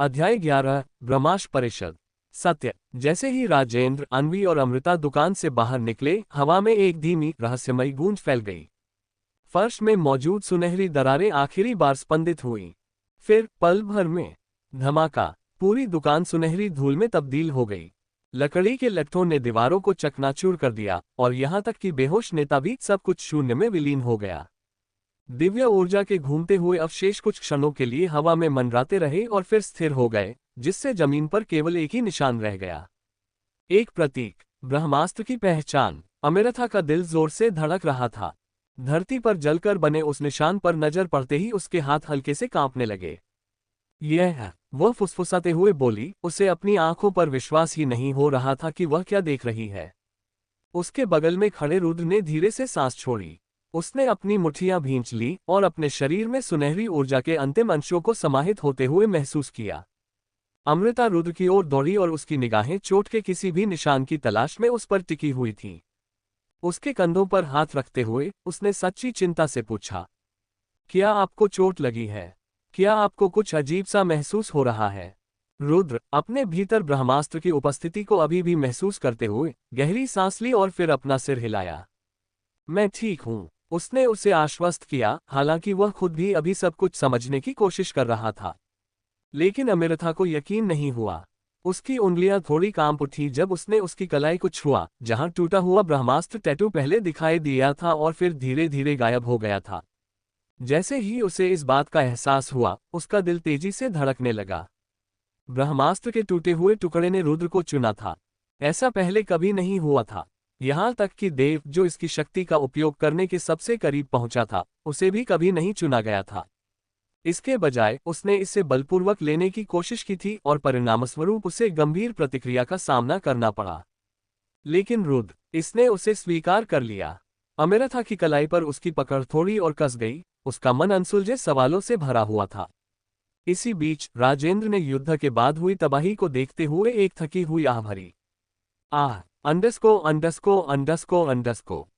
अध्याय 11 ब्रह्माश परिषद। सत्य। जैसे ही राजेंद्र, अन्वी और अमृता दुकान से बाहर निकले, हवा में एक धीमी रहस्यमयी गूंज फैल गई। फर्श में मौजूद सुनहरी दरारें आखिरी बार स्पंदित हुईं। फिर पल भर में धमाका, पूरी दुकान सुनहरी धूल में तब्दील हो गई। लकड़ी के लट्ठों ने दीवारों को चकनाचूर कर दिया और यहां तक कि बेहोश नेता भी सब कुछ शून्य में विलीन हो गया। दिव्य ऊर्जा के घूमते हुए अवशेष कुछ क्षणों के लिए हवा में मंडराते रहे और फिर स्थिर हो गए, जिससे जमीन पर केवल एक ही निशान रह गया। एक प्रतीक, ब्रह्मास्त्र की पहचान। अमृता का दिल जोर से धड़क रहा था। धरती पर जलकर बने उस निशान पर नजर पड़ते ही उसके हाथ हल्के से कांपने लगे। यह, वह फुसफुसाते हुए बोली। उसे अपनी आंखों पर विश्वास ही नहीं हो रहा था कि वह क्या देख रही है। उसके बगल में खड़े रुद्र ने धीरे से सांस छोड़ी। उसने अपनी मुट्ठियां भींच ली और अपने शरीर में सुनहरी ऊर्जा के अंतिम अंशों को समाहित होते हुए महसूस किया। अमृता रुद्र की ओर दौड़ी और उसकी निगाहें चोट के किसी भी निशान की तलाश में उस पर टिकी हुई थीं। उसके कंधों पर हाथ रखते हुए उसने सच्ची चिंता से पूछा, क्या आपको चोट लगी है? क्या आपको कुछ अजीब सा महसूस हो रहा है? रुद्र, अपने भीतर ब्रह्मास्त्र की उपस्थिति को अभी भी महसूस करते हुए गहरी सांस ली और फिर अपना सिर हिलाया। मैं ठीक हूं, उसने उसे आश्वस्त किया, हालांकि वह खुद भी अभी सब कुछ समझने की कोशिश कर रहा था। लेकिन अमृता को यकीन नहीं हुआ। उसकी उंगलियां थोड़ी कांप उठी जब उसने उसकी कलाई को छुआ, जहां टूटा हुआ ब्रह्मास्त्र टैटू पहले दिखाई दिया था और फिर धीरे धीरे गायब हो गया था। जैसे ही उसे इस बात का एहसास हुआ, उसका दिल तेजी से धड़कने लगा। ब्रह्मास्त्र के टूटे हुए टुकड़े ने रुद्र को चुना था। ऐसा पहले कभी नहीं हुआ था। यहां तक कि देव, जो इसकी शक्ति का उपयोग करने के सबसे करीब पहुंचा था, उसे भी कभी नहीं चुना गया था। इसके बजाय उसने इसे बलपूर्वक लेने की कोशिश की थी और परिणामस्वरूप उसे गंभीर प्रतिक्रिया का सामना करना पड़ा। लेकिन रुद्र, इसने उसे स्वीकार कर लिया। अमृता की कलाई पर उसकी पकड़ थोड़ी और कस गई। उसका मन अनसुलझे सवालों से भरा हुआ था। इसी बीच राजेंद्र ने युद्ध के बाद हुई तबाही को देखते हुए एक थकी हुई आह भरी। अंडस्को।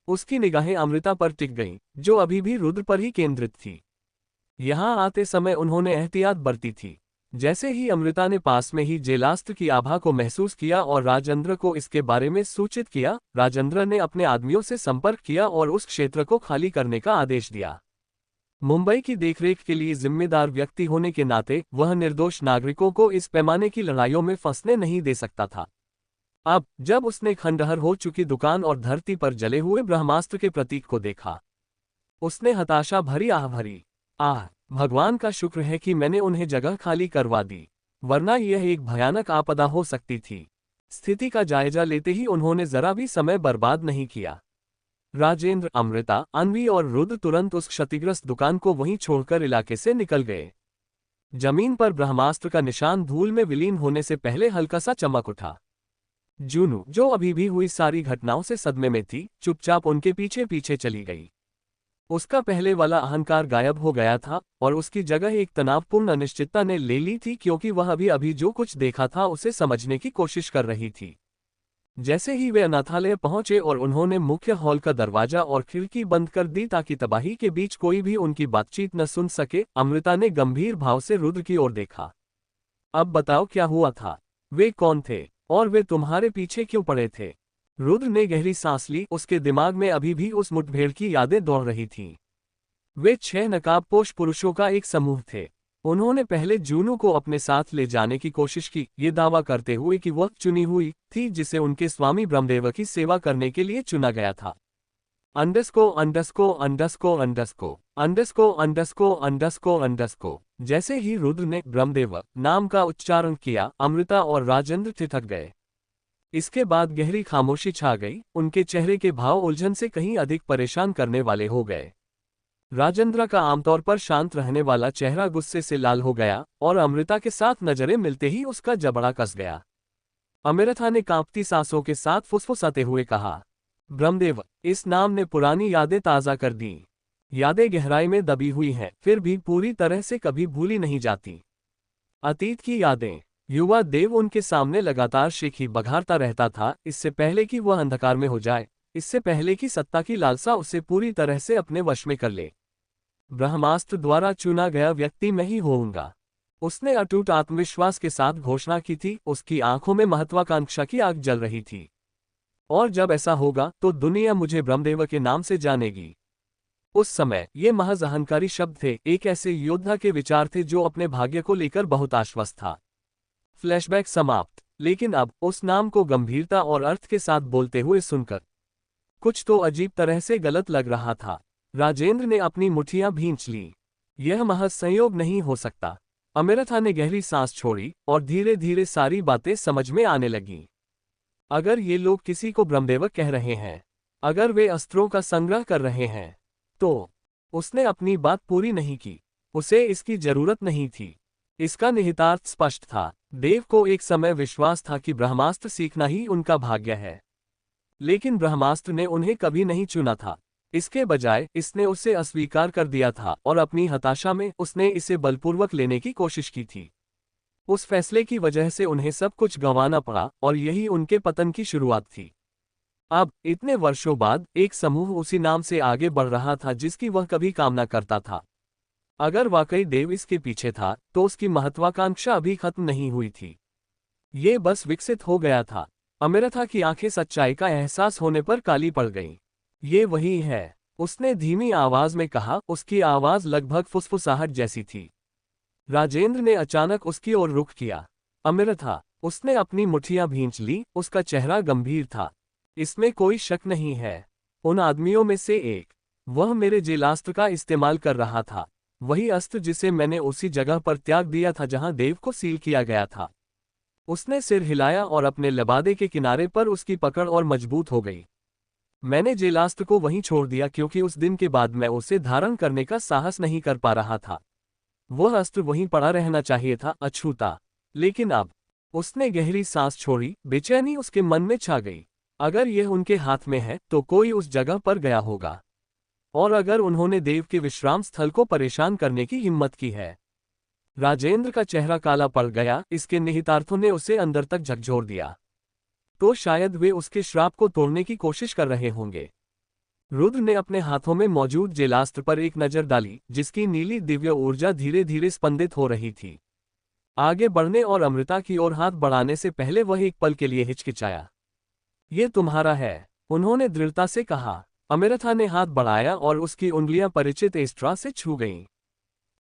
उसकी निगाहें अमृता पर टिक गईं, जो अभी भी रुद्र पर ही केंद्रित थी। यहां आते समय उन्होंने एहतियात बरती थी। जैसे ही अमृता ने पास में ही जेलास्त्र की आभा को महसूस किया और राजेंद्र को इसके बारे में सूचित किया, राजेंद्र ने अपने आदमियों से संपर्क किया और उस क्षेत्र को खाली करने का आदेश दिया। मुंबई की देखरेख के लिए जिम्मेदार व्यक्ति होने के नाते वह निर्दोष नागरिकों को इस पैमाने की लड़ाइयों में फंसने नहीं दे सकता था। अब जब उसने खंडहर हो चुकी दुकान और धरती पर जले हुए ब्रह्मास्त्र के प्रतीक को देखा, उसने हताशा भरी आह भरी। भगवान का शुक्र है कि मैंने उन्हें जगह खाली करवा दी, वरना यह एक भयानक आपदा हो सकती थी। स्थिति का जायजा लेते ही उन्होंने जरा भी समय बर्बाद नहीं किया। राजेंद्र, अमृता, अन्वी और रुद्र तुरंत उस क्षतिग्रस्त दुकान को वहीं छोड़कर इलाके से निकल गए। जमीन पर ब्रह्मास्त्र का निशान धूल में विलीन होने से पहले हल्का सा चमक उठा। जूनू, जो अभी भी हुई सारी घटनाओं से सदमे में थी, चुपचाप उनके पीछे पीछे चली गई। उसका पहले वाला अहंकार गायब हो गया था और उसकी जगह एक तनावपूर्ण अनिश्चितता ने ले ली थी, क्योंकि वह अभी अभी जो कुछ देखा था उसे समझने की कोशिश कर रही थी। जैसे ही वे अनाथालय पहुंचे और उन्होंने मुख्य हॉल का दरवाजा और खिड़की बंद कर दी ताकि तबाही के बीच कोई भी उनकी बातचीत न सुन सके, अमृता ने गंभीर भाव से रुद्र की ओर देखा। अब बताओ, क्या हुआ था? वे कौन थे और वे तुम्हारे पीछे क्यों पड़े थे? रुद्र ने गहरी सांस ली। उसके दिमाग में अभी भी उस मुठभेड़ की यादें दौड़ रही थीं। वे 6 नकाबपोश पुरुषों का एक समूह थे। उन्होंने पहले जूनू को अपने साथ ले जाने की कोशिश की, ये दावा करते हुए कि वह चुनी हुई थी जिसे उनके स्वामी ब्रह्मदेव की सेवा करने के लिए चुना गया था। अंडस्को। जैसे ही रुद्र ने ब्रह्मदेव नाम का उच्चारण किया, अमृता और राजेंद्र ठिठक गए। इसके बाद गहरी खामोशी छा गई। उनके चेहरे के भाव उलझन से कहीं अधिक परेशान करने वाले हो गए। राजेंद्र का आमतौर पर शांत रहने वाला चेहरा गुस्से से लाल हो गया और अमृता के साथ नजरें मिलते ही उसका जबड़ा कस गया। अमृता ने कांपती सांसों के साथ फुसफुसाते हुए कहा, ब्रह्मदेव, इस नाम ने पुरानी यादें ताज़ा कर दी। यादें गहराई में दबी हुई हैं, फिर भी पूरी तरह से कभी भूली नहीं जाती। अतीत की यादें। युवा देव उनके सामने लगातार शेखी बघारता रहता था, इससे पहले कि वह अंधकार में हो जाए, इससे पहले कि सत्ता की लालसा उसे पूरी तरह से अपने वश में कर ले। ब्रह्मास्त्र द्वारा चुना गया व्यक्ति मैं ही होऊंगा। उसने अटूट आत्मविश्वास के साथ घोषणा की थी, उसकी आंखों में महत्वाकांक्षा की आग जल रही थी। और जब ऐसा होगा तो दुनिया मुझे ब्रह्मदेव के नाम से जानेगी। उस समय ये महज अहंकारी शब्द थे, एक ऐसे योद्धा के विचार थे जो अपने भाग्य को लेकर बहुत आश्वस्त था। फ्लैशबैक समाप्त। लेकिन अब उस नाम को गंभीरता और अर्थ के साथ बोलते हुए सुनकर कुछ तो अजीब तरह से गलत लग रहा था। राजेंद्र ने अपनी मुट्ठियां भींच लीं। यह महज संयोग नहीं हो सकता। अमृता ने गहरी सांस छोड़ी और धीरे धीरे सारी बातें समझ में आने लगीं। अगर ये लोग किसी को ब्रह्मदेव कह रहे हैं, अगर वे अस्त्रों का संग्रह कर रहे हैं, तो उसने अपनी बात पूरी नहीं की। उसे इसकी जरूरत नहीं थी। इसका निहितार्थ स्पष्ट था। देव को एक समय विश्वास था कि ब्रह्मास्त्र सीखना ही उनका भाग्य है, लेकिन ब्रह्मास्त्र ने उन्हें कभी नहीं चुना था। इसके बजाय इसने उसे अस्वीकार कर दिया था और अपनी हताशा में उसने इसे बलपूर्वक लेने की कोशिश की थी। उस फैसले की वजह से उन्हें सब कुछ गंवाना पड़ा और यही उनके पतन की शुरुआत थी। अब इतने वर्षों बाद एक समूह उसी नाम से आगे बढ़ रहा था जिसकी वह कभी कामना करता था। अगर वाकई देव इसके पीछे था तो उसकी महत्वाकांक्षा अभी खत्म नहीं हुई थी। ये बस विकसित हो गया था। अमृता की आंखें सच्चाई का एहसास होने पर काली पड़ गईं। ये वही है, उसने धीमी आवाज में कहा। उसकी आवाज लगभग फुसफुसाहट जैसी थी। राजेंद्र ने अचानक उसकी ओर रुख किया। अमृता, उसने अपनी मुट्ठियां भींच ली। उसका चेहरा गंभीर था। इसमें कोई शक नहीं है, उन आदमियों में से एक, वह मेरे जेलास्त्र का इस्तेमाल कर रहा था। वही अस्त्र जिसे मैंने उसी जगह पर त्याग दिया था जहां देव को सील किया गया था। उसने सिर हिलाया और अपने लबादे के किनारे पर उसकी पकड़ और मजबूत हो गई। मैंने जेलास्त्र को वहीं छोड़ दिया क्योंकि उस दिन के बाद मैं उसे धारण करने का साहस नहीं कर पा रहा था। वह अस्त्र वहीं पड़ा रहना चाहिए था, अछूता। लेकिन अब उसने गहरी सांस छोड़ी। बेचैनी उसके मन में छा गई। अगर यह उनके हाथ में है तो कोई उस जगह पर गया होगा, और अगर उन्होंने देव के विश्राम स्थल को परेशान करने की हिम्मत की है। राजेंद्र का चेहरा काला पड़ गया। इसके निहितार्थों ने उसे अंदर तक झकझोर दिया। तो शायद वे उसके श्राप को तोड़ने की कोशिश कर रहे होंगे। रुद्र ने अपने हाथों में मौजूद जेलास्त्र पर एक नजर डाली, जिसकी नीली दिव्य ऊर्जा धीरे धीरे स्पंदित हो रही थी। आगे बढ़ने और अमृता की ओर हाथ बढ़ाने से पहले वह एक पल के लिए हिचकिचाया। ये तुम्हारा है, उन्होंने दृढ़ता से कहा। अमृता ने हाथ बढ़ाया और उसकी उंगलियां परिचित एस्ट्रा से छू गईं।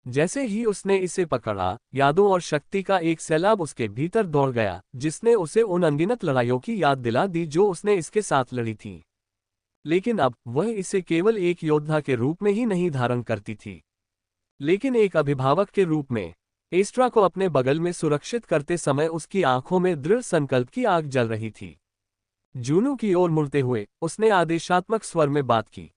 जैसे ही उसने इसे पकड़ा, यादों और शक्ति का एक सैलाब उसके भीतर दौड़ गया, जिसने उसे उन अनगिनत लड़ाइयों की याद दिला दी जो उसने इसके साथ लड़ी थी। लेकिन अब वह इसे केवल एक योद्धा के रूप में ही नहीं धारण करती थी, लेकिन एक अभिभावक के रूप में। एस्ट्रा को अपने बगल में सुरक्षित करते समय उसकी आंखों में दृढ़ संकल्प की आग जल रही थी। जूनू की ओर मुड़ते हुए उसने आदेशात्मक स्वर में बात की।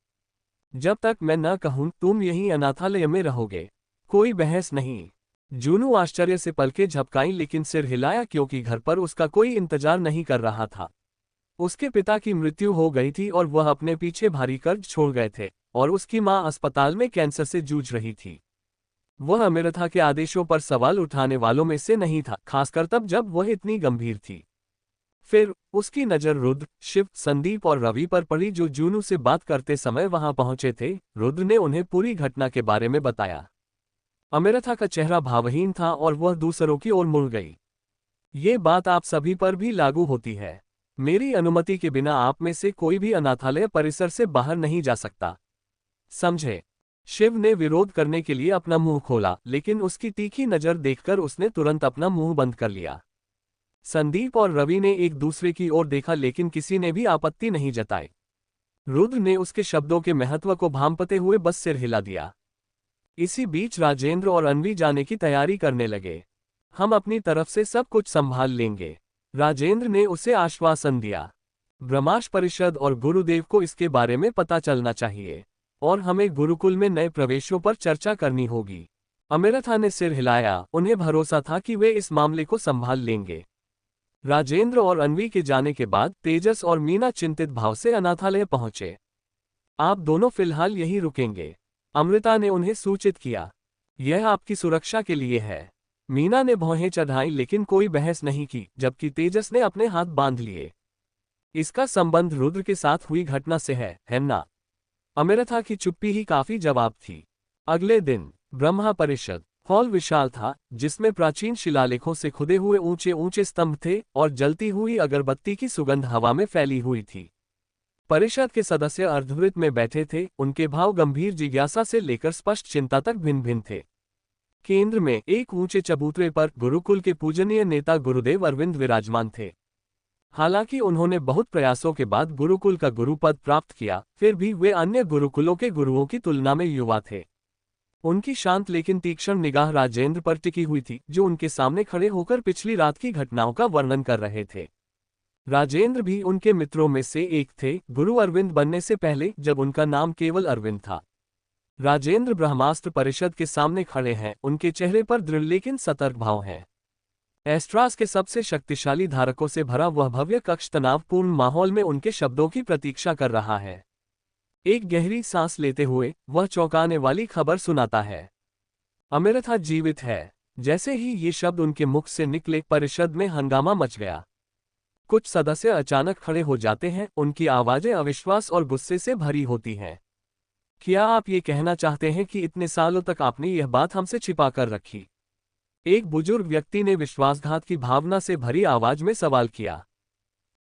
जब तक मैं न कहूं तुम यहीं अनाथालय में रहोगे। कोई बहस नहीं। जूनू आश्चर्य से पलकें झपकाईं लेकिन सिर हिलाया क्योंकि घर पर उसका कोई इंतजार नहीं कर रहा था। उसके पिता की मृत्यु हो गई थी और वह अपने पीछे भारी कर्ज छोड़ गए थे, और उसकी मां अस्पताल में कैंसर से जूझ रही थी। वह अमृता के आदेशों पर सवाल उठाने वालों में से नहीं था, खासकर तब जब वह इतनी गंभीर थी। फिर उसकी नजर रुद्र, शिव, संदीप और रवि पर पड़ी जो जूनू से बात करते समय वहां पहुंचे थे। रुद्र ने उन्हें पूरी घटना के बारे में बताया। अमृता का चेहरा भावहीन था और वह दूसरों की ओर मुड़ गई। ये बात आप सभी पर भी लागू होती है। मेरी अनुमति के बिना आप में से कोई भी अनाथालय परिसर से बाहर नहीं जा सकता, समझे? शिव ने विरोध करने के लिए अपना मुंह खोला, लेकिन उसकी तीखी नजर देखकर उसने तुरंत अपना मुंह बंद कर लिया। संदीप और रवि ने एक दूसरे की ओर देखा लेकिन किसी ने भी आपत्ति नहीं जताई। रुद्र ने उसके शब्दों के महत्व को भांपते हुए बस सिर हिला दिया। इसी बीच राजेंद्र और अन्वी जाने की तैयारी करने लगे। हम अपनी तरफ से सब कुछ संभाल लेंगे, राजेंद्र ने उसे आश्वासन दिया। ब्रह्माश परिषद और गुरुदेव को इसके बारे में पता चलना चाहिए, और हमें गुरुकुल में नए प्रवेशों पर चर्चा करनी होगी। अमृता ने सिर हिलाया। उन्हें भरोसा था कि वे इस मामले को संभाल लेंगे। राजेंद्र और अन्वी के जाने के बाद तेजस और मीना चिंतित भाव से अनाथालय पहुंचे। आप दोनों फिलहाल यहीं रुकेंगे, अमृता ने उन्हें सूचित किया। यह आपकी सुरक्षा के लिए है। मीना ने भौहें चढ़ाई लेकिन कोई बहस नहीं की, जबकि तेजस ने अपने हाथ बांध लिए। इसका संबंध रुद्र के साथ हुई घटना से है ना? अमृता की चुप्पी ही काफी जवाब थी। अगले दिन ब्रह्मा परिषद हॉल विशाल था, जिसमें प्राचीन शिलालेखों से खुदे हुए ऊंचे ऊंचे स्तंभ थे और जलती हुई अगरबत्ती की सुगंध हवा में फैली हुई थी। परिषद के सदस्य अर्धवृत्त में बैठे थे, उनके भाव गंभीर जिज्ञासा से लेकर स्पष्ट चिंता तक भिन्न भिन्न थे। केंद्र में एक ऊंचे चबूतरे पर गुरुकुल के पूजनीय नेता गुरुदेव अरविंद विराजमान थे। हालांकि उन्होंने बहुत प्रयासों के बाद गुरुकुल का गुरुपद प्राप्त किया, फिर भी वे अन्य गुरुकुलों के गुरुओं की तुलना में युवा थे। उनकी शांत लेकिन तीक्ष्ण निगाह राजेंद्र पर टिकी हुई थी, जो उनके सामने खड़े होकर पिछली रात की घटनाओं का वर्णन कर रहे थे। राजेंद्र भी उनके मित्रों में से एक थे, गुरु अरविंद बनने से पहले, जब उनका नाम केवल अरविंद था। राजेंद्र ब्रह्मास्त्र परिषद के सामने खड़े हैं, उनके चेहरे पर दृढ़ लेकिन सतर्क भाव है। एस्ट्रास के सबसे शक्तिशाली धारकों से भरा वह भव्य कक्ष तनावपूर्ण माहौल में उनके शब्दों की प्रतीक्षा कर रहा है। एक गहरी सांस लेते हुए वह चौंकाने वाली खबर सुनाता है, अमृता जीवित है। जैसे ही ये शब्द उनके मुख से निकले, परिषद में हंगामा मच गया। कुछ सदस्य अचानक खड़े हो जाते हैं, उनकी आवाजें अविश्वास और गुस्से से भरी होती हैं। क्या आप ये कहना चाहते हैं कि इतने सालों तक आपने यह बात हमसे छिपा कर रखी? एक बुजुर्ग व्यक्ति ने विश्वासघात की भावना से भरी आवाज में सवाल किया।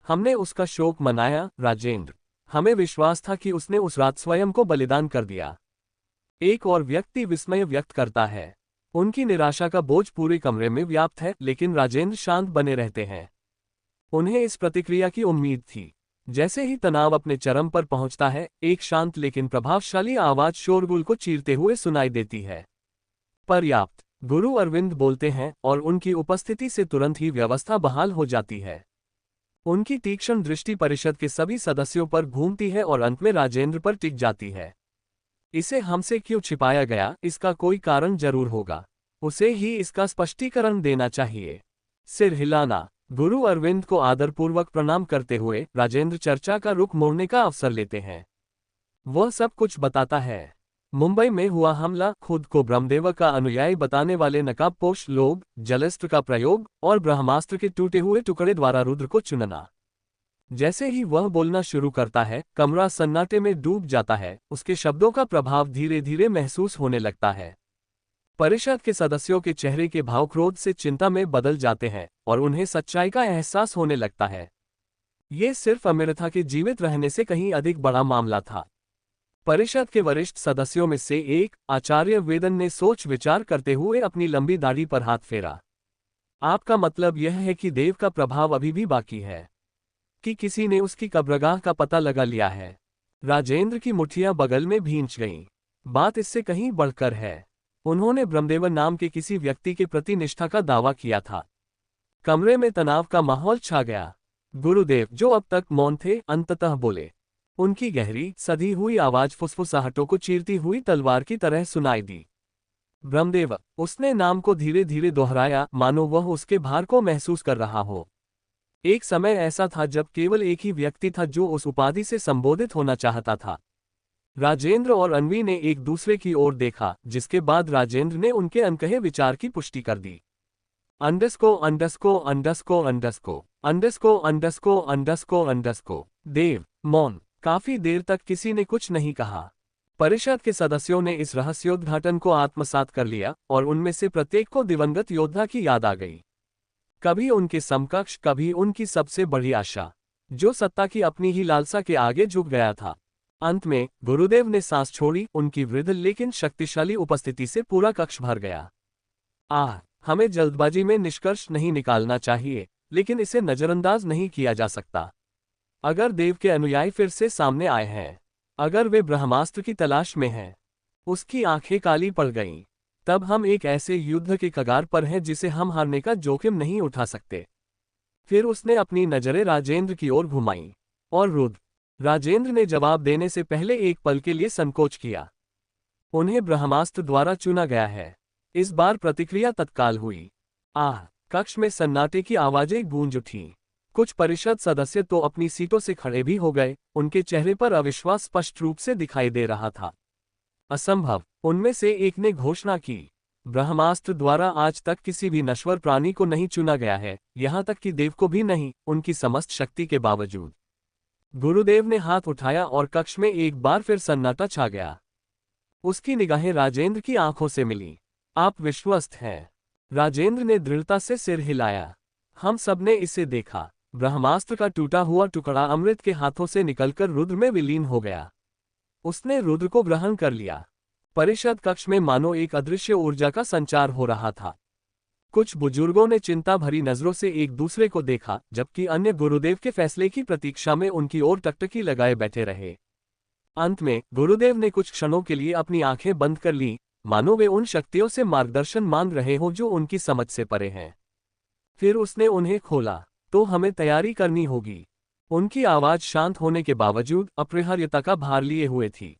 हमने उसका शोक मनाया, राजेंद्र। हमें विश्वास था कि उसने उस रात स्वयं को बलिदान कर दिया। एक और व्यक्ति विस्मय व्यक्त करता है। उनकी निराशा का बोझ पूरे कमरे में व्याप्त है, लेकिन राजेंद्र शांत बने रहते हैं। उन्हें इस प्रतिक्रिया की उम्मीद थी। जैसे ही तनाव अपने चरम पर पहुंचता है, एक शांत लेकिन प्रभावशाली आवाज शोरगुल को चीरते हुए सुनाई देती है। पर्याप्त। गुरु अरविंद बोलते हैं और उनकी उपस्थिति से तुरंत ही व्यवस्था बहाल हो जाती है। उनकी तीक्ष्ण दृष्टि परिषद के सभी सदस्यों पर घूमती है और अंत में राजेंद्र पर टिक जाती है। इसे हमसे क्यों छिपाया गया, इसका कोई कारण जरूर होगा। उसे ही इसका स्पष्टीकरण देना चाहिए। सिर हिलाना। गुरु अरविंद को आदरपूर्वक प्रणाम करते हुए राजेंद्र चर्चा का रुख मोड़ने का अवसर लेते हैं। वह सब कुछ बताता है। मुंबई में हुआ हमला, खुद को ब्रह्मदेव का अनुयायी बताने वाले नकाबपोश लोग, जलस्त्र का प्रयोग और ब्रह्मास्त्र के टूटे हुए टुकड़े द्वारा रुद्र को चुनना। जैसे ही वह बोलना शुरू करता है, कमरा सन्नाटे में डूब जाता है। उसके शब्दों का प्रभाव धीरे धीरे महसूस होने लगता है। परिषद के सदस्यों के चेहरे के भाव क्रोध से चिंता में बदल जाते हैं और उन्हें सच्चाई का एहसास होने लगता है। ये सिर्फ अमृता के जीवित रहने से कहीं अधिक बड़ा मामला था। परिषद के वरिष्ठ सदस्यों में से एक, आचार्य वेदन ने सोच विचार करते हुए अपनी लंबी दाढ़ी पर हाथ फेरा। आपका मतलब यह है कि देव का प्रभाव अभी भी बाकी है? कि किसी ने उसकी कब्रगाह का पता लगा लिया है? राजेंद्र की मुट्ठियां बगल में भींच गईं। बात इससे कहीं बढ़कर है। उन्होंने ब्रह्मदेव नाम के किसी व्यक्ति के प्रति निष्ठा का दावा किया था। कमरे में तनाव का माहौल छा गया। गुरुदेव, जो अब तक मौन थे, अंततः बोले। उनकी गहरी, सधी हुई आवाज फुसफुसाहटों को चीरती हुई तलवार की तरह सुनाई दी। ब्रह्मदेव। उसने नाम को धीरे धीरे दोहराया, मानो वह उसके भार को महसूस कर रहा हो। एक समय ऐसा था जब केवल एक ही व्यक्ति था जो उस उपाधि से संबोधित होना चाहता था। राजेंद्र और अन्वी ने एक दूसरे की ओर देखा, जिसके बाद राजेंद्र ने उनके अनकहे विचार की पुष्टि कर दी। अंडस्को अंडस्को अंडस्को अंडस्को अंडस्को अंडस्को अंडस्को अंडस्को। देव। मौन। काफी देर तक किसी ने कुछ नहीं कहा। परिषद के सदस्यों ने इस रहस्योद्घाटन को आत्मसात कर लिया और उनमें से प्रत्येक को दिवंगत योद्धा की याद आ गई। कभी उनके समकक्ष, कभी उनकी सबसे बड़ी आशा, जो सत्ता की अपनी ही लालसा के आगे झुक गया था। अंत में गुरुदेव ने सांस छोड़ी। उनकी वृद्ध लेकिन शक्तिशाली उपस्थिति से पूरा कक्ष भर गया। हमें जल्दबाजी में निष्कर्ष नहीं निकालना चाहिए, लेकिन इसे नजरअंदाज नहीं किया जा सकता। अगर देव के अनुयायी फिर से सामने आए हैं, अगर वे ब्रह्मास्त्र की तलाश में हैं, उसकी आंखें काली पड़ गईं, तब हम एक ऐसे युद्ध के कगार पर हैं जिसे हम हारने का जोखिम नहीं उठा सकते। फिर उसने अपनी नजरें राजेंद्र की ओर घुमाईं। और रुद्र। राजेंद्र ने जवाब देने से पहले एक पल के लिए संकोच किया। उन्हें ब्रह्मास्त्र द्वारा चुना गया है। इस बार प्रतिक्रिया तत्काल हुई। कक्ष में सन्नाटे की आवाजें गूंज उठीं। कुछ परिषद सदस्य तो अपनी सीटों से खड़े भी हो गए। उनके चेहरे पर अविश्वास स्पष्ट रूप से दिखाई दे रहा था। असंभव। उनमें से एक ने घोषणा की, ब्रह्मास्त्र द्वारा आज तक किसी भी नश्वर प्राणी को नहीं चुना गया है, यहां तक कि देव को भी नहीं, उनकी समस्त शक्ति के बावजूद। गुरुदेव ने हाथ उठाया और कक्ष में एक बार फिर सन्नाटा छा गया। उसकी निगाहें राजेंद्र की आंखों से मिलीं। आप विश्वस्त हैं। राजेंद्र ने दृढ़ता से सिर हिलाया। हम सबने इसे देखा। ब्रह्मास्त्र का टूटा हुआ टुकड़ा अमृत के हाथों से निकलकर रुद्र में विलीन हो गया। उसने रुद्र को ग्रहण कर लिया। परिषद कक्ष में मानो एक अदृश्य ऊर्जा का संचार हो रहा था। कुछ बुजुर्गों ने चिंता भरी नजरों से एक दूसरे को देखा, जबकि अन्य गुरुदेव के फैसले की प्रतीक्षा में उनकी ओर टकटकी लगाए बैठे रहे। अंत में गुरुदेव ने कुछ क्षणों के लिए अपनी आंखें बंद कर लीं, मानो वे उन शक्तियों से मार्गदर्शन मांग रहे हों जो उनकी समझ से परे हैं। फिर उसने उन्हें खोला। तो हमें तैयारी करनी होगी। उनकी आवाज शांत होने के बावजूद अपरिहार्यता का भार लिए हुए थी।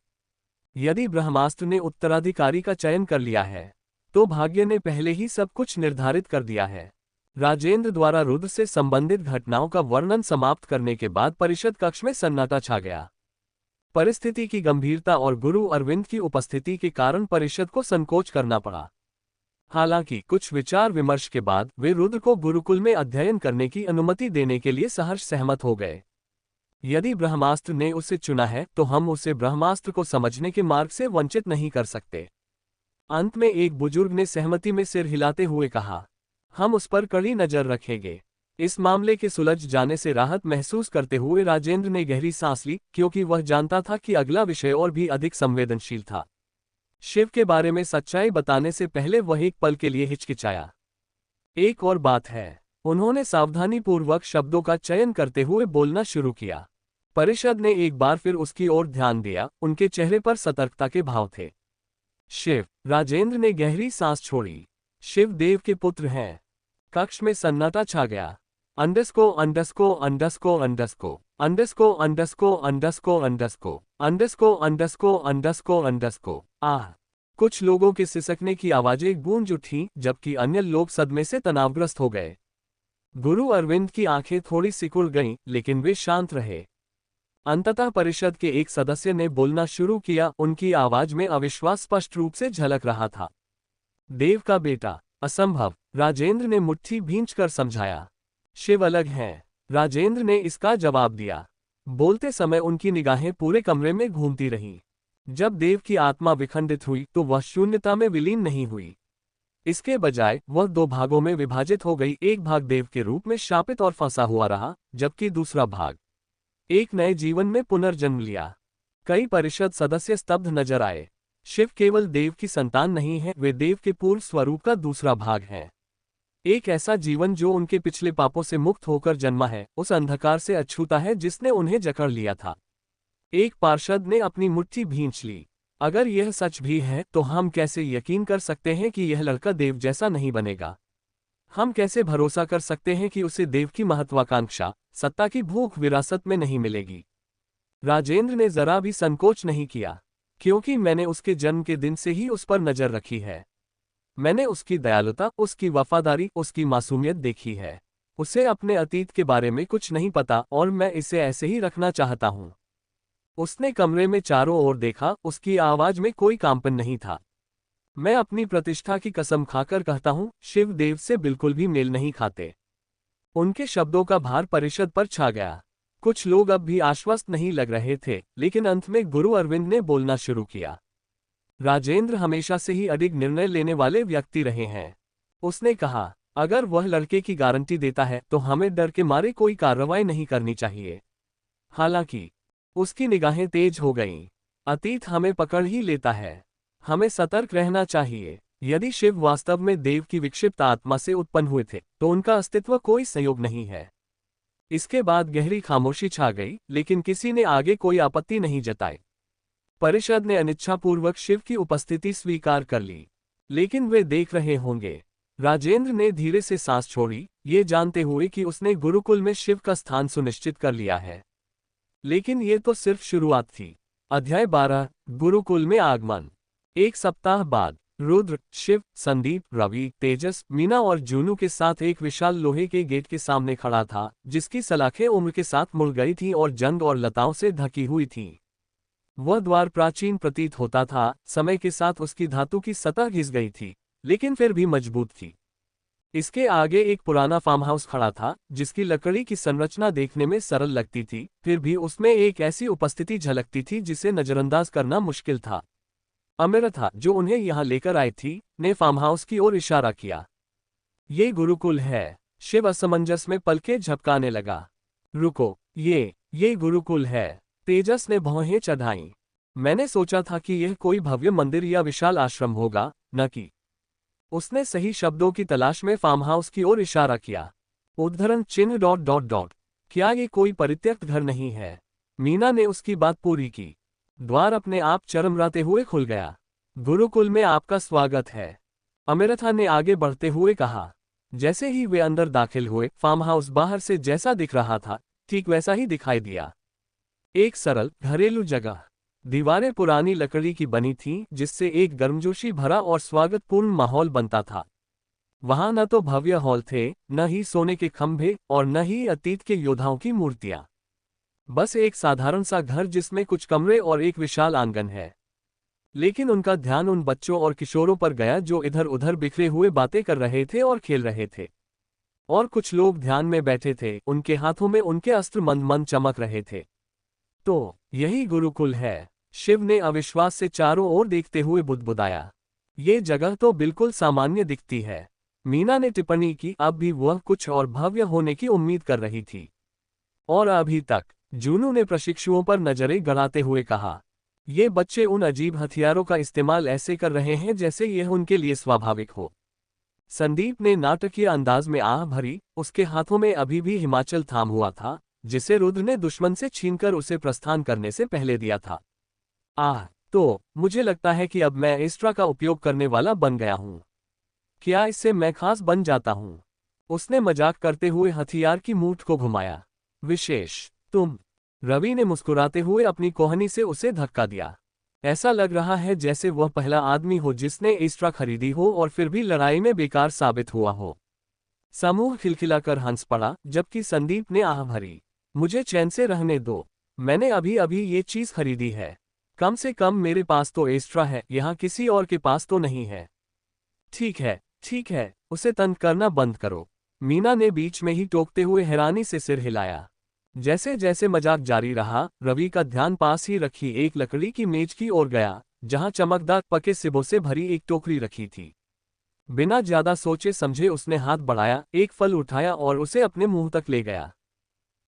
यदि ब्रह्मास्त्र ने उत्तराधिकारी का चयन कर लिया है, तो भाग्य ने पहले ही सब कुछ निर्धारित कर दिया है। राजेंद्र द्वारा रुद्र से संबंधित घटनाओं का वर्णन समाप्त करने के बाद परिषद कक्ष में सन्नाटा छा गया। परिस्थिति की गंभीरता और गुरु अरविंद की उपस्थिति के कारण परिषद को संकोच करना पड़ा। हालांकि कुछ विचार विमर्श के बाद वे रुद्र को गुरुकुल में अध्ययन करने की अनुमति देने के लिए सहर्ष सहमत हो गए। यदि ब्रह्मास्त्र ने उसे चुना है तो हम उसे ब्रह्मास्त्र को समझने के मार्ग से वंचित नहीं कर सकते। अंत में एक बुजुर्ग ने सहमति में सिर हिलाते हुए कहा, हम उस पर कड़ी नजर रखेंगे। इस मामले के सुलझ जाने से राहत महसूस करते हुए राजेंद्र ने गहरी सांस ली, क्योंकि वह जानता था कि अगला विषय और भी अधिक संवेदनशील था। शिव के बारे में सच्चाई बताने से पहले वह एक पल के लिए हिचकिचाया। एक और बात है। उन्होंने सावधानीपूर्वक शब्दों का चयन करते हुए बोलना शुरू किया। परिषद ने एक बार फिर उसकी ओर ध्यान दिया। उनके चेहरे पर सतर्कता के भाव थे। शिव। राजेंद्र ने गहरी सांस छोड़ी। शिव देव के पुत्र हैं। कक्ष में सन्नाटा छा गया। अंडस्को अंडस्को अंडस्को अंडस्को अंडस्को अंडस्को अंडस्को अंडस्को अंडस्को अंडस्को अंडस्को अंडस्को आह। कुछ लोगों के सिसकने की आवाजें गूंज उठीं, जबकि अन्य लोग सदमे से तनावग्रस्त हो गए। गुरु अरविंद की आंखें थोड़ी सिकुड़ गईं, लेकिन वे शांत रहे। अंततः परिषद के एक सदस्य ने बोलना शुरू किया। उनकी आवाज में अविश्वास स्पष्ट रूप से झलक रहा था। देव का बेटा, असंभव। राजेंद्र ने मुट्ठी भींचकर समझाया। शिव अलग हैं। राजेंद्र ने इसका जवाब दिया। बोलते समय उनकी निगाहें पूरे कमरे में घूमती रहीं। जब देव की आत्मा विखंडित हुई तो वह शून्यता में विलीन नहीं हुई। इसके बजाय वह दो भागों में विभाजित हो गई। एक भाग देव के रूप में शापित और फंसा हुआ रहा, जबकि दूसरा भाग एक नए जीवन में पुनर्जन्म लिया। कई परिषद सदस्य स्तब्ध नजर आए। शिव केवल देव की संतान नहीं है, वे देव के पूर्व स्वरूप का दूसरा भाग हैं। एक ऐसा जीवन जो उनके पिछले पापों से मुक्त होकर जन्मा है, उस अंधकार से अछूता है जिसने उन्हें जकड़ लिया था। एक पार्षद ने अपनी मुट्ठी भींच ली। अगर यह सच भी है तो हम कैसे यकीन कर सकते हैं कि यह लड़का देव जैसा नहीं बनेगा? हम कैसे भरोसा कर सकते हैं कि उसे देव की महत्वाकांक्षा, सत्ता की भूख विरासत में नहीं मिलेगी? राजेंद्र ने जरा भी संकोच नहीं किया, क्योंकि मैंने उसके जन्म के दिन से ही उस पर नजर रखी है। मैंने उसकी दयालुता, उसकी वफादारी, उसकी मासूमियत देखी है। उसे अपने अतीत के बारे में कुछ नहीं पता और मैं इसे ऐसे ही रखना चाहता हूं। उसने कमरे में चारों ओर देखा। उसकी आवाज में कोई कांपन नहीं था। मैं अपनी प्रतिष्ठा की कसम खाकर कहता हूं, शिव देव से बिल्कुल भी मेल नहीं खाते। उनके शब्दों का भार परिषद पर छा गया। कुछ लोग अब भी आश्वस्त नहीं लग रहे थे, लेकिन अंत में गुरु अरविंद ने बोलना शुरू किया। राजेंद्र हमेशा से ही अडिग निर्णय लेने वाले व्यक्ति रहे हैं। उसने कहा, अगर वह लड़के की गारंटी देता है तो हमें डर के मारे कोई कार्रवाई नहीं करनी चाहिए। हालांकि उसकी निगाहें तेज हो गईं। अतीत हमें पकड़ ही लेता है। हमें सतर्क रहना चाहिए। यदि शिव वास्तव में देव की विक्षिप्त आत्मा से उत्पन्न हुए थे तो उनका अस्तित्व कोई संयोग नहीं है। इसके बाद गहरी खामोशी छा गई, लेकिन किसी ने आगे कोई आपत्ति नहीं जताई। परिषद ने अनिच्छापूर्वक शिव की उपस्थिति स्वीकार कर ली। लेकिन वे देख रहे होंगे। राजेंद्र ने धीरे से सांस छोड़ी, ये जानते हुए कि उसने गुरुकुल में शिव का स्थान सुनिश्चित कर लिया है। लेकिन ये तो सिर्फ शुरुआत थी। अध्याय 12, गुरुकुल में आगमन। एक सप्ताह बाद रुद्र, शिव, संदीप, रवि, तेजस, मीना और जूनू के साथ एक विशाल लोहे के गेट के सामने खड़ा था, जिसकी सलाखें उम्र के साथ मुड़ गई थीं और जंग और लताओं से ढकी हुई थीं। वह द्वार प्राचीन प्रतीत होता था। समय के साथ उसकी धातु की सतह घिस गई थी, लेकिन फिर भी मजबूत थी। इसके आगे एक पुराना फार्म हाउस खड़ा था, जिसकी लकड़ी की संरचना देखने में सरल लगती थी, फिर भी उसमें एक ऐसी उपस्थिति झलकती थी जिसे नजरअंदाज करना मुश्किल था। अमृता, जो उन्हें यहाँ लेकर आई थी, ने फार्म हाउस की ओर इशारा किया। ये गुरुकुल है। शिव असमंजस में पलकें झपकाने लगा। रुको, ये गुरुकुल है। तेजस ने भौहें चढ़ाईं। मैंने सोचा था कि यह कोई भव्य मंदिर या विशाल आश्रम होगा, न कि। उसने सही शब्दों की तलाश में फार्म हाउस की ओर इशारा किया। उद्धरण चिन्ह डॉट डॉट डॉट। क्या ये कोई परित्यक्त घर नहीं है? मीना ने उसकी बात पूरी की। द्वार अपने आप चरमराते हुए खुल गया। गुरुकुल में आपका स्वागत है, अमृता ने आगे बढ़ते हुए कहा। जैसे ही वे अंदर दाखिल हुए, फार्म हाउस बाहर से जैसा दिख रहा था, ठीक वैसा ही दिखाई दिया। एक सरल घरेलू जगह। दीवारें पुरानी लकड़ी की बनी थीं, जिससे एक गर्मजोशी भरा और स्वागतपूर्ण माहौल बनता था। वहां न तो भव्य हॉल थे, न ही सोने के खंभे और न ही अतीत के योद्धाओं की मूर्तियां। बस एक साधारण सा घर जिसमें कुछ कमरे और एक विशाल आंगन है। लेकिन उनका ध्यान उन बच्चों और किशोरों पर गया जो इधर उधर बिखरे हुए बातें कर रहे थे और खेल रहे थे। और कुछ लोग ध्यान में बैठे थे, उनके हाथों में उनके अस्त्र मंद मंद चमक रहे थे। तो यही गुरुकुल है, शिव ने अविश्वास से चारों ओर देखते हुए बुदबुदाया। ये जगह तो बिल्कुल सामान्य दिखती है। मीना ने टिप्पणी की, अब भी वह कुछ और भव्य होने की उम्मीद कर रही थी। और अभी तक, जूनू ने प्रशिक्षुओं पर नजरें गड़ाते हुए कहा, ये बच्चे उन अजीब हथियारों का इस्तेमाल ऐसे कर रहे हैं जैसे यह उनके लिए स्वाभाविक हो। संदीप ने नाटकीय अंदाज में आह भरी, उसके हाथों में अभी भी हिमाचल थाम हुआ था, जिसे रुद्र ने दुश्मन से छीनकर उसे प्रस्थान करने से पहले दिया था। तो मुझे लगता है कि अब मैं एस्ट्रा का उपयोग करने वाला बन गया हूं। क्या इससे मैं खास बन जाता हूं? उसने मजाक करते हुए हथियार की मूठ को घुमाया। विशेष, तुम। रवि ने मुस्कुराते हुए अपनी कोहनी से उसे धक्का दिया। ऐसा लग रहा है जैसे वह पहला आदमी हो जिसने एस्ट्रा खरीदी हो और फिर भी लड़ाई में बेकार साबित हुआ हो। समूह खिलखिलाकर हंस पड़ा, जबकि संदीप ने आह भरी। मुझे चैन से रहने दो। मैंने अभी अभी ये चीज खरीदी है। कम से कम मेरे पास तो एस्ट्रा है, यहाँ किसी और के पास तो नहीं है। ठीक है, उसे तंग करना बंद करो। मीना ने बीच में ही टोकते हुए हैरानी से सिर हिलाया। जैसे जैसे मजाक जारी रहा, रवि का ध्यान पास ही रखी एक लकड़ी की मेज की ओर गया, जहां चमकदार पके सिबों से भरी एक टोकरी रखी थी। बिना ज्यादा सोचे समझे उसने हाथ बढ़ाया, एक फल उठाया और उसे अपने मुंह तक ले गया।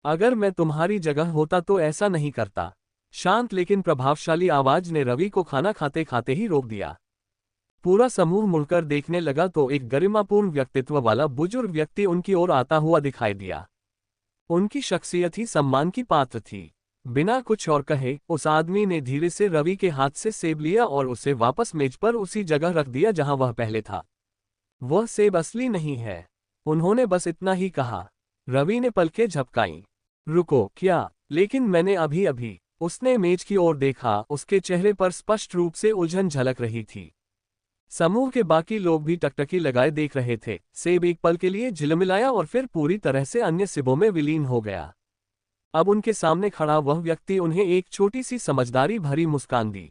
अगर मैं तुम्हारी जगह होता तो ऐसा नहीं करता। शांत लेकिन प्रभावशाली आवाज ने रवि को खाना खाते खाते ही रोक दिया। पूरा समूह मुड़कर देखने लगा तो एक गरिमापूर्ण व्यक्तित्व वाला बुजुर्ग व्यक्ति उनकी ओर आता हुआ दिखाई दिया। उनकी शख्सियत ही सम्मान की पात्र थी। बिना कुछ और कहे, उस आदमी ने धीरे से रवि के हाथ से सेब लिया और उसे वापस मेज पर उसी जगह रख दिया जहां वह पहले था। वह सेब असली नहीं है, उन्होंने बस इतना ही कहा। रवि ने पलकें झपकाईं। रुको, क्या? लेकिन मैंने अभी अभी। उसने मेज की ओर देखा, उसके चेहरे पर स्पष्ट रूप से उलझन झलक रही थी। समूह के बाकी लोग भी टकटकी लगाए देख रहे थे। सेब एक पल के लिए झिलमिलाया और फिर पूरी तरह से अन्य सिबों में विलीन हो गया। अब उनके सामने खड़ा वह व्यक्ति उन्हें एक छोटी सी समझदारी भरी मुस्कान दी।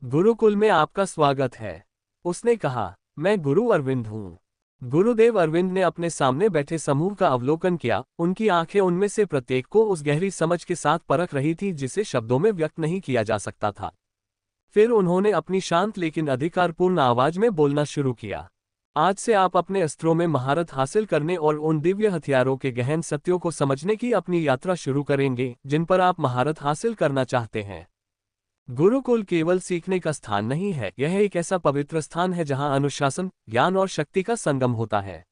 गुरुकुल में आपका स्वागत है, उसने कहा। मैं गुरु अरविंद हूँ। गुरुदेव अरविंद ने अपने सामने बैठे समूह का अवलोकन किया, उनकी आंखें उनमें से प्रत्येक को उस गहरी समझ के साथ परख रही थी जिसे शब्दों में व्यक्त नहीं किया जा सकता था। फिर उन्होंने अपनी शांत लेकिन अधिकारपूर्ण आवाज में बोलना शुरू किया। आज से आप अपने अस्त्रों में महारत हासिल करने और उन दिव्य हथियारों के गहन सत्यों को समझने की अपनी यात्रा शुरू करेंगे जिन पर आप महारत हासिल करना चाहते हैं। गुरुकुल केवल सीखने का स्थान नहीं है, यह एक ऐसा पवित्र स्थान है जहां अनुशासन, ज्ञान और शक्ति का संगम होता है।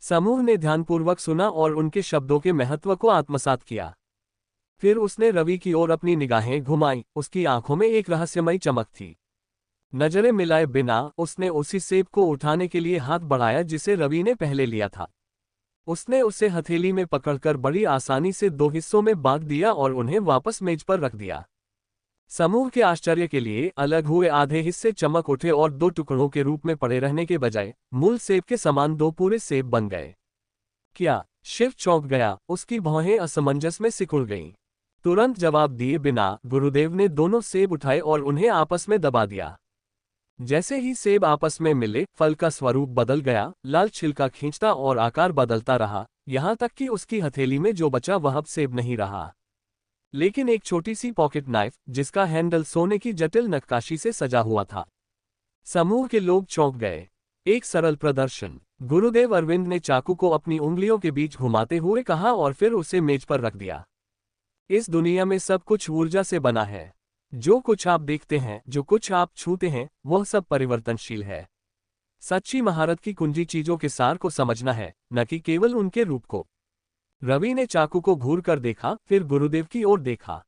समूह ने ध्यानपूर्वक सुना और उनके शब्दों के महत्व को आत्मसात किया। फिर उसने रवि की ओर अपनी निगाहें घुमाईं, उसकी आंखों में एक रहस्यमयी चमक थी। नजरें मिलाए बिना उसने उसी सेब को उठाने के लिए हाथ बढ़ाया जिसे रवि ने पहले लिया था। उसने उसे हथेली में पकड़कर बड़ी आसानी से दो हिस्सों में बांट दिया और उन्हें वापस मेज पर रख दिया। समूह के आश्चर्य के लिए अलग हुए आधे हिस्से चमक उठे और दो टुकड़ों के रूप में पड़े रहने के बजाय मूल सेब के समान दो पूरे सेब बन गए। क्या? शिव चौंक गया, उसकी भौहें असमंजस में सिकुड़ गईं। तुरंत जवाब दिए बिना गुरुदेव ने दोनों सेब उठाए और उन्हें आपस में दबा दिया। जैसे ही सेब आपस में मिले, फल का स्वरूप बदल गया, लाल छिलका खींचता और आकार बदलता रहा, यहां तक कि उसकी हथेली में जो बचा वह अब सेब नहीं रहा। लेकिन एक छोटी सी पॉकेट नाइफ जिसका हैंडल सोने की जटिल नक्काशी से सजा हुआ था। समूह के लोग चौंक गए। एक सरल प्रदर्शन। गुरुदेव अरविंद ने चाकू को अपनी उंगलियों के बीच घुमाते हुए कहा और फिर उसे मेज पर रख दिया। इस दुनिया में सब कुछ ऊर्जा से बना है। जो कुछ आप देखते हैं, जो कुछ आप छूते हैं, वह सब परिवर्तनशील है। सच्ची महारत की कुंजी चीजों के सार को समझना है, न कि केवल उनके रूप को। रवि ने चाकू को घूर कर देखा, फिर गुरुदेव की ओर देखा।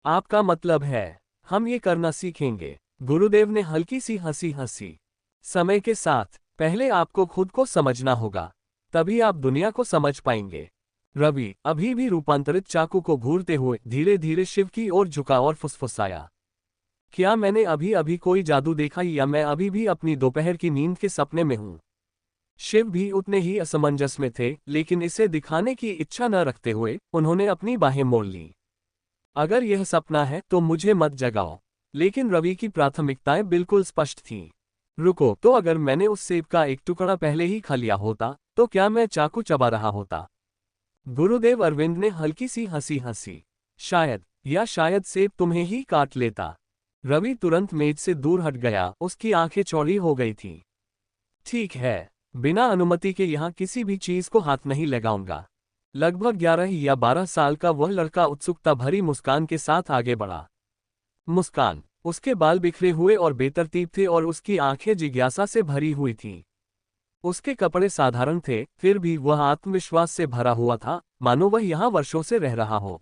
आपका मतलब है, हम ये करना सीखेंगे? गुरुदेव ने हल्की सी हंसी हंसी। समय के साथ। पहले आपको खुद को समझना होगा, तभी आप दुनिया को समझ पाएंगे। रवि अभी भी रूपांतरित चाकू को घूरते हुए धीरे धीरे शिव की ओर झुका और फुसफुसाया। क्या मैंने अभी अभी कोई जादू देखा, या मैं अभी भी अपनी दोपहर की नींद के सपने में हूं? शिव भी उतने ही असमंजस में थे, लेकिन इसे दिखाने की इच्छा न रखते हुए उन्होंने अपनी बाहें मोड़ ली। अगर यह सपना है तो मुझे मत जगाओ। लेकिन रवि की प्राथमिकताएं बिल्कुल स्पष्ट थीं। रुको, तो अगर मैंने उस सेब का एक टुकड़ा पहले ही खा लिया होता, तो क्या मैं चाकू चबा रहा होता? गुरुदेव अरविंद ने हल्की सी हंसी हंसी। शायद, या शायद सेब तुम्हें ही काट लेता। रवि तुरंत मेज से दूर हट गया, उसकी आंखें चौड़ी हो गई थीं। ठीक है, बिना अनुमति के यहां किसी भी चीज को हाथ नहीं लगाऊंगा। लगभग 11 या 12 साल का वह लड़का उत्सुकता भरी मुस्कान के साथ आगे बढ़ा। मुस्कान, उसके बाल बिखरे हुए और बेतरतीब थे और उसकी आंखें जिज्ञासा से भरी हुई थीं। उसके कपड़े साधारण थे, फिर भी वह आत्मविश्वास से भरा हुआ था, मानो वह यहां वर्षों से रह रहा हो।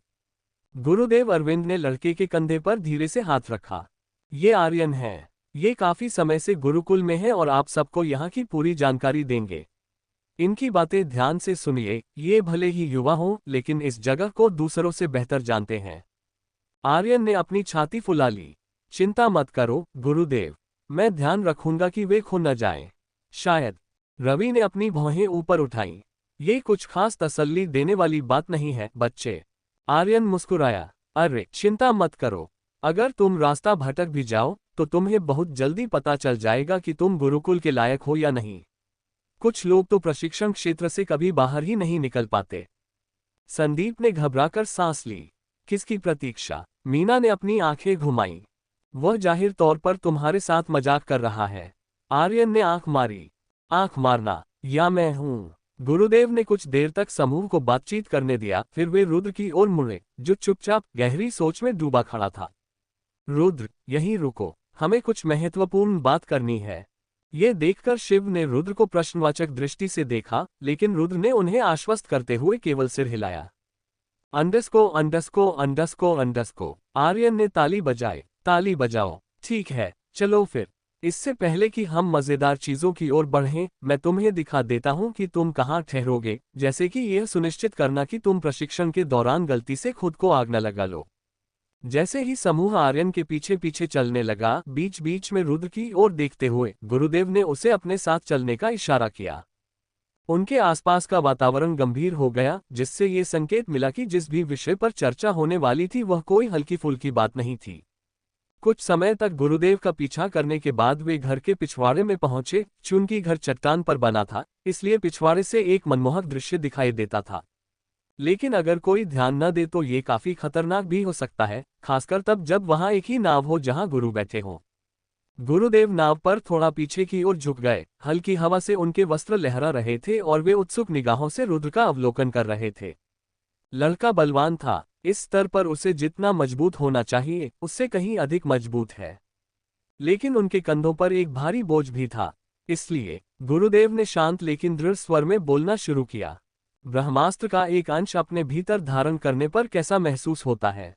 गुरुदेव अरविंद ने लड़के के कंधे पर धीरे से हाथ रखा। ये आर्यन है। ये काफी समय से गुरुकुल में है और आप सबको यहाँ की पूरी जानकारी देंगे। इनकी बातें ध्यान से सुनिए, ये भले ही युवा हों, लेकिन इस जगह को दूसरों से बेहतर जानते हैं। आर्यन ने अपनी छाती फुला ली। चिंता मत करो गुरुदेव, मैं ध्यान रखूंगा कि वे खो न जाएं। शायद। रवि ने अपनी भौहें ऊपर उठाईं। ये कुछ खास तसल्ली देने वाली बात नहीं है बच्चे। आर्यन मुस्कुराया। अरे चिंता मत करो, अगर तुम रास्ता भटक भी जाओ तो तुम्हें बहुत जल्दी पता चल जाएगा कि तुम गुरुकुल के लायक हो या नहीं। कुछ लोग तो प्रशिक्षण क्षेत्र से कभी बाहर ही नहीं निकल पाते। संदीप ने घबराकर सांस ली। किसकी प्रतीक्षा? मीना ने अपनी आंखें घुमाईं। वह जाहिर तौर पर तुम्हारे साथ मजाक कर रहा है। आर्यन ने आंख मारी। आंख मारना, या मैं हूं? गुरुदेव ने कुछ देर तक समूह को बातचीत करने दिया, फिर वे रुद्र की ओर मुड़े, जो चुपचाप गहरी सोच में डूबा खड़ा था। रुद्र, यहीं रुको, हमें कुछ महत्वपूर्ण बात करनी है। ये देखकर शिव ने रुद्र को प्रश्नवाचक दृष्टि से देखा, लेकिन रुद्र ने उन्हें आश्वस्त करते हुए केवल सिर हिलाया। अंडस्को अंडस्को अंडस्को अंडस्को। आर्यन ने ताली बजाई। ताली बजाओ। ठीक है, चलो फिर। इससे पहले कि हम मजेदार चीजों की ओर बढ़ें, मैं तुम्हें दिखा देता हूं कि तुम कहां ठहरोगे, जैसे कि यह सुनिश्चित करना कि तुम प्रशिक्षण के दौरान गलती से खुद को आग न लगा लो। जैसे ही समूह आर्यन के पीछे पीछे चलने लगा, बीच बीच में रुद्र की ओर देखते हुए गुरुदेव ने उसे अपने साथ चलने का इशारा किया। उनके आसपास का वातावरण गंभीर हो गया, जिससे ये संकेत मिला कि जिस भी विषय पर चर्चा होने वाली थी वह कोई हल्की फुल्की बात नहीं थी। कुछ समय तक गुरुदेव का पीछा करने के बाद वे घर के पिछवाड़े में पहुंचे। चूंकि घर चट्टान पर बना था, इसलिए पिछवाड़े से एक मनमोहक दृश्य दिखाई देता था। लेकिन अगर कोई ध्यान न दे तो ये काफी खतरनाक भी हो सकता है, खासकर तब जब वहां एक ही नाव हो जहां गुरु बैठे हों। गुरुदेव नाव पर थोड़ा पीछे की ओर झुक गए। हल्की हवा से उनके वस्त्र लहरा रहे थे और वे उत्सुक निगाहों से रुद्र का अवलोकन कर रहे थे। लड़का बलवान था। इस स्तर पर उसे जितना मजबूत होना चाहिए, उससे कहीं अधिक मजबूत है। लेकिन उनके कंधों पर एक भारी बोझ भी था। इसलिए गुरुदेव ने शांत लेकिन दृढ़ स्वर में बोलना शुरू किया। ब्रह्मास्त्र का एक अंश अपने भीतर धारण करने पर कैसा महसूस होता है?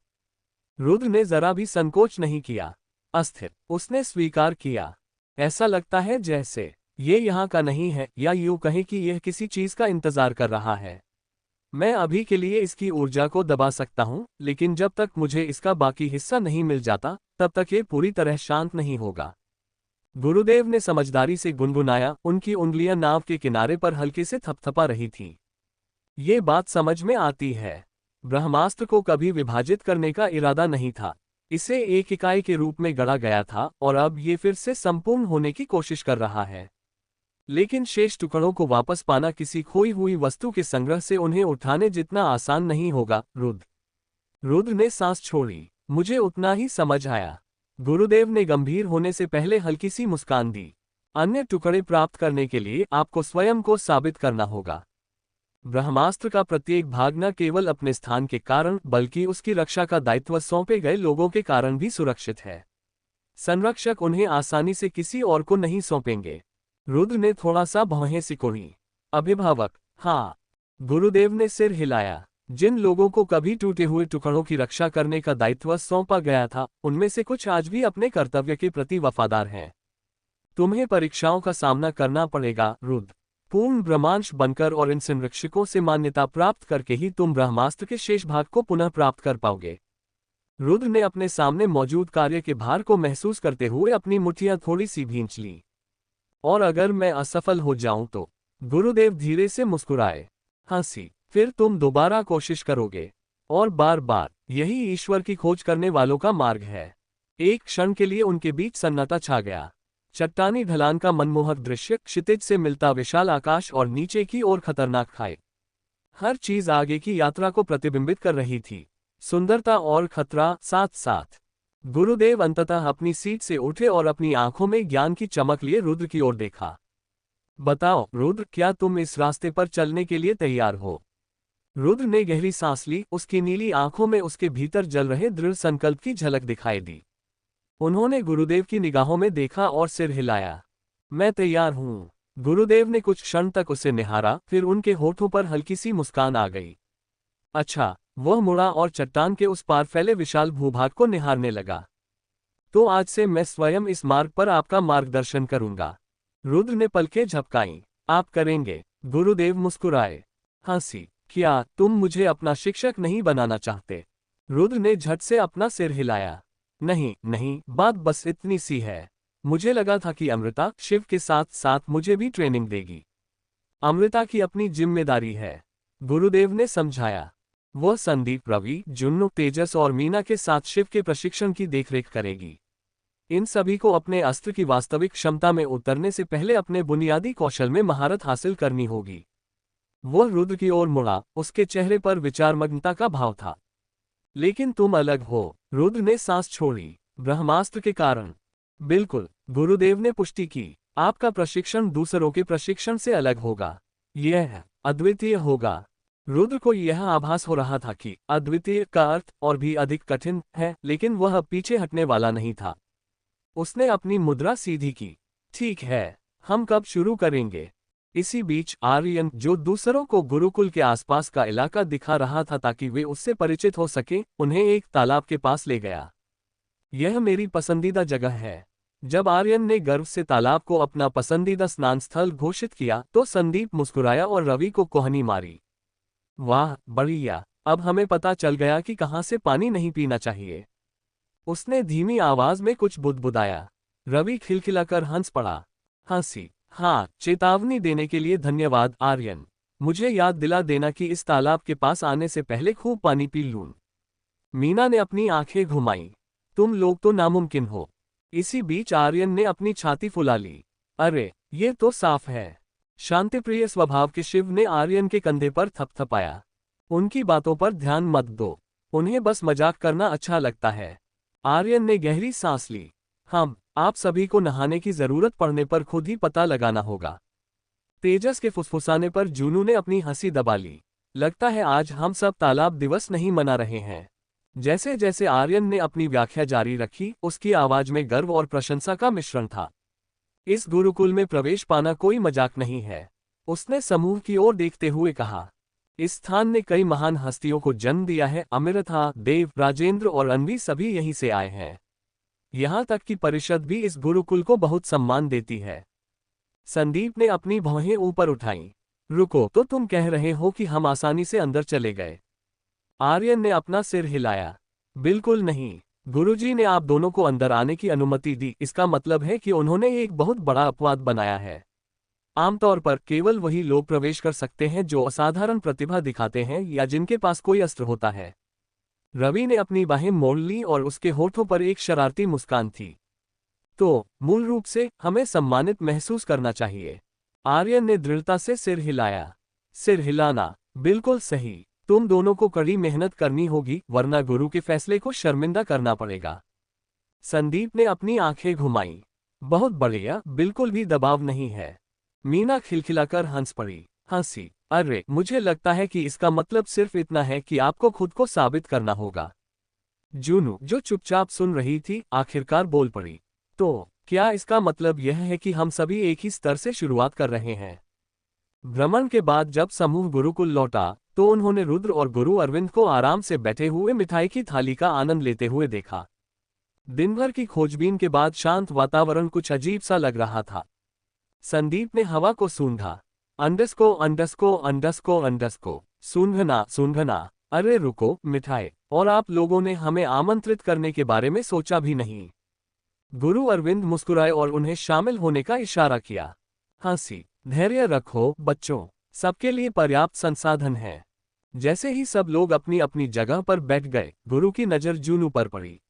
रुद्र ने जरा भी संकोच नहीं किया। अस्थिर, उसने स्वीकार किया। ऐसा लगता है जैसे ये यहाँ का नहीं है, या यूं कहें कि यह किसी चीज का इंतजार कर रहा है। मैं अभी के लिए इसकी ऊर्जा को दबा सकता हूं, लेकिन जब तक मुझे इसका बाकी हिस्सा नहीं मिल जाता, तब तक ये पूरी तरह शांत नहीं होगा। गुरुदेव ने समझदारी से गुनगुनाया। उनकी उंगलियां नाव के किनारे पर हल्के से थपथपा रही थीं। ये बात समझ में आती है। ब्रह्मास्त्र को कभी विभाजित करने का इरादा नहीं था। इसे एक इकाई के रूप में गढ़ा गया था और अब ये फिर से संपूर्ण होने की कोशिश कर रहा है। लेकिन शेष टुकड़ों को वापस पाना किसी खोई हुई वस्तु के संग्रह से उन्हें उठाने जितना आसान नहीं होगा, रुद्र। रुद्र ने सांस छोड़ी। मुझे उतना ही समझ आया। गुरुदेव ने गंभीर होने से पहले हल्की सी मुस्कान दी। अन्य टुकड़े प्राप्त करने के लिए आपको स्वयं को साबित करना होगा। ब्रह्मास्त्र का प्रत्येक भाग न केवल अपने स्थान के कारण बल्कि उसकी रक्षा का दायित्व सौंपे गए लोगों के कारण भी सुरक्षित है। संरक्षक उन्हें आसानी से किसी और को नहीं सौंपेंगे। रुद्र ने थोड़ा सा भौहें सिकोड़ी। अभिभावक, हाँ। गुरुदेव ने सिर हिलाया। जिन लोगों को कभी टूटे हुए टुकड़ों की रक्षा करने का दायित्व सौंपा गया था, उनमें से कुछ आज भी अपने कर्तव्य के प्रति वफादार हैं। तुम्हें परीक्षाओं का सामना करना पड़ेगा, रुद्र। पूर्ण ब्रह्मांश बनकर और इन संरक्षकों से मान्यता प्राप्त करके ही तुम ब्रह्मास्त्र के शेष भाग को पुनः प्राप्त कर पाओगे। रुद्र ने अपने सामने मौजूद कार्य के भार को महसूस करते हुए अपनी मुट्ठियां थोड़ी सी भींच ली। और अगर मैं असफल हो जाऊं तो? गुरुदेव धीरे से मुस्कुराए। हंसी। फिर तुम दोबारा कोशिश करोगे। और बार बार। यही ईश्वर की खोज करने वालों का मार्ग है। एक क्षण के लिए उनके बीच सन्नाटा छा गया। चट्टानी ढलान का मनमोहक दृश्य, क्षितिज से मिलता विशाल आकाश और नीचे की ओर खतरनाक खाई। हर चीज आगे की यात्रा को प्रतिबिंबित कर रही थी। सुंदरता और खतरा साथ साथ। गुरुदेव अंततः अपनी सीट से उठे और अपनी आंखों में ज्ञान की चमक लिए रुद्र की ओर देखा। बताओ रुद्र, क्या तुम इस रास्ते पर चलने के लिए तैयार हो? रुद्र ने गहरी सांस ली। उसकी नीली आंखों में उसके भीतर जल रहे दृढ़ संकल्प की झलक दिखाई दी। उन्होंने गुरुदेव की निगाहों में देखा और सिर हिलाया। मैं तैयार हूं। गुरुदेव ने कुछ क्षण तक उसे निहारा, फिर उनके होठों पर हल्की सी मुस्कान आ गई। अच्छा। वह मुड़ा और चट्टान के उस पार फैले विशाल भूभाग को निहारने लगा। तो आज से मैं स्वयं इस मार्ग पर आपका मार्गदर्शन करूंगा। रुद्र ने पलकें झपकाईं। आप करेंगे? गुरुदेव मुस्कुराए। हंसी। क्या तुम मुझे अपना शिक्षक नहीं बनाना चाहते? रुद्र ने झट से अपना सिर हिलाया। नहीं नहीं, बात बस इतनी सी है। मुझे लगा था कि अमृता शिव के साथ साथ मुझे भी ट्रेनिंग देगी। अमृता की अपनी जिम्मेदारी है, गुरुदेव ने समझाया। वह संदीप, रवि, जुन्नू, तेजस और मीना के साथ शिव के प्रशिक्षण की देखरेख करेगी। इन सभी को अपने अस्त्र की वास्तविक क्षमता में उतरने से पहले अपने बुनियादी कौशल में महारत हासिल करनी होगी। वह रुद्र की ओर मुड़ा। उसके चेहरे पर विचारमग्नता का भाव था। लेकिन तुम अलग हो। रुद्र ने सांस छोड़ी। ब्रह्मास्त्र के कारण? बिल्कुल, गुरुदेव ने पुष्टि की। आपका प्रशिक्षण दूसरों के प्रशिक्षण से अलग होगा। यह अद्वितीय होगा। रुद्र को यह आभास हो रहा था कि अद्वितीय का अर्थ और भी अधिक कठिन है, लेकिन वह अब पीछे हटने वाला नहीं था। उसने अपनी मुद्रा सीधी की। ठीक है, हम कब शुरू करेंगे? इसी बीच आर्यन, जो दूसरों को गुरुकुल के आसपास का इलाका दिखा रहा था ताकि वे उससे परिचित हो सके, उन्हें एक तालाब के पास ले गया। यह मेरी पसंदीदा जगह है। जब आर्यन ने गर्व से तालाब को अपना पसंदीदा स्नान स्थल घोषित किया तो संदीप मुस्कुराया और रवि को कोहनी मारी। वाह, बढ़िया, अब हमें पता चल गया कि कहां से पानी नहीं पीना चाहिए। उसने धीमी आवाज में कुछ बुदबुदाया। रवि खिलखिलाकर हंस पड़ा। हंसी। हाँ, चेतावनी देने के लिए धन्यवाद आर्यन। मुझे याद दिला देना कि इस तालाब के पास आने से पहले खूब पानी पी लूं। मीना ने अपनी आंखें घुमाई। तुम लोग तो नामुमकिन हो। इसी बीच आर्यन ने अपनी छाती फुला ली। अरे, ये तो साफ है। शांतिप्रिय स्वभाव के शिव ने आर्यन के कंधे पर थपथपाया। उनकी बातों पर ध्यान मत दो। उन्हें बस मजाक करना अच्छा लगता है। आर्यन ने गहरी सांस ली। आप सभी को नहाने की जरूरत पड़ने पर खुद ही पता लगाना होगा। तेजस के फुसफुसाने पर जूनू ने अपनी हंसी दबा ली। लगता है आज हम सब तालाब दिवस नहीं मना रहे हैं। जैसे जैसे आर्यन ने अपनी व्याख्या जारी रखी, उसकी आवाज में गर्व और प्रशंसा का मिश्रण था। इस गुरुकुल में प्रवेश पाना कोई मजाक नहीं है। उसने समूह की ओर देखते हुए कहा। इस स्थान ने कई महान हस्तियों को जन्म दिया है। अमृता, देव, राजेंद्र और अन्वी सभी यहीं से आए हैं। यहाँ तक कि परिषद भी इस गुरुकुल को बहुत सम्मान देती है। संदीप ने अपनी भौहें ऊपर उठाईं। रुको, तो तुम कह रहे हो कि हम आसानी से अंदर चले गए? आर्यन ने अपना सिर हिलाया। बिल्कुल नहीं, गुरुजी ने आप दोनों को अंदर आने की अनुमति दी। इसका मतलब है कि उन्होंने एक बहुत बड़ा अपवाद बनाया है। आमतौर पर केवल वही लोग प्रवेश कर सकते हैं जो असाधारण प्रतिभा दिखाते हैं या जिनके पास कोई अस्त्र होता है। रवि ने अपनी बाहें मोड़ ली और उसके होठों पर एक शरारती मुस्कान थी। तो मूल रूप से हमें सम्मानित महसूस करना चाहिए। आर्यन ने दृढ़ता से सिर हिलाया। सिर हिलाना, बिल्कुल सही। तुम दोनों को कड़ी मेहनत करनी होगी, वरना गुरु के फैसले को शर्मिंदा करना पड़ेगा। संदीप ने अपनी आंखें घुमाई। बहुत बढ़िया, बिल्कुल भी दबाव नहीं है। मीना खिलखिलाकर हंस पड़ी। हंसी, अरे मुझे लगता है कि इसका मतलब सिर्फ इतना है कि आपको खुद को साबित करना होगा। जूनू, जो चुपचाप सुन रही थी, आखिरकार बोल पड़ी। तो क्या इसका मतलब यह है कि हम सभी एक ही स्तर से शुरुआत कर रहे हैं? भ्रमण के बाद जब समूह गुरुकुल लौटा तो उन्होंने रुद्र और गुरु अरविंद को आराम से बैठे हुए मिठाई की थाली का आनंद लेते हुए देखा। दिन भर की खोजबीन के बाद शांत वातावरण कुछ अजीब सा लग रहा था। संदीप ने हवा को सूंघा। अंडस्को अंडस्को अंडस्को अंडस्को, सूंघना सूंघना। अरे रुको, मिठाई, और आप लोगों ने हमें आमंत्रित करने के बारे में सोचा भी नहीं। गुरु अरविंद मुस्कुराए और उन्हें शामिल होने का इशारा किया। हंसी, धैर्य रखो बच्चों, सबके लिए पर्याप्त संसाधन है। जैसे ही सब लोग अपनी अपनी जगह पर बैठ गए, गुरु की नजर जूनू पर पड़ी।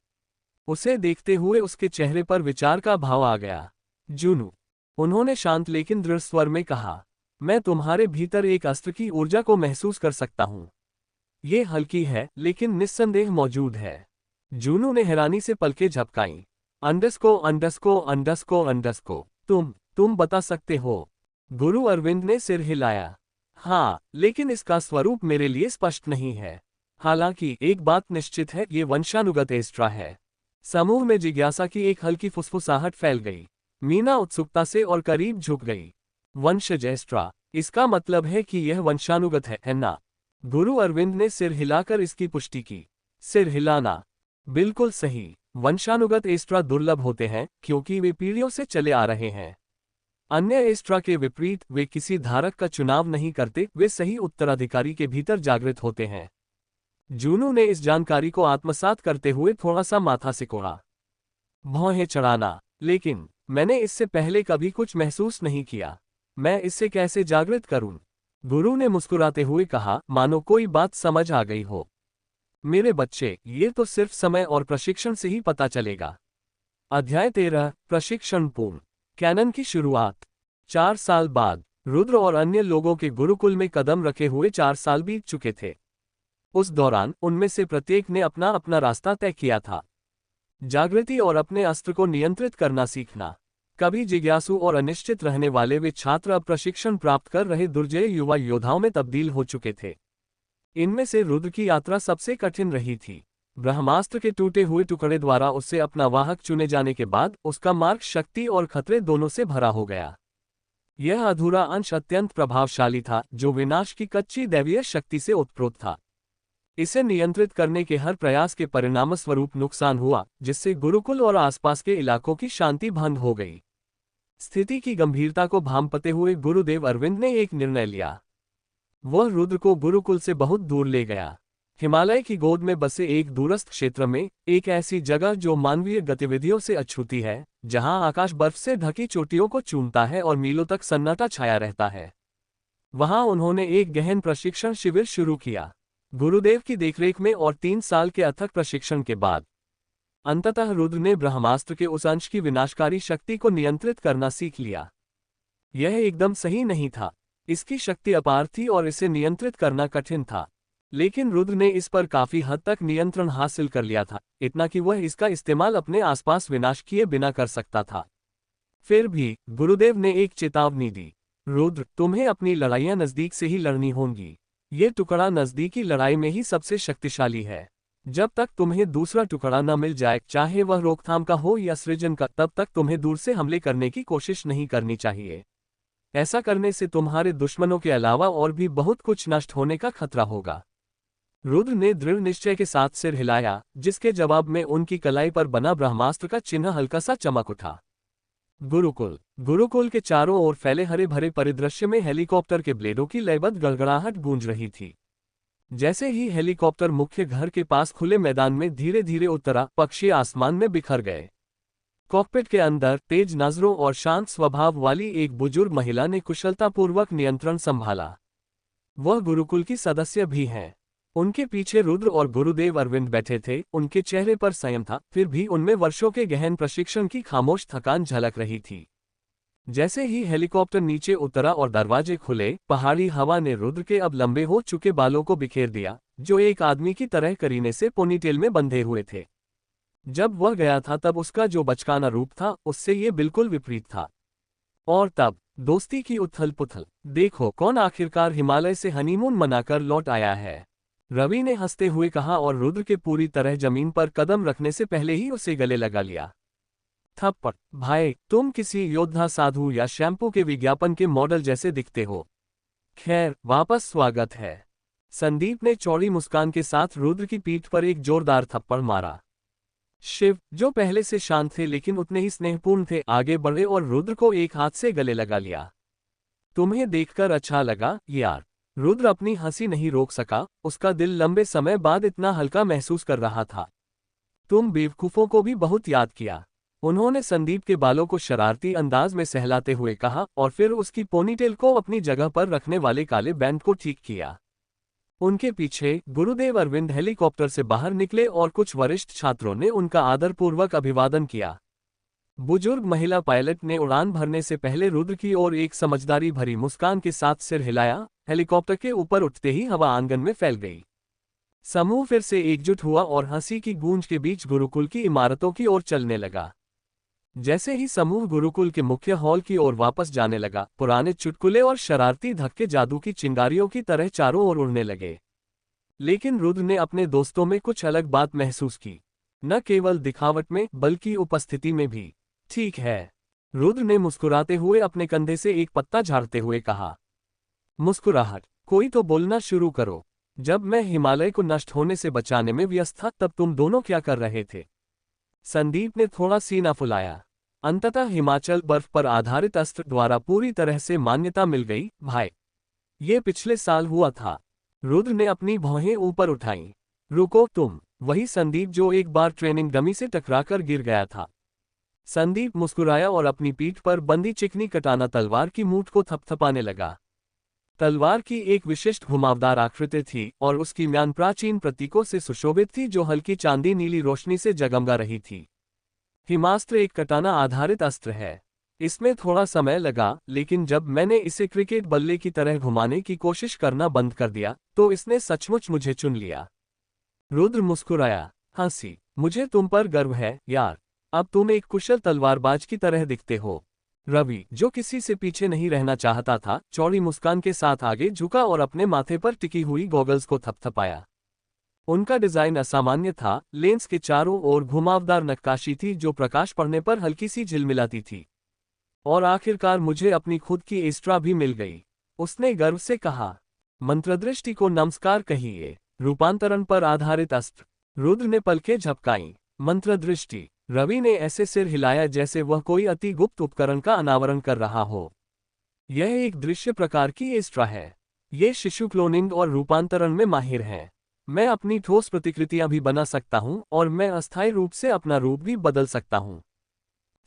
उसे देखते हुए उसके चेहरे पर विचार का भाव आ गया। जूनू, उन्होंने शांत लेकिन दृढ़ स्वर में कहा, मैं तुम्हारे भीतर एक अस्त्र की ऊर्जा को महसूस कर सकता हूं। ये हल्की है लेकिन निस्संदेह मौजूद है। जूनू ने हैरानी से पलकें झपकाईं। अंडस्को अंडस्को अंडस्को अंडस्को, तुम बता सकते हो? गुरु अरविंद ने सिर हिलाया। हाँ, लेकिन इसका स्वरूप मेरे लिए स्पष्ट नहीं है। हालांकि एक बात निश्चित है, ये वंशानुगत एस्ट्रा है। समूह में जिज्ञासा की एक हल्की फुसफुसाहट फैल गई। मीना उत्सुकता से और करीब झुक गई। वंशज एस्ट्रा, इसका मतलब है कि यह वंशानुगत है ना? गुरु अरविंद ने सिर हिलाकर इसकी पुष्टि की। सिर हिलाना, बिल्कुल सही। वंशानुगत एस्ट्रा दुर्लभ होते हैं क्योंकि वे पीढ़ियों से चले आ रहे हैं। अन्य एस्ट्रा के विपरीत, वे किसी धारक का चुनाव नहीं करते, वे सही उत्तराधिकारी के भीतर जागृत होते हैं। जूनू ने इस जानकारी को आत्मसात करते हुए थोड़ा सा माथा सिकोड़ा। भौहें चढ़ाना, लेकिन मैंने इससे पहले कभी कुछ महसूस नहीं किया। मैं इससे कैसे जागृत करूं? गुरु ने मुस्कुराते हुए कहा, मानो कोई बात समझ आ गई हो। मेरे बच्चे, ये तो सिर्फ समय और प्रशिक्षण से ही पता चलेगा। अध्याय 13, प्रशिक्षण पूर्ण। कैनन की शुरुआत। 4 साल बाद रुद्र और अन्य लोगों के गुरुकुल में कदम रखे हुए 4 साल बीत चुके थे। उस दौरान उनमें से प्रत्येक ने अपना अपना रास्ता तय किया था। जागृति और अपने अस्त्र को नियंत्रित करना सीखना। कभी जिज्ञासु और अनिश्चित रहने वाले वे छात्र अब प्रशिक्षण प्राप्त कर रहे दुर्जय युवा योद्धाओं में तब्दील हो चुके थे। इनमें से रुद्र की यात्रा सबसे कठिन रही थी। ब्रह्मास्त्र के टूटे हुए टुकड़े द्वारा उससे अपना वाहक चुने जाने के बाद उसका मार्ग शक्ति और खतरे दोनों से भरा हो गया। यह अधूरा अंश अत्यंत प्रभावशाली था, जो विनाश की कच्ची दैवीय शक्ति से उत्प्रोत था। इसे नियंत्रित करने के हर प्रयास के परिणामस्वरूप नुकसान हुआ, जिससे गुरुकुल और आसपास के इलाकों की शांति भंग हो गई। स्थिति की गंभीरता को भांपते हुए गुरुदेव अरविंद ने एक निर्णय लिया। वह रुद्र को गुरुकुल से बहुत दूर ले गया। हिमालय की गोद में बसे एक दूरस्थ क्षेत्र में, एक ऐसी जगह जो मानवीय गतिविधियों से अछूती है, जहां आकाश बर्फ से ढकी चोटियों को चूमता है और मीलों तक सन्नाटा छाया रहता है। वहां उन्होंने एक गहन प्रशिक्षण शिविर शुरू किया। गुरुदेव की देखरेख में और 3 साल के अथक प्रशिक्षण के बाद अंततः रुद्र ने ब्रह्मास्त्र के उस अंश की विनाशकारी शक्ति को नियंत्रित करना सीख लिया। यह एकदम सही नहीं था। इसकी शक्ति अपार थी और इसे नियंत्रित करना कठिन था, लेकिन रुद्र ने इस पर काफी हद तक नियंत्रण हासिल कर लिया था, इतना कि वह इसका इस्तेमाल अपने आसपास विनाश किए बिना कर सकता था। फिर भी गुरुदेव ने एक चेतावनी दी, रुद्र, तुम्हें अपनी लड़ाइयां नजदीक से ही लड़नी होंगी। ये टुकड़ा नजदीकी लड़ाई में ही सबसे शक्तिशाली है। जब तक तुम्हें दूसरा टुकड़ा न मिल जाए, चाहे वह रोकथाम का हो या सृजन का, तब तक तुम्हें दूर से हमले करने की कोशिश नहीं करनी चाहिए। ऐसा करने से तुम्हारे दुश्मनों के अलावा और भी बहुत कुछ नष्ट होने का खतरा होगा। रुद्र ने दृढ़ निश्चय के साथ सिर हिलाया, जिसके जवाब में उनकी कलाई पर बना ब्रह्मास्त्र का चिन्ह हल्का सा चमक उठा। गुरुकुल के चारों ओर फैले हरे भरे परिदृश्य में हेलीकॉप्टर के ब्लेडों की लयबद्ध गड़गड़ाहट गूंज रही थी। जैसे ही हेलीकॉप्टर मुख्य घर के पास खुले मैदान में धीरे धीरे उतरा, पक्षी आसमान में बिखर गए। कॉकपिट के अंदर तेज नजरों और शांत स्वभाव वाली एक बुजुर्ग महिला ने कुशलतापूर्वक नियंत्रण संभाला। वह गुरुकुल की सदस्य भी हैं। उनके पीछे रुद्र और गुरुदेव अरविंद बैठे थे। उनके चेहरे पर संयम था, फिर भी उनमें वर्षों के गहन प्रशिक्षण की खामोश थकान झलक रही थी। जैसे ही हेलीकॉप्टर नीचे उतरा और दरवाजे खुले, पहाड़ी हवा ने रुद्र के अब लंबे हो चुके बालों को बिखेर दिया, जो एक आदमी की तरह करीने से पोनीटेल में बंधे हुए थे। जब वह गया था तब उसका जो बचकाना रूप था उससे ये बिल्कुल विपरीत था। और तब दोस्ती की उथल पुथल, देखो कौन आखिरकार हिमालय से हनीमून मनाकर लौट आया है, रवि ने हंसते हुए कहा और रुद्र के पूरी तरह जमीन पर कदम रखने से पहले ही उसे गले लगा लिया। थप्पड़, भाई तुम किसी योद्धा साधु या शैम्पू के विज्ञापन के मॉडल जैसे दिखते हो। खैर, वापस स्वागत है। संदीप ने चौड़ी मुस्कान के साथ रुद्र की पीठ पर एक जोरदार थप्पड़ मारा। शिव, जो पहले से शांत थे लेकिन उतने ही स्नेहपूर्ण थे, आगे बढ़े और रुद्र को एक हाथ से गले लगा लिया। तुम्हें देखकर अच्छा लगा यार। रुद्र अपनी हंसी नहीं रोक सका, उसका दिल लंबे समय बाद इतना हल्का महसूस कर रहा था। तुम बेवकूफों को भी बहुत याद किया, उन्होंने संदीप के बालों को शरारती अंदाज में सहलाते हुए कहा और फिर उसकी पोनीटेल को अपनी जगह पर रखने वाले काले बैंड को ठीक किया। उनके पीछे गुरुदेव अरविंद हेलीकॉप्टर से बाहर निकले और कुछ वरिष्ठ छात्रों ने उनका आदरपूर्वक अभिवादन किया। बुजुर्ग महिला पायलट ने उड़ान भरने से पहले रुद्र की ओर एक समझदारी भरी मुस्कान के साथ सिर हिलाया। हेलीकॉप्टर के ऊपर उठते ही हवा आंगन में फैल गई। समूह फिर से एकजुट हुआ और हंसी की गूंज के बीच गुरुकुल की इमारतों की ओर चलने लगा। जैसे ही समूह गुरुकुल के मुख्य हॉल की ओर वापस जाने लगा, पुराने चुटकुले और शरारती धक्के जादू की चिंगारियों की तरह चारों ओर उड़ने लगे। लेकिन रुद्र ने अपने दोस्तों में कुछ अलग बात महसूस की, न केवल दिखावट में बल्कि उपस्थिति में भी। ठीक है, रुद्र ने मुस्कुराते हुए अपने कंधे से एक पत्ता झाड़ते हुए कहा। मुस्कुराहट, कोई तो बोलना शुरू करो। जब मैं हिमालय को नष्ट होने से बचाने में व्यस्त था तब तुम दोनों क्या कर रहे थे? संदीप ने थोड़ा सीना फुलाया। अंततः हिमाचल बर्फ पर आधारित अस्त्र द्वारा पूरी तरह से मान्यता मिल गई भाई। ये पिछले साल हुआ था। रुद्र ने अपनी भौहें ऊपर उठाईं। रुको तुम, वही संदीप जो एक बार ट्रेनिंग डमी से टकराकर गिर गया था। संदीप मुस्कुराया और अपनी पीठ पर बंदी चिकनी कटाना तलवार की मूठ को थपथपाने लगा। तलवार की एक विशिष्ट घुमावदार आकृति थी और उसकी म्यान प्राचीन प्रतीकों से सुशोभित थी जो हल्की चांदी नीली रोशनी से जगमगा रही थी। हिमास्त्र एक कटाना आधारित अस्त्र है। इसमें थोड़ा समय लगा, लेकिन जब मैंने इसे क्रिकेट बल्ले की तरह घुमाने की कोशिश करना बंद कर दिया तो इसने सचमुच मुझे चुन लिया। रुद्र मुस्कुराया, हंसी, मुझे तुम पर गर्व है यार। अब तुम एक कुशल तलवारबाज की तरह दिखते हो। रवि, जो किसी से पीछे नहीं रहना चाहता था, चौड़ी मुस्कान के साथ आगे झुका और अपने माथे पर टिकी हुई गॉगल्स को थपथपाया। उनका डिजाइन असामान्य था, लेंस के चारों ओर घुमावदार नक्काशी थी जो प्रकाश पड़ने पर हल्की सी झिलमिलाती थी। और आखिरकार मुझे अपनी खुद की एस्ट्रा भी मिल गई, उसने गर्व से कहा। मंत्रदृष्टि को नमस्कार कहिए। रूपांतरण पर आधारित अस्त्र। रुद्र ने पलकें झपकाईं। मंत्रदृष्टि। रवि ने ऐसे सिर हिलाया जैसे वह कोई अति गुप्त उपकरण का अनावरण कर रहा हो। यह एक दृश्य प्रकार की एस्ट्रा है। ये शिशु क्लोनिंग और रूपांतरण में माहिर हैं। मैं अपनी ठोस प्रतिकृतियां भी बना सकता हूं और मैं अस्थायी रूप से अपना रूप भी बदल सकता हूं।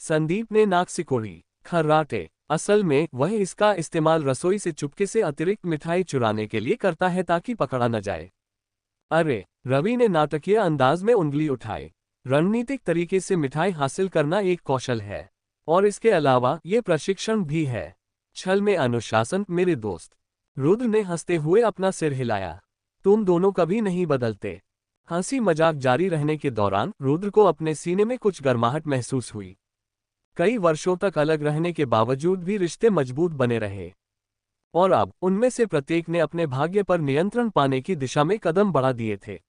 संदीप ने नाक सिकोड़ी। खर्राटे, असल में वह इसका इस्तेमाल रसोई से चुपके से अतिरिक्त मिठाई चुराने के लिए करता है ताकि पकड़ा न जाए। अरे, रवि ने नाटकीय अंदाज में उंगली उठाई। रणनीतिक तरीके से मिठाई हासिल करना एक कौशल है, और इसके अलावा ये प्रशिक्षण भी है। छल में अनुशासन मेरे दोस्त। रुद्र ने हंसते हुए अपना सिर हिलाया। तुम दोनों कभी नहीं बदलते। हंसी मजाक जारी रहने के दौरान रुद्र को अपने सीने में कुछ गर्माहट महसूस हुई। कई वर्षों तक अलग रहने के बावजूद भी रिश्ते मजबूत बने रहे, और अब उनमें से प्रत्येक ने अपने भाग्य पर नियंत्रण पाने की दिशा में कदम बढ़ा दिए थे।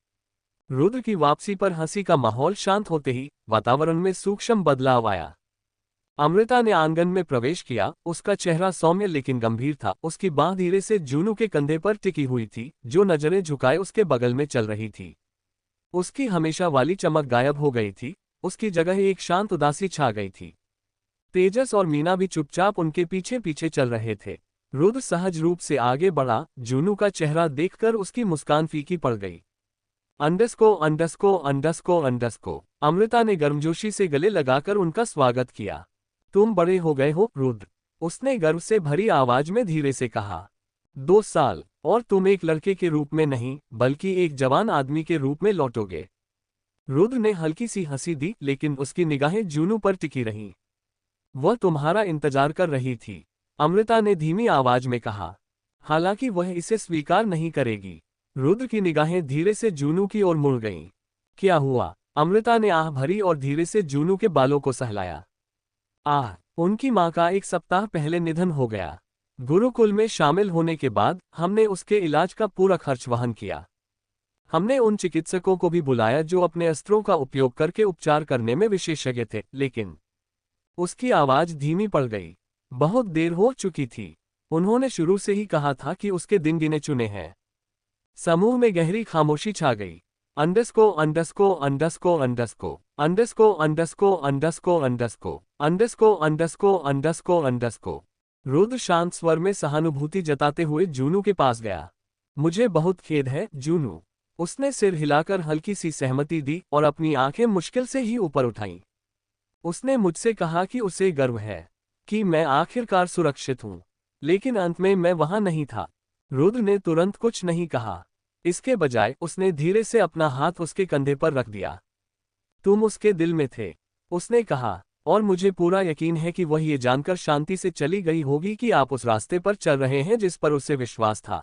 रुद्र की वापसी पर हंसी का माहौल शांत होते ही वातावरण में सूक्ष्म बदलाव आया। अमृता ने आंगन में प्रवेश किया। उसका चेहरा सौम्य लेकिन गंभीर था। उसकी बांह धीरे से जूनू के कंधे पर टिकी हुई थी, जो नजरें झुकाए उसके बगल में चल रही थी। उसकी हमेशा वाली चमक गायब हो गई थी, उसकी जगह एक शांत उदासी छा गई थी। तेजस और मीना भी चुपचाप उनके पीछे पीछे चल रहे थे। रुद्र सहज रूप से आगे बढ़ा। जूनू का चेहरा देखकर उसकी मुस्कान फीकी पड़ गई। अंडस्को अंडस्को अंडस्को अंडस्को। अमृता ने गर्मजोशी से गले लगाकर उनका स्वागत किया। तुम बड़े हो गए हो रुद्र, उसने गर्व से भरी आवाज में धीरे से कहा। 2 साल, और तुम एक लड़के के रूप में नहीं बल्कि एक जवान आदमी के रूप में लौटोगे। रुद्र ने हल्की सी हंसी दी, लेकिन उसकी निगाहें जूनू पर टिकी रहीं। वह तुम्हारा इंतजार कर रही थी, अमृता ने धीमी आवाज में कहा। हालांकि वह इसे स्वीकार नहीं करेगी। रुद्र की निगाहें धीरे से जूनू की ओर मुड़ गईं। क्या हुआ? अमृता ने आह भरी और धीरे से जूनू के बालों को सहलाया। आह, उनकी मां का 1 सप्ताह पहले निधन हो गया। गुरुकुल में शामिल होने के बाद हमने उसके इलाज का पूरा खर्च वहन किया। हमने उन चिकित्सकों को भी बुलाया जो अपने अस्त्रों का उपयोग करके उपचार करने में विशेषज्ञ थे, लेकिन उसकी आवाज धीमी पड़ गई। बहुत देर हो चुकी थी। उन्होंने शुरू से ही कहा था कि उसके दिन गिने चुने हैं। समूह में गहरी खामोशी छा गई। अंडस्को अंडस्को अंडस्को अंडस्को अंडस्को अंडस्को अंडस्को अंडस्को अंडस्को अंडस्को अंडस्को अंडस्को। रुद्र शांत स्वर में सहानुभूति जताते हुए जूनू के पास गया। मुझे बहुत खेद है जूनू। उसने सिर हिलाकर हल्की सी सहमति दी और अपनी आंखें मुश्किल से ही ऊपर उठाईं। उसने मुझसे कहा कि उसे गर्व है कि मैं आखिरकार सुरक्षित हूं, लेकिन अंत में मैं वहां नहीं था। रुद्र ने तुरंत कुछ नहीं कहा। इसके बजाय उसने धीरे से अपना हाथ उसके कंधे पर रख दिया। तुम उसके दिल में थे, उसने कहा, और मुझे पूरा यकीन है कि वह ये जानकर शांति से चली गई होगी कि आप उस रास्ते पर चल रहे हैं जिस पर उसे विश्वास था।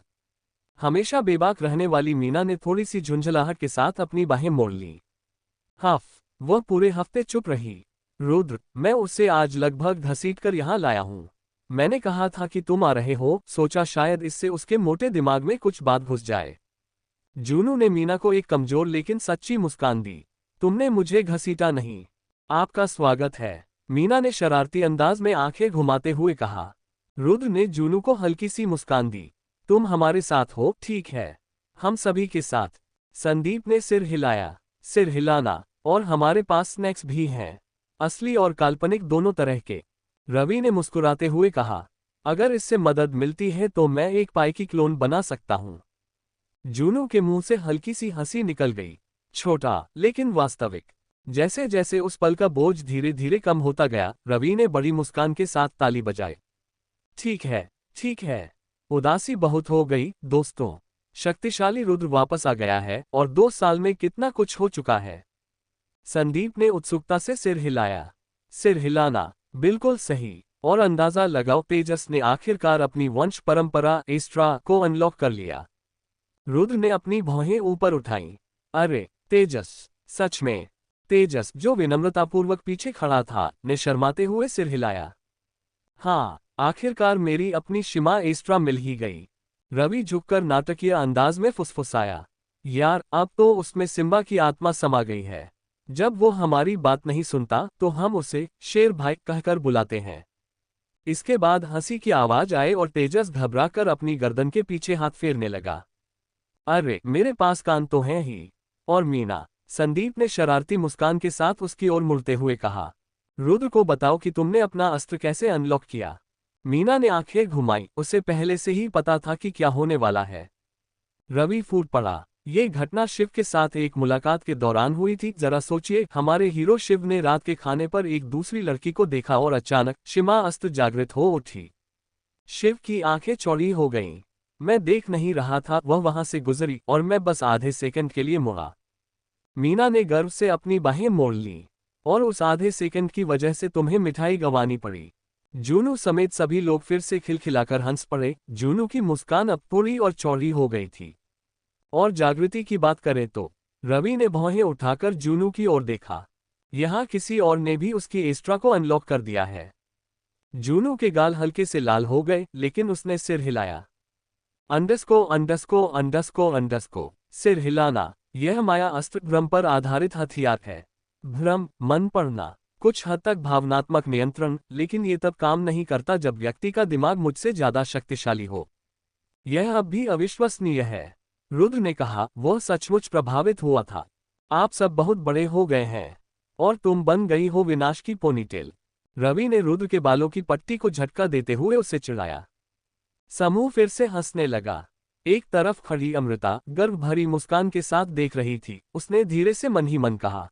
हमेशा बेबाक रहने वाली मीना ने थोड़ी सी झुंझलाहट के साथ अपनी बाहें मोड़ ली। वह पूरे हफ्ते चुप रही। रुद्र, मैं उसे आज लगभग घसीटकर यहाँ लाया हूँ। मैंने कहा था कि तुम आ रहे हो, सोचा शायद इससे उसके मोटे दिमाग में कुछ बात घुस जाए। जूनू ने मीना को एक कमजोर लेकिन सच्ची मुस्कान दी। तुमने मुझे घसीटा नहीं। आपका स्वागत है, मीना ने शरारती अंदाज में आंखें घुमाते हुए कहा। रुद्र ने जूनू को हल्की सी मुस्कान दी। तुम हमारे साथ हो, ठीक है? हम सभी के साथ। संदीप ने सिर हिलाया। सिर हिलाना, और हमारे पास स्नैक्स भी हैं, असली और काल्पनिक दोनों तरह के। रवि ने मुस्कुराते हुए कहा, अगर इससे मदद मिलती है तो मैं एक पाई की क्लोन बना सकता हूं। जूनू के मुंह से हल्की सी हंसी निकल गई, छोटा लेकिन वास्तविक। जैसे जैसे उस पल का बोझ धीरे धीरे कम होता गया, रवि ने बड़ी मुस्कान के साथ ताली बजाई। ठीक है, ठीक है। उदासी बहुत हो गई दोस्तों। शक्तिशाली रुद्र वापस आ गया है और 2 साल में कितना कुछ हो चुका है। संदीप ने उत्सुकता से सिर हिलाया। सिर हिलाना, बिल्कुल सही। और अंदाजा लगाओ, तेजस ने आखिरकार अपनी वंश परंपरा एस्ट्रा को अनलॉक कर लिया। रुद्र ने अपनी भौहें ऊपर उठाईं। अरे तेजस, सच में? तेजस, जो विनम्रतापूर्वक पीछे खड़ा था, ने शर्माते हुए सिर हिलाया। हाँ, आखिरकार मेरी अपनी शिमा एस्ट्रा मिल ही गई। रवि झुककर नाटकीय अंदाज में फुसफुसाया। यार, अब तो उसमें सिम्बा की आत्मा समा गई है। जब वो हमारी बात नहीं सुनता तो हम उसे शेर भाई कहकर बुलाते हैं। इसके बाद हंसी की आवाज आए और तेजस घबराकर अपनी गर्दन के पीछे हाथ फेरने लगा। अरे, मेरे पास कान तो हैं ही। और मीना, संदीप ने शरारती मुस्कान के साथ उसकी ओर मुड़ते हुए कहा। रुद्र को बताओ कि तुमने अपना अस्त्र कैसे अनलॉक किया। मीना ने आंखें घुमाई, उसे पहले से ही पता था कि क्या होने वाला है। रवि फूट पड़ा। ये घटना शिव के साथ एक मुलाकात के दौरान हुई थी। जरा सोचिए, हमारे हीरो शिव ने रात के खाने पर एक दूसरी लड़की को देखा और अचानक शिमा अस्त्र जागृत हो उठी। शिव की आंखें चौड़ी हो गईं। मैं देख नहीं रहा था, वह वहां से गुजरी और मैं बस आधे सेकंड के लिए मुड़ा। मीना ने गर्व से अपनी बाहें मोड़ लीं। और उस आधे सेकंड की वजह से तुम्हें मिठाई गंवानी पड़ी। जूनू समेत सभी लोग फिर से खिलखिलाकर हंस पड़े। जूनू की मुस्कान अब पूरी और चौड़ी हो गई थी। और जागृति की बात करें तो रवि ने भौहें उठाकर जूनू की ओर देखा। यहां किसी और ने भी उसकी एस्ट्रा को अनलॉक कर दिया है। जूनू के गाल हल्के से लाल हो गए, लेकिन उसने सिर हिलाया। अंडस्को अंडस्को अंडस्को अंडस्को। सिर हिलाना, यह माया अस्त्र भ्रम पर आधारित हथियार है। भ्रम, मन पढ़ना, कुछ हद तक भावनात्मक नियंत्रण, लेकिन ये तब काम नहीं करता जब व्यक्ति का दिमाग मुझसे ज्यादा शक्तिशाली हो। यह अब भी अविश्वसनीय है, रुद्र ने कहा। वह सचमुच प्रभावित हुआ था। आप सब बहुत बड़े हो गए हैं, और तुम बन गई हो विनाश की पोनीटेल। रवि ने रुद्र के बालों की पट्टी को झटका देते हुए उसे चिढ़ाया। समूह फिर से हंसने लगा। एक तरफ खड़ी अमृता गर्व भरी मुस्कान के साथ देख रही थी। उसने धीरे से मन ही मन कहा,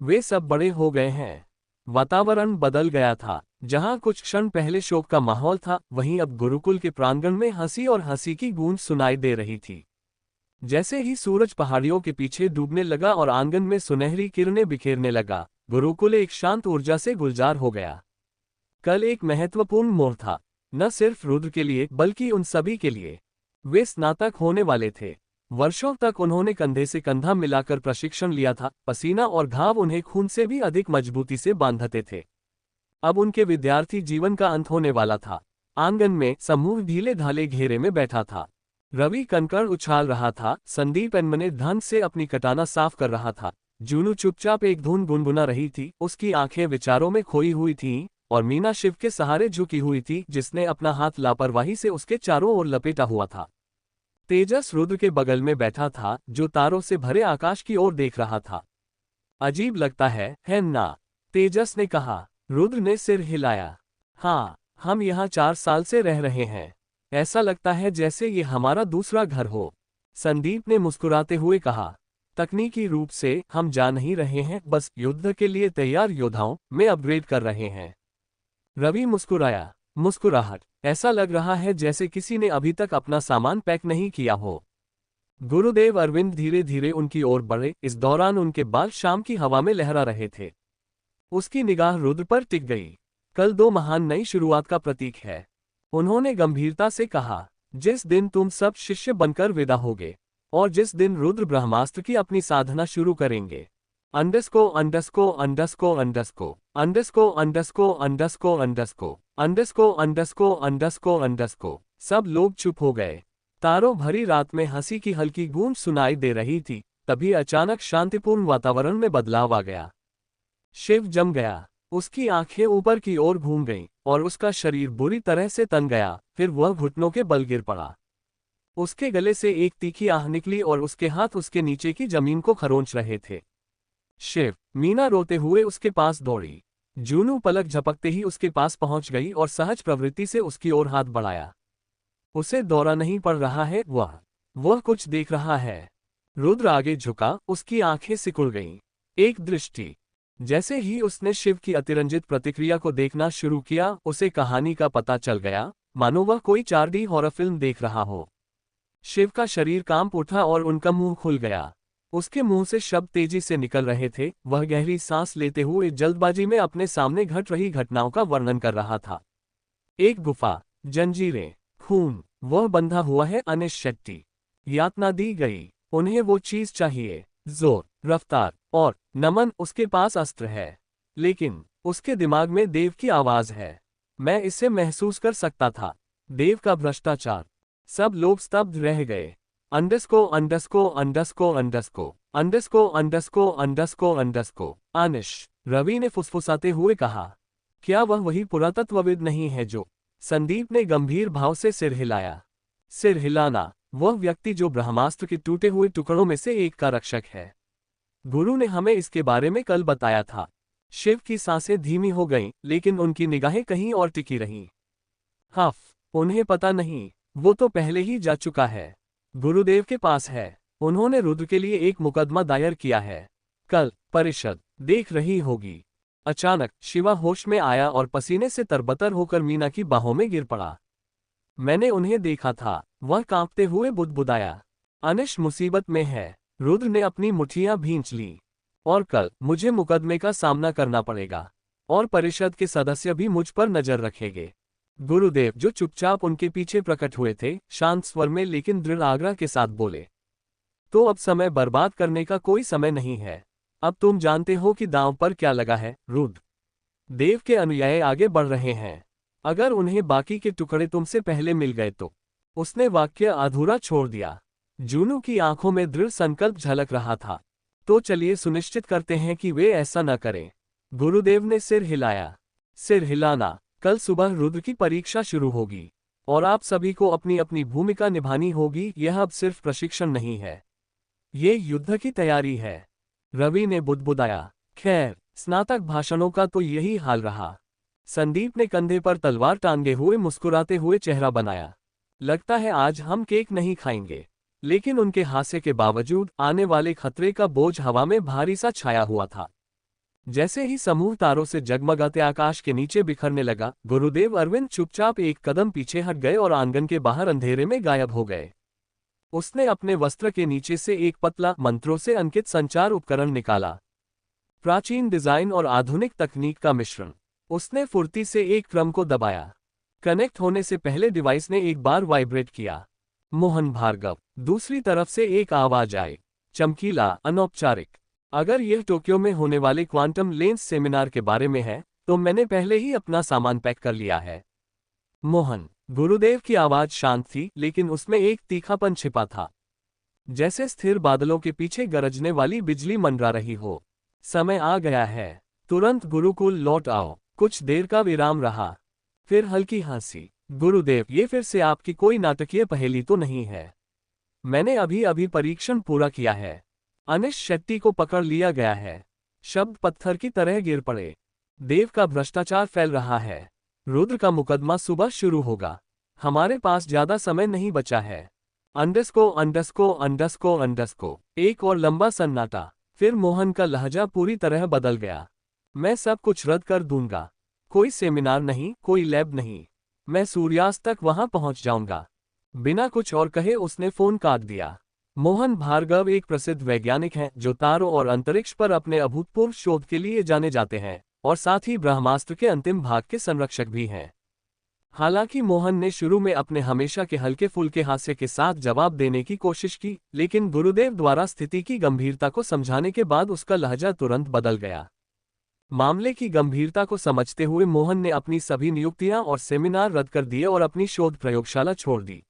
वे सब बड़े हो गए हैं। वातावरण बदल गया था। जहां कुछ क्षण पहले शोक का माहौल था, वहीं अब गुरुकुल के प्रांगण में हंसी और हंसी की गूंज सुनाई दे रही थी। जैसे ही सूरज पहाड़ियों के पीछे डूबने लगा और आंगन में सुनहरी किरणें बिखेरने लगा, गुरुकुल एक शांत ऊर्जा से गुलजार हो गया। कल एक महत्वपूर्ण मोड़ था, न सिर्फ रुद्र के लिए बल्कि उन सभी के लिए। वे स्नातक होने वाले थे। वर्षों तक उन्होंने कंधे से कंधा मिलाकर प्रशिक्षण लिया था, पसीना और घाव उन्हें खून से भी अधिक मजबूती से बांधते थे। अब उनके विद्यार्थी जीवन का अंत होने वाला था। आंगन में समूह ढीले ढाले घेरे में बैठा था। रवि कंकड़ उछाल रहा था, संदीप अनमने ढंग से अपनी कटाना साफ कर रहा था, जूनू चुपचाप एक धुन गुनगुना रही थी, उसकी आंखें विचारों में खोई हुई थीं, और मीना शिव के सहारे झुकी हुई थी, जिसने अपना हाथ लापरवाही से उसके चारों ओर लपेटा हुआ था। तेजस रुद्र के बगल में बैठा था, जो तारों से भरे आकाश की ओर देख रहा था। अजीब लगता है ना? तेजस ने कहा। रुद्र ने सिर हिलाया। हाँ, हम यहाँ 4 साल से रह रहे हैं। ऐसा लगता है जैसे ये हमारा दूसरा घर हो। संदीप ने मुस्कुराते हुए कहा। तकनीकी रूप से हम जा नहीं रहे हैं, बस युद्ध के लिए तैयार योद्धाओं में अपग्रेड कर रहे हैं। रवि मुस्कुराया। मुस्कुराहट ऐसा लग रहा है जैसे किसी ने अभी तक अपना सामान पैक नहीं किया हो। गुरुदेव अरविंद धीरे धीरे उनकी ओर बढ़े। इस दौरान उनके बाल शाम की हवा में लहरा रहे थे। उसकी निगाह रुद्र पर टिक गई। कल 2 महान नई शुरुआत का प्रतीक है। उन्होंने गंभीरता से कहा, जिस दिन तुम सब शिष्य बनकर विदा होगे, और जिस दिन रुद्र ब्रह्मास्त्र की अपनी साधना शुरू करेंगे। अंडस्को अंडस्को अंडस्को अंडस्को अंडस्को अंडस्को अंडस्को अंडस्को अंडस्को अंडस्को अंडस्को अंडस्को। सब लोग चुप हो गए। तारों भरी रात में हंसी की हल्की गूंज सुनाई दे रही थी। तभी अचानक शांतिपूर्ण वातावरण में बदलाव आ गया। शिव जम गया। उसकी आंखें ऊपर की ओर घूम गईं, और उसका शरीर बुरी तरह से तन गया। फिर वह घुटनों के बल गिर पड़ा। उसके गले से एक तीखी आह निकली और उसके हाथ उसके नीचे की जमीन को खरोंच रहे थे। शिव! मीना रोते हुए उसके पास दौड़ी। जूनू पलक झपकते ही उसके पास पहुंच गई और सहज प्रवृत्ति से उसकी ओर हाथ बढ़ाया। उसे दौरा नहीं पड़ रहा है, वह कुछ देख रहा है। रुद्र आगे झुका, उसकी आंखें सिकुड़ गईं। एक दृष्टि। जैसे ही उसने शिव की अतिरंजित प्रतिक्रिया को देखना शुरू किया, उसे कहानी का पता चल गया, मानो वह कोई 4D हॉरर फिल्म देख रहा हो। शिव का शरीर कांप उठा और उनका मुंह खुल गया। उसके मुंह से शब्द तेजी से निकल रहे थे। वह गहरी सांस लेते हुए जल्दबाजी में अपने सामने घट रही घटनाओं का वर्णन कर रहा था। एक गुफा, जंजीरें, खून, वह बंधा हुआ है अनिश शेट्टी। यातना दी गई, उन्हें वो चीज चाहिए, जोर, रफ्तार और नमन। उसके पास अस्त्र है, लेकिन उसके दिमाग में देव की आवाज है। मैं इसे महसूस कर सकता था। देव का भ्रष्टाचार। सब लोग स्तब्ध रह गए। अंडस्को अंडस्को अंडस्को अंडस्को अंडस्को अंडस्को अंडस्को अंडस्को अनिश! रवि ने फुसफुसाते हुए कहा। क्या वह वही पुरातत्वविद नहीं है जो? संदीप ने गंभीर भाव से सिर हिलाया। सिर हिलाना, वह व्यक्ति जो ब्रह्मास्त्र के टूटे हुए टुकड़ों में से एक का रक्षक है। गुरु ने हमें इसके बारे में कल बताया था। शिव की सांसें धीमी हो गईं, लेकिन उनकी निगाहें कहीं और टिकी रहीं। हफ! उन्हें पता नहीं, वो तो पहले ही जा चुका है। गुरुदेव के पास है। उन्होंने रुद्र के लिए एक मुकदमा दायर किया है। कल परिषद देख रही होगी। अचानक शिवा होश में आया और पसीने से तरबतर होकर मीना की बाहों में गिर पड़ा। मैंने उन्हें देखा था, वह कांपते हुए बुदबुदाया। अनिश मुसीबत में है। रुद्र ने अपनी मुट्ठियां भींच लीं। और कल मुझे मुकदमे का सामना करना पड़ेगा, और परिषद के सदस्य भी मुझ पर नजर रखेंगे। गुरुदेव, जो चुपचाप उनके पीछे प्रकट हुए थे, शांत स्वर में लेकिन दृढ़ आग्रह के साथ बोले। तो अब समय बर्बाद करने का कोई समय नहीं है। अब तुम जानते हो कि दांव पर क्या लगा है, रुद्र। देव के अनुयायी आगे बढ़ रहे हैं। अगर उन्हें बाकी के टुकड़े तुमसे पहले मिल गए तो। उसने वाक्य अधूरा छोड़ दिया। जूनू की आंखों में दृढ़ संकल्प झलक रहा था। तो चलिए सुनिश्चित करते हैं कि वे ऐसा न करें। गुरुदेव ने सिर हिलाया। सिर हिलाना। कल सुबह रुद्र की परीक्षा शुरू होगी, और आप सभी को अपनी अपनी भूमिका निभानी होगी। यह अब सिर्फ प्रशिक्षण नहीं है, ये युद्ध की तैयारी है। रवि ने बुदबुदाया। खैर, स्नातक भाषणों का तो यही हाल रहा। संदीप ने कंधे पर तलवार टांगे हुए मुस्कुराते हुए चेहरा बनाया। लगता है आज हम केक नहीं खाएंगे। लेकिन उनके हास्य के बावजूद आने वाले खतरे का बोझ हवा में भारी सा छाया हुआ था। जैसे ही समूह तारों से जगमगाते आकाश के नीचे बिखरने लगा, गुरुदेव अरविंद चुपचाप एक कदम पीछे हट गए और आंगन के बाहर अंधेरे में गायब हो गए। उसने अपने वस्त्र के नीचे से एक पतला, मंत्रों से अंकित संचार उपकरण निकाला। प्राचीन डिजाइन और आधुनिक तकनीक का मिश्रण। उसने फुर्ती से एक क्रम को दबाया। कनेक्ट होने से पहले डिवाइस ने एक बार वाइब्रेट किया। मोहन भार्गव। दूसरी तरफ से एक आवाज आई, चमकीला, अनौपचारिक। अगर यह टोक्यो में होने वाले क्वांटम लेंस सेमिनार के बारे में है तो मैंने पहले ही अपना सामान पैक कर लिया है। मोहन। गुरुदेव की आवाज शांत थी लेकिन उसमें एक तीखापन छिपा था, जैसे स्थिर बादलों के पीछे गरजने वाली बिजली मंडरा रही हो। समय आ गया है, तुरंत गुरुकुल लौट आओ। कुछ देर का विराम रहा, फिर हल्की हंसी। गुरुदेव, ये फिर से आपकी कोई नाटकीय पहेली तो नहीं है? मैंने अभी अभी परीक्षण पूरा किया है। अनिश शेट्टी को पकड़ लिया गया है। शब्द पत्थर की तरह गिर पड़े। देव का भ्रष्टाचार फैल रहा है। रुद्र का मुकदमा सुबह शुरू होगा। हमारे पास ज्यादा समय नहीं बचा है। अंडस्को अंडस्को अंडस्को अंडस्को। एक और लंबा सन्नाटा। फिर मोहन का लहजा पूरी तरह बदल गया। मैं सब कुछ रद्द कर दूंगा। कोई सेमिनार नहीं, कोई लैब नहीं। मैं सूर्यास्त तक वहां पहुंच जाऊंगा। बिना कुछ और कहे उसने फोन काट दिया। मोहन भार्गव एक प्रसिद्ध वैज्ञानिक हैं जो तारों और अंतरिक्ष पर अपने अभूतपूर्व शोध के लिए जाने जाते हैं और साथ ही ब्रह्मास्त्र के अंतिम भाग के संरक्षक भी हैं। हालांकि मोहन ने शुरू में अपने हमेशा के हल्के फुल्के हास्य के साथ जवाब देने की कोशिश की, लेकिन गुरुदेव द्वारा स्थिति की गंभीरता को समझाने के बाद उसका लहजा तुरंत बदल गया। मामले की गंभीरता को समझते हुए मोहन ने अपनी सभी नियुक्तियां और सेमिनार रद्द कर दिए और अपनी शोध प्रयोगशाला छोड़ दी।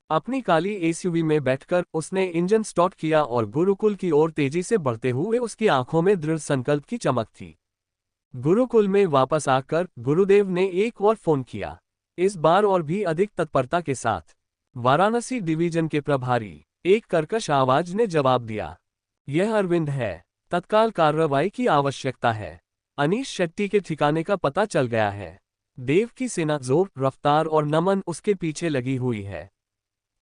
अपनी काली एसयूवी में बैठकर उसने इंजन स्टार्ट किया और गुरुकुल की ओर तेजी से बढ़ते हुए उसकी आंखों में दृढ़ संकल्प की चमक थी। गुरुकुल में वापस आकर गुरुदेव ने एक और फोन किया, इस बार और भी अधिक तत्परता के साथ। वाराणसी डिवीजन के प्रभारी, एक कर्कश आवाज ने जवाब दिया। यह अरविंद है, तत्काल कार्रवाई की आवश्यकता है। अनीश शेट्टी के ठिकाने का पता चल गया है। देव की सेना जोर, रफ्तार और नमन उसके पीछे लगी हुई है।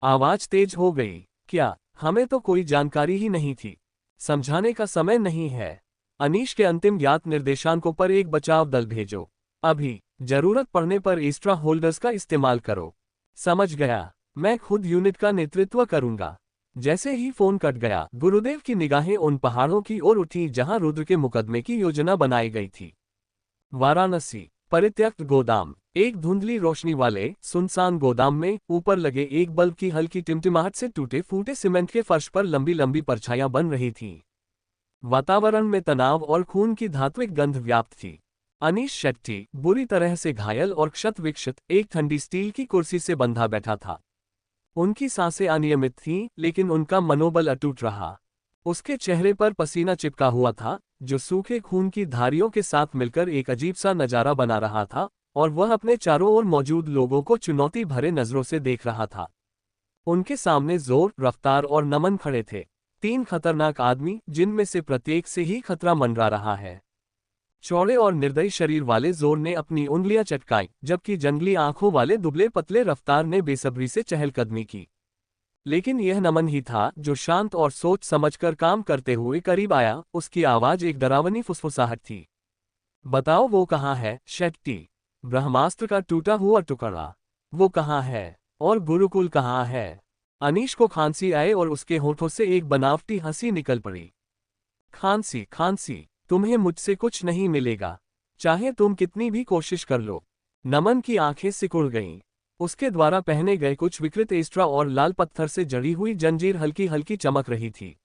आवाज तेज हो गई। क्या हमें तो कोई जानकारी ही नहीं थी? समझाने का समय नहीं है। अनीश के अंतिम ज्ञात निर्देशांकों पर एक बचाव दल भेजो। अभी जरूरत पड़ने पर एक्स्ट्रा होल्डर्स का इस्तेमाल करो। समझ गया, मैं खुद यूनिट का नेतृत्व करूंगा। जैसे ही फोन कट गया, गुरुदेव की निगाहें उन पहाड़ों की ओर उठी जहां रुद्र के मुकदमे की योजना बनाई गई थी। वाराणसी, परित्यक्त गोदाम। एक धुंधली रोशनी वाले सुनसान गोदाम में ऊपर लगे एक बल्ब की हल्की टिमटिमाहट से टूटे फूटे सीमेंट के फर्श पर लंबी लंबी परछाइयां बन रही थीं। वातावरण में तनाव और खून की धात्विक गंध व्याप्त थी। अनीश शेट्टी, बुरी तरह से घायल और क्षत विक्षत, एक ठंडी स्टील की कुर्सी से बंधा बैठा था। उनकी सांसें अनियमित थीं, लेकिन उनका मनोबल अटूट रहा। उसके चेहरे पर पसीना चिपका हुआ था, जो सूखे खून की धारियों के साथ मिलकर एक अजीब सा नजारा बना रहा था, और वह अपने चारों ओर मौजूद लोगों को चुनौती भरे नजरों से देख रहा था। उनके सामने जोर, रफ्तार और नमन खड़े थे। तीन खतरनाक आदमी, जिनमें से प्रत्येक से ही खतरा मंडरा रहा है। चौड़े और निर्दयी शरीर वाले जोर ने अपनी उंगलियां चटकाई, जबकि जंगली आंखों वाले दुबले पतले रफ्तार ने बेसब्री से चहलकदमी की। लेकिन यह नमन ही था जो शांत और सोच समझकर काम करते हुए करीब आया। उसकी आवाज एक डरावनी फुसफुसाहट थी। बताओ, वो कहाँ है शेट्टी? ब्रह्मास्त्र का टूटा हुआ टुकड़ा, वो कहाँ है? और गुरुकुल कहाँ है? अनीश को खांसी आए और उसके होठों से एक बनावटी हंसी निकल पड़ी। खांसी, खांसी, तुम्हें मुझसे कुछ नहीं मिलेगा, चाहे तुम कितनी भी कोशिश कर लो। नमन की आंखें सिकुड़ गईं। उसके द्वारा पहने गए कुछ विकृत एस्ट्रा और लाल पत्थर से जड़ी हुई जंजीर हल्की हल्की चमक रही थी।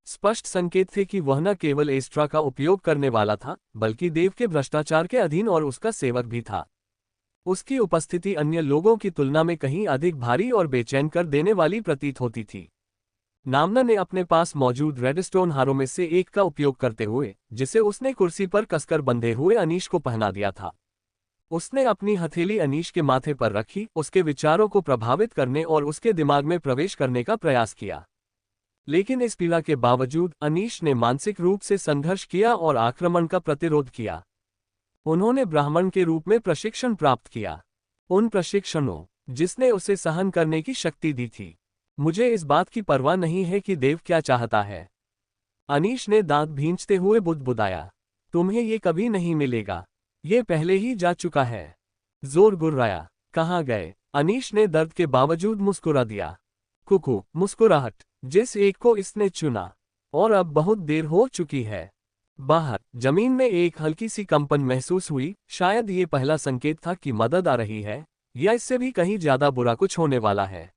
स्पष्ट संकेत थे कि वह न केवल एस्ट्रा का उपयोग करने वाला था, बल्कि देव के भ्रष्टाचार के अधीन और उसका सेवक भी था। उसकी उपस्थिति अन्य लोगों की तुलना में कहीं अधिक भारी और बेचैन कर देने वाली प्रतीत होती थी। नामना ने अपने पास मौजूद रेडस्टोन हारों में से एक का उपयोग करते हुए, जिसे उसने कुर्सी पर कसकर बंधे हुए अनीश को पहना दिया था। उसने अपनी हथेली अनीश के माथे पर रखी, उसके विचारों को प्रभावित करने और उसके दिमाग में प्रवेश करने का प्रयास किया। लेकिन इस पीड़ा के बावजूद अनीश ने मानसिक रूप से संघर्ष किया और आक्रमण का प्रतिरोध किया। उन्होंने ब्राह्मण के रूप में प्रशिक्षण प्राप्त किया, उन प्रशिक्षणों जिसने उसे सहन करने की शक्ति दी थी। मुझे इस बात की परवाह नहीं है कि देव क्या चाहता है। अनीश ने दांत भींचते हुए बुदबुदाया। तुम्हें ये कभी नहीं मिलेगा, ये पहले ही जा चुका है। जोर गुर्राया। कहाँ गए? अनीश ने दर्द के बावजूद मुस्कुरा दिया। कुकू मुस्कुराहट, जिस एक को इसने चुना, और अब बहुत देर हो चुकी है। बाहर जमीन में एक हल्की सी कंपन महसूस हुई। शायद ये पहला संकेत था कि मदद आ रही है, या इससे भी कहीं ज्यादा बुरा कुछ होने वाला है।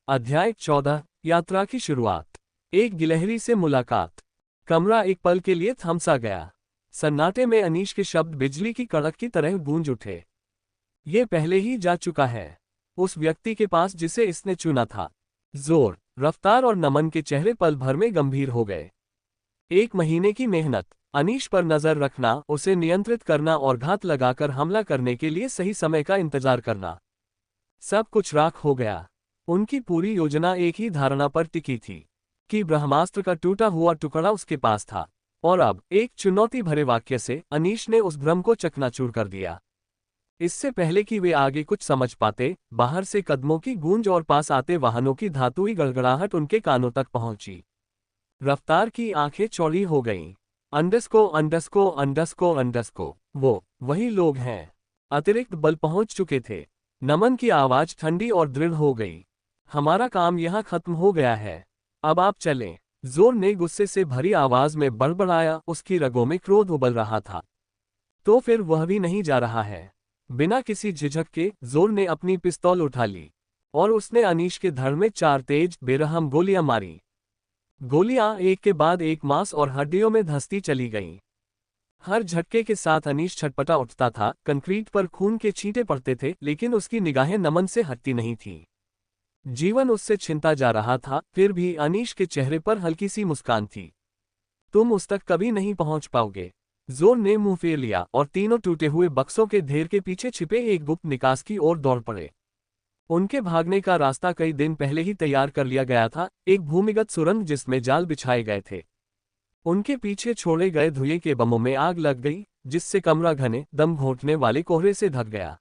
अध्याय 14 यात्रा की शुरुआत। एक गिलहरी से मुलाकात। कमरा एक पल के लिए थम सा गया। सन्नाटे में अनीश के शब्द बिजली की कड़क की तरह गूंज उठे। ये पहले ही जा चुका है, उस व्यक्ति के पास जिसे इसने चुना था। जोर, रफ्तार और नमन के चेहरे पल भर में गंभीर हो गए। 1 महीने की मेहनत, अनीश पर नजर रखना, उसे नियंत्रित करना और घात लगाकर हमला करने के लिए सही समय का इंतजार करना। सब कुछ राख हो गया। उनकी पूरी योजना एक ही धारणा पर टिकी थी कि ब्रह्मास्त्र का टूटा हुआ टुकड़ा उसके पास था। और अब एक चुनौती भरे वाक्य से अनीश ने उस भ्रम को चकनाचूर कर दिया। इससे पहले कि वे आगे कुछ समझ पाते, बाहर से कदमों की गूंज और पास आते वाहनों की धातुई गड़गड़ाहट उनके कानों तक पहुंची। रफ्तार की आंखें चौड़ी हो गईं। अंडस्को अंडस्को अंडस्को अंडस्को, वो वही लोग हैं। अतिरिक्त बल पहुंच चुके थे। नमन की आवाज ठंडी और दृढ़ हो गई। हमारा काम यहां खत्म हो गया है, अब आप चलें। जोर ने गुस्से से भरी आवाज में बड़बड़ाया, उसकी रगों में क्रोध उबल रहा था। तो फिर वह भी नहीं जा रहा है। बिना किसी झिझक के जोर ने अपनी पिस्तौल उठा ली और उसने अनीश के धड़ में 4 तेज बेरहम गोलियां मारी। गोलियां एक के बाद एक मांस और हड्डियों में धंसती चली गईं। हर झटके के साथ अनीश छटपटा उठता था। कंक्रीट पर खून के छींटे पड़ते थे, लेकिन उसकी निगाहें नमन से हटती नहीं थीं। जीवन उससे छिनता जा रहा था, फिर भी अनीश के चेहरे पर हल्की सी मुस्कान थी। तुम उस तक कभी नहीं पहुंच पाओगे। जोर ने मुंह फेर लिया और तीनों टूटे हुए बक्सों के ढेर के पीछे छिपे एक गुप्त निकास की ओर दौड़ पड़े। उनके भागने का रास्ता कई दिन पहले ही तैयार कर लिया गया था, एक भूमिगत सुरंग जिसमें जाल बिछाए गए थे। उनके पीछे छोड़े गए धुएं के बमों में आग लग गई, जिससे कमरा घने दम घोंटने वाले कोहरे से ढक गया।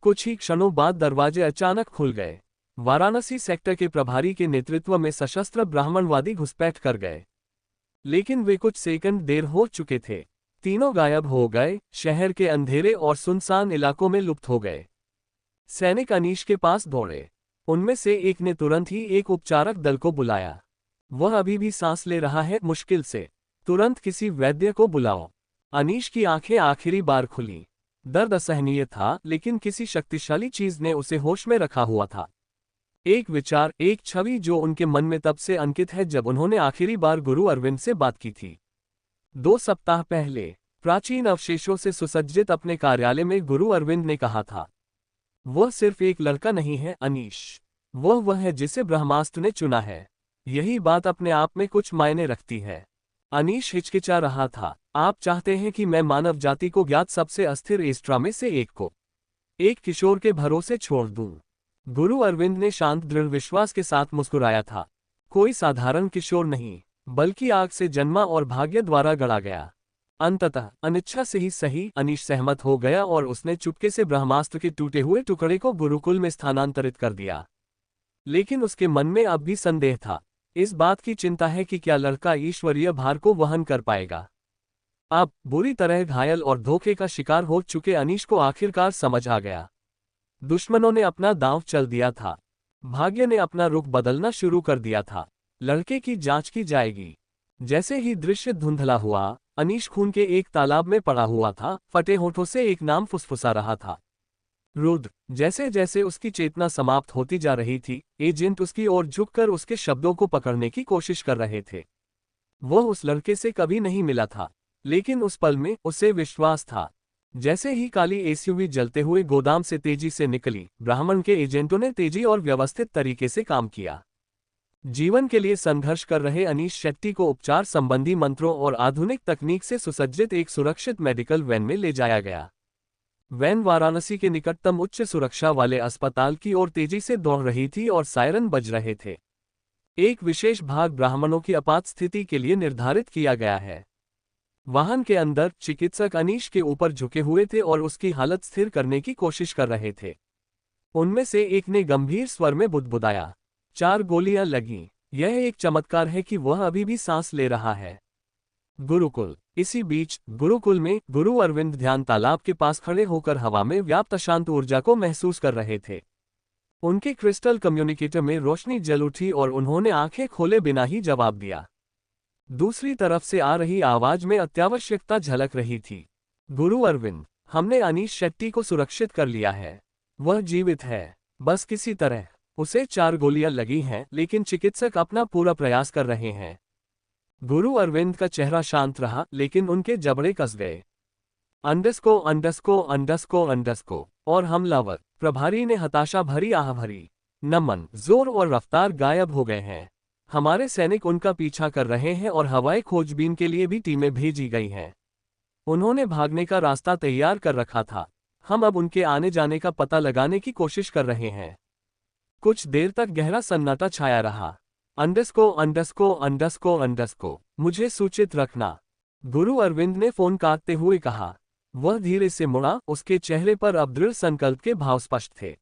कुछ ही क्षणों बाद दरवाजे अचानक खुल गए। वाराणसी सेक्टर के प्रभारी के नेतृत्व में सशस्त्र ब्राह्मणवादी घुसपैठ कर गए। लेकिन वे कुछ सेकंड देर हो चुके थे। तीनों गायब हो गए, शहर के अंधेरे और सुनसान इलाकों में लुप्त हो गए। सैनिक अनीश के पास दौड़े। उनमें से एक ने तुरंत ही एक उपचारक दल को बुलाया। वह अभी भी सांस ले रहा है, मुश्किल से। तुरंत किसी वैद्य को बुलाओ। अनीश की आंखें आखिरी बार खुली। दर्द असहनीय था, लेकिन किसी शक्तिशाली चीज ने उसे होश में रखा हुआ था। एक विचार, एक छवि जो उनके मन में तब से अंकित है जब उन्होंने आखिरी बार गुरु अरविंद से बात की थी। 2 सप्ताह पहले प्राचीन अवशेषों से सुसज्जित अपने कार्यालय में गुरु अरविंद ने कहा था, वह सिर्फ एक लड़का नहीं है अनीश, वह है जिसे ब्रह्मास्त्र ने चुना है। यही बात अपने आप में कुछ मायने रखती है। अनीश हिचकिचा रहा था। आप चाहते हैं कि मैं मानव जाति को ज्ञात सबसे अस्थिर एस्ट्रा में से एक को एक किशोर के भरोसे छोड़ दूं? गुरु अरविंद ने शांत दृढ़ विश्वास के साथ मुस्कुराया था। कोई साधारण किशोर नहीं, बल्कि आग से जन्मा और भाग्य द्वारा गढ़ा गया। अंततः अनिच्छा से ही सही, अनीश सहमत हो गया और उसने चुपके से ब्रह्मास्त्र के टूटे हुए टुकड़े को गुरुकुल में स्थानांतरित कर दिया। लेकिन उसके मन में अब भी संदेह था। इस बात की चिंता है कि क्या लड़का ईश्वरीय भार को वहन कर पाएगा। अब बुरी तरह घायल और धोखे का शिकार हो चुके अनीश को आखिरकार समझ आ गया। दुश्मनों ने अपना दांव चल दिया था। भाग्य ने अपना रुख बदलना शुरू कर दिया था। लड़के की जांच की जाएगी। जैसे ही दृश्य धुंधला हुआ, अनीश खून के एक तालाब में पड़ा हुआ था। फटे होठों से एक नाम फुसफुसा रहा था, रुद्र। जैसे जैसे उसकी चेतना समाप्त होती जा रही थी, एजेंट उसकी ओर झुककर उसके शब्दों को पकड़ने की कोशिश कर रहे थे। वह उस लड़के से कभी नहीं मिला था, लेकिन उस पल में उसे विश्वास था। जैसे ही काली एसयूवी जलते हुए गोदाम से तेजी से निकली, ब्राह्मण के एजेंटों ने तेजी और व्यवस्थित तरीके से काम किया। जीवन के लिए संघर्ष कर रहे अनीश शेट्टी को उपचार संबंधी मंत्रों और आधुनिक तकनीक से सुसज्जित एक सुरक्षित मेडिकल वैन में ले जाया गया। वैन वाराणसी के निकटतम उच्च सुरक्षा वाले अस्पताल की ओर तेजी से दौड़ रही थी और सायरन बज रहे थे। एक विशेष भाग ब्राह्मणों की आपात स्थिति के लिए निर्धारित किया गया है। वाहन के अंदर चिकित्सक अनीश के ऊपर झुके हुए थे और उसकी हालत स्थिर करने की कोशिश कर रहे थे। उनमें से एक ने गंभीर स्वर में बुदबुदाया, 4 गोलियां लगीं। यह एक चमत्कार है कि वह अभी भी सांस ले रहा है। गुरुकुल। इसी बीच गुरुकुल में गुरु अरविंद ध्यान तालाब के पास खड़े होकर हवा में व्याप्त अशांत ऊर्जा को महसूस कर रहे थे। उनके क्रिस्टल कम्युनिकेटर में रोशनी जल उठी और उन्होंने आंखें खोले बिना ही जवाब दिया। दूसरी तरफ से आ रही आवाज में अत्यावश्यकता झलक रही थी। गुरु अरविंद, हमने अनीश शेट्टी को सुरक्षित कर लिया है। वह जीवित है, बस किसी तरह। उसे 4 गोलियां लगी हैं, लेकिन चिकित्सक अपना पूरा प्रयास कर रहे हैं। गुरु अरविंद का चेहरा शांत रहा, लेकिन उनके जबड़े कस गए। अंडस्को और हमलावर। प्रभारी ने हताशा भरी आह भरी। नमन, जोर और रफ्तार गायब हो गए हैं। हमारे सैनिक उनका पीछा कर रहे हैं और हवाई खोजबीन के लिए भी टीमें भेजी गई हैं। उन्होंने भागने का रास्ता तैयार कर रखा था। हम अब उनके आने जाने का पता लगाने की कोशिश कर रहे हैं। कुछ देर तक गहरा सन्नाटा छाया रहा। अंडस्को, मुझे सूचित रखना, गुरु अरविंद ने फोन काटते हुए कहा। वह धीरे से मुड़ा, उसके चेहरे पर अब दृढ़ संकल्प के भाव स्पष्ट थे।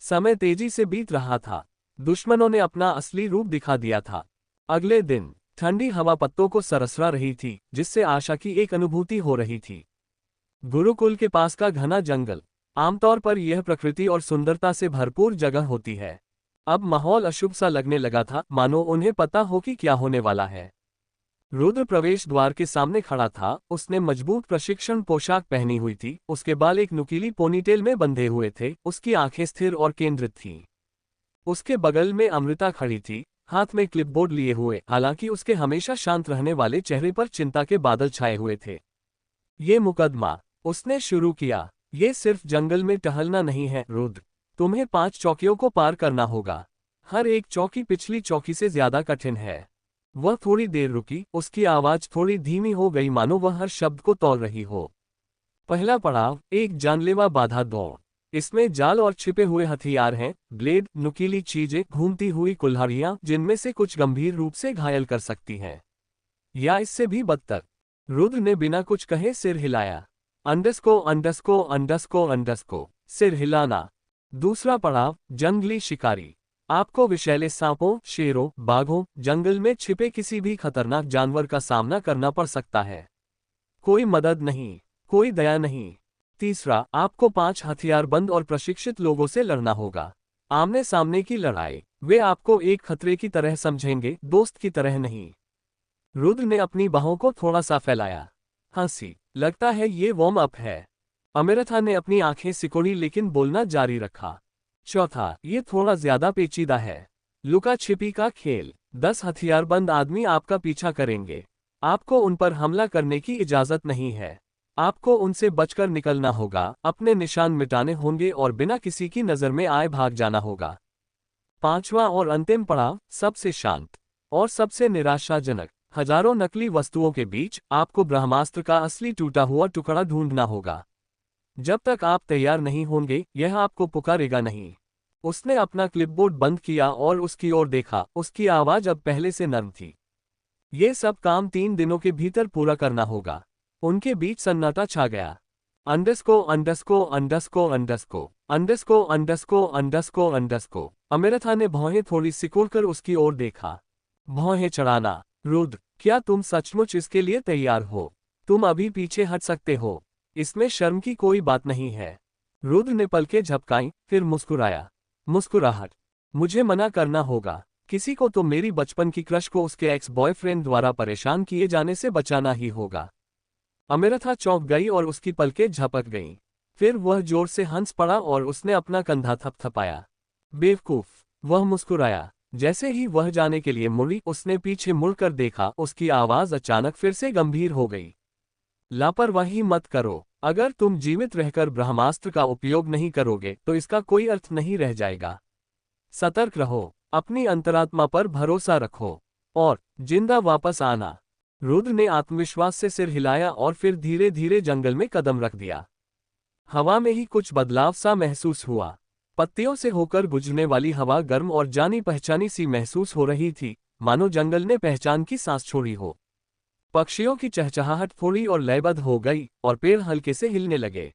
समय तेजी से बीत रहा था। दुश्मनों ने अपना असली रूप दिखा दिया था। अगले दिन ठंडी हवा पत्तों को सरसरा रही थी, जिससे आशा की एक अनुभूति हो रही थी। गुरुकुल के पास का घना जंगल। आमतौर पर यह प्रकृति और सुंदरता से भरपूर जगह होती है। अब माहौल अशुभ सा लगने लगा था, मानो उन्हें पता हो कि क्या होने वाला है। रुद्र प्रवेश द्वार के सामने खड़ा था। उसने मजबूत प्रशिक्षण पोशाक पहनी हुई थी, उसके बाल एक नुकीली पोनीटेल में बंधे हुए थे, उसकी आंखें स्थिर और केंद्रित थीं। उसके बगल में अमृता खड़ी थी, हाथ में क्लिपबोर्ड लिए हुए। हालांकि उसके हमेशा शांत रहने वाले चेहरे पर चिंता के बादल छाए हुए थे। ये मुकदमा, उसने शुरू किया, ये सिर्फ जंगल में टहलना नहीं है रुद्र। तुम्हें 5 चौकियों को पार करना होगा। हर एक चौकी पिछली चौकी से ज्यादा कठिन है। वह थोड़ी देर रुकी, उसकी आवाज थोड़ी धीमी हो गई, मानो वह हर शब्द को तौल रही हो। पहला पड़ाव, एक जानलेवा बाधा दौड़। इसमें जाल और छिपे हुए हथियार हैं, ब्लेड, नुकीली चीजें, घूमती हुई कुल्हाड़ियां, जिनमें से कुछ गंभीर रूप से घायल कर सकती हैं, या इससे भी बदतर। रुद्र ने बिना कुछ कहे सिर हिलाया। अंडस्को, सिर हिलाना। दूसरा पड़ाव, जंगली शिकारी। आपको विषैले सांपों, शेरों, बाघों, जंगल में छिपे किसी भी खतरनाक जानवर का सामना करना पड़ सकता है। कोई मदद नहीं, कोई दया नहीं। तीसरा, आपको 5 हथियारबंद और प्रशिक्षित लोगों से लड़ना होगा। आमने सामने की लड़ाई। वे आपको एक खतरे की तरह समझेंगे, दोस्त की तरह नहीं। रुद्र ने अपनी बाहों को थोड़ा सा फैलाया। हंसी, लगता है ये वार्म अप है। अमृता ने अपनी आंखें सिकोड़ी, लेकिन बोलना जारी रखा। चौथा, ये थोड़ा ज्यादा पेचीदा है। लुका छिपी का खेल। 10 हथियारबंद आदमी आपका पीछा करेंगे। आपको उन पर हमला करने की इजाजत नहीं है। आपको उनसे बचकर निकलना होगा, अपने निशान मिटाने होंगे और बिना किसी की नजर में आए भाग जाना होगा। पांचवा और अंतिम पड़ाव, सबसे शांत और सबसे निराशाजनक। हजारों नकली वस्तुओं के बीच आपको ब्रह्मास्त्र का असली टूटा हुआ टुकड़ा ढूंढना होगा। जब तक आप तैयार नहीं होंगे, यह आपको पुकारेगा नहीं। उसने अपना क्लिपबोर्ड बंद किया और उसकी ओर देखा। उसकी आवाज अब पहले से नर्म थी। ये सब काम 3 दिनों के भीतर पूरा करना होगा। उनके बीच सन्नाटा छा गया। अंडस्को। अमृता ने भौहें थोड़ी सिकुड़कर उसकी ओर देखा। भौहें चढ़ाना। रुद्र, क्या तुम सचमुच इसके लिए तैयार हो? तुम अभी पीछे हट सकते हो। इसमें शर्म की कोई बात नहीं है। रुद्र ने पलकें झपकाईं, फिर मुस्कुराया। मुस्कुराहट। मुझे मना करना होगा। किसी को तो मेरी बचपन की क्रश को उसके एक्स बॉयफ्रेंड द्वारा परेशान किए जाने से बचाना ही होगा। अमृता चौंक गई और उसकी पलकें झपक गईं। फिर वह जोर से हंस पड़ा और उसने अपना कंधा थपथपाया। बेवकूफ, वह मुस्कुराया। जैसे ही वह जाने के लिए मुड़ी, उसने पीछे मुड़कर देखा। उसकी आवाज अचानक फिर से गंभीर हो गई। लापरवाही मत करो। अगर तुम जीवित रहकर ब्रह्मास्त्र का उपयोग नहीं करोगे तो इसका कोई अर्थ नहीं रह जाएगा। सतर्क रहो, अपनी अंतरात्मा पर भरोसा रखो और जिंदा वापस आना। रुद्र ने आत्मविश्वास से सिर हिलाया और फिर धीरे धीरे जंगल में कदम रख दिया। हवा में ही कुछ बदलाव सा महसूस हुआ। पत्तियों से होकर गुजरने वाली हवा गर्म और जानी पहचानी सी महसूस हो रही थी, मानो जंगल ने पहचान की सांस छोड़ी हो। पक्षियों की चहचहाहट थोड़ी और लयबद्ध हो गई और पेड़ हल्के से हिलने लगे,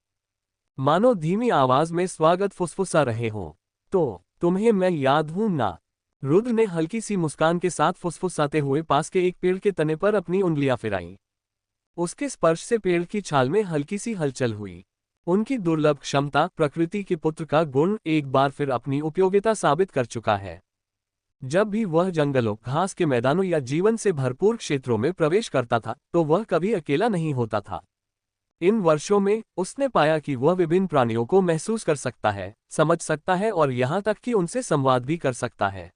मानो धीमी आवाज में स्वागत फुसफुसा रहे हों। तो तुम्हें मैं याद हूं ना? रुद्र ने हल्की सी मुस्कान के साथ फुसफुसाते हुए पास के एक पेड़ के तने पर अपनी उंगलियां फिराईं। उसके स्पर्श से पेड़ की छाल में हल्की सी हलचल हुई। उनकी दुर्लभ क्षमता, प्रकृति के पुत्र का गुण, एक बार फिर अपनी उपयोगिता साबित कर चुका है। जब भी वह जंगलों, घास के मैदानों या जीवन से भरपूर क्षेत्रों में प्रवेश करता था तो वह कभी अकेला नहीं होता था। इन वर्षों में उसने पाया कि वह विभिन्न प्राणियों को महसूस कर सकता है, समझ सकता है और यहाँ तक कि उनसे संवाद भी कर सकता है।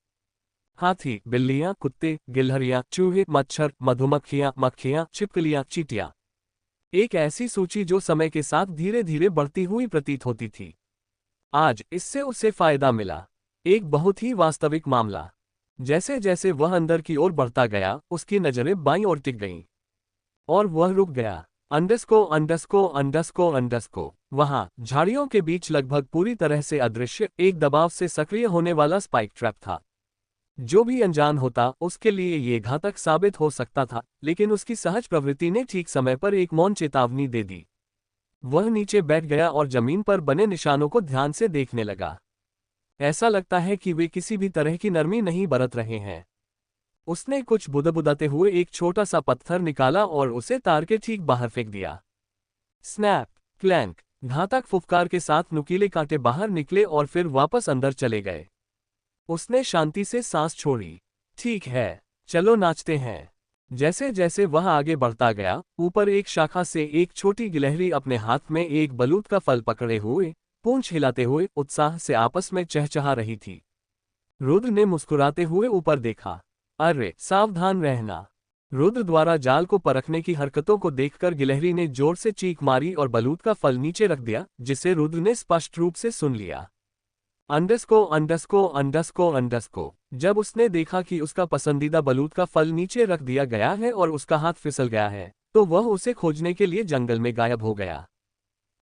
हाथी, बिल्लियां, कुत्ते, गिलहरियां, चूहे, मच्छर, मधुमक्खियां, मक्खियां, छिपकलियां, चींटियां। एक ऐसी सूची जो समय के साथ धीरे धीरे बढ़ती हुई प्रतीत होती थी। आज इससे उसे फायदा मिला। एक बहुत ही वास्तविक मामला। जैसे जैसे वह अंदर की ओर बढ़ता गया, उसकी नजरें बाईं ओर टिक गईं। और वह रुक गया। अंडस्को। वहां झाड़ियों के बीच लगभग पूरी तरह से अदृश्य, एक दबाव से सक्रिय होने वाला स्पाइक ट्रैप था। जो भी अनजान होता उसके लिए ये घातक साबित हो सकता था, लेकिन उसकी सहज प्रवृत्ति ने ठीक समय पर एक मौन चेतावनी दे दी। वह नीचे बैठ गया और जमीन पर बने निशानों को ध्यान से देखने लगा। ऐसा लगता है कि वे किसी भी तरह की नरमी नहीं बरत रहे हैं। उसने कुछ बुदबुदाते हुए एक छोटा सा पत्थर निकाला और उसे तार के ठीक बाहर फेंक दिया। स्नैप, क्लैंक, घातक फुफकार के साथ नुकीले कांटे बाहर निकले और फिर वापस अंदर चले गए। उसने शांति से सांस छोड़ी। ठीक है, चलो नाचते हैं। जैसे जैसे वह आगे बढ़ता गया, ऊपर एक शाखा से एक छोटी गिलहरी अपने हाथ में एक बलूत का फल पकड़े हुए, पूंछ हिलाते हुए उत्साह से आपस में चहचहा रही थी। रुद्र ने मुस्कुराते हुए ऊपर देखा। अरे, सावधान रहना। रुद्र द्वारा जाल को परखने की हरकतों को देखकर गिलहरी ने जोर से चीख मारी और बलूत का फल नीचे रख दिया, जिसे रुद्र ने स्पष्ट रूप से सुन लिया। अंडस्को। जब उसने देखा कि उसका पसंदीदा बलूत का फल नीचे रख दिया गया है और उसका हाथ फिसल गया है, तो वह उसे खोजने के लिए जंगल में गायब हो गया।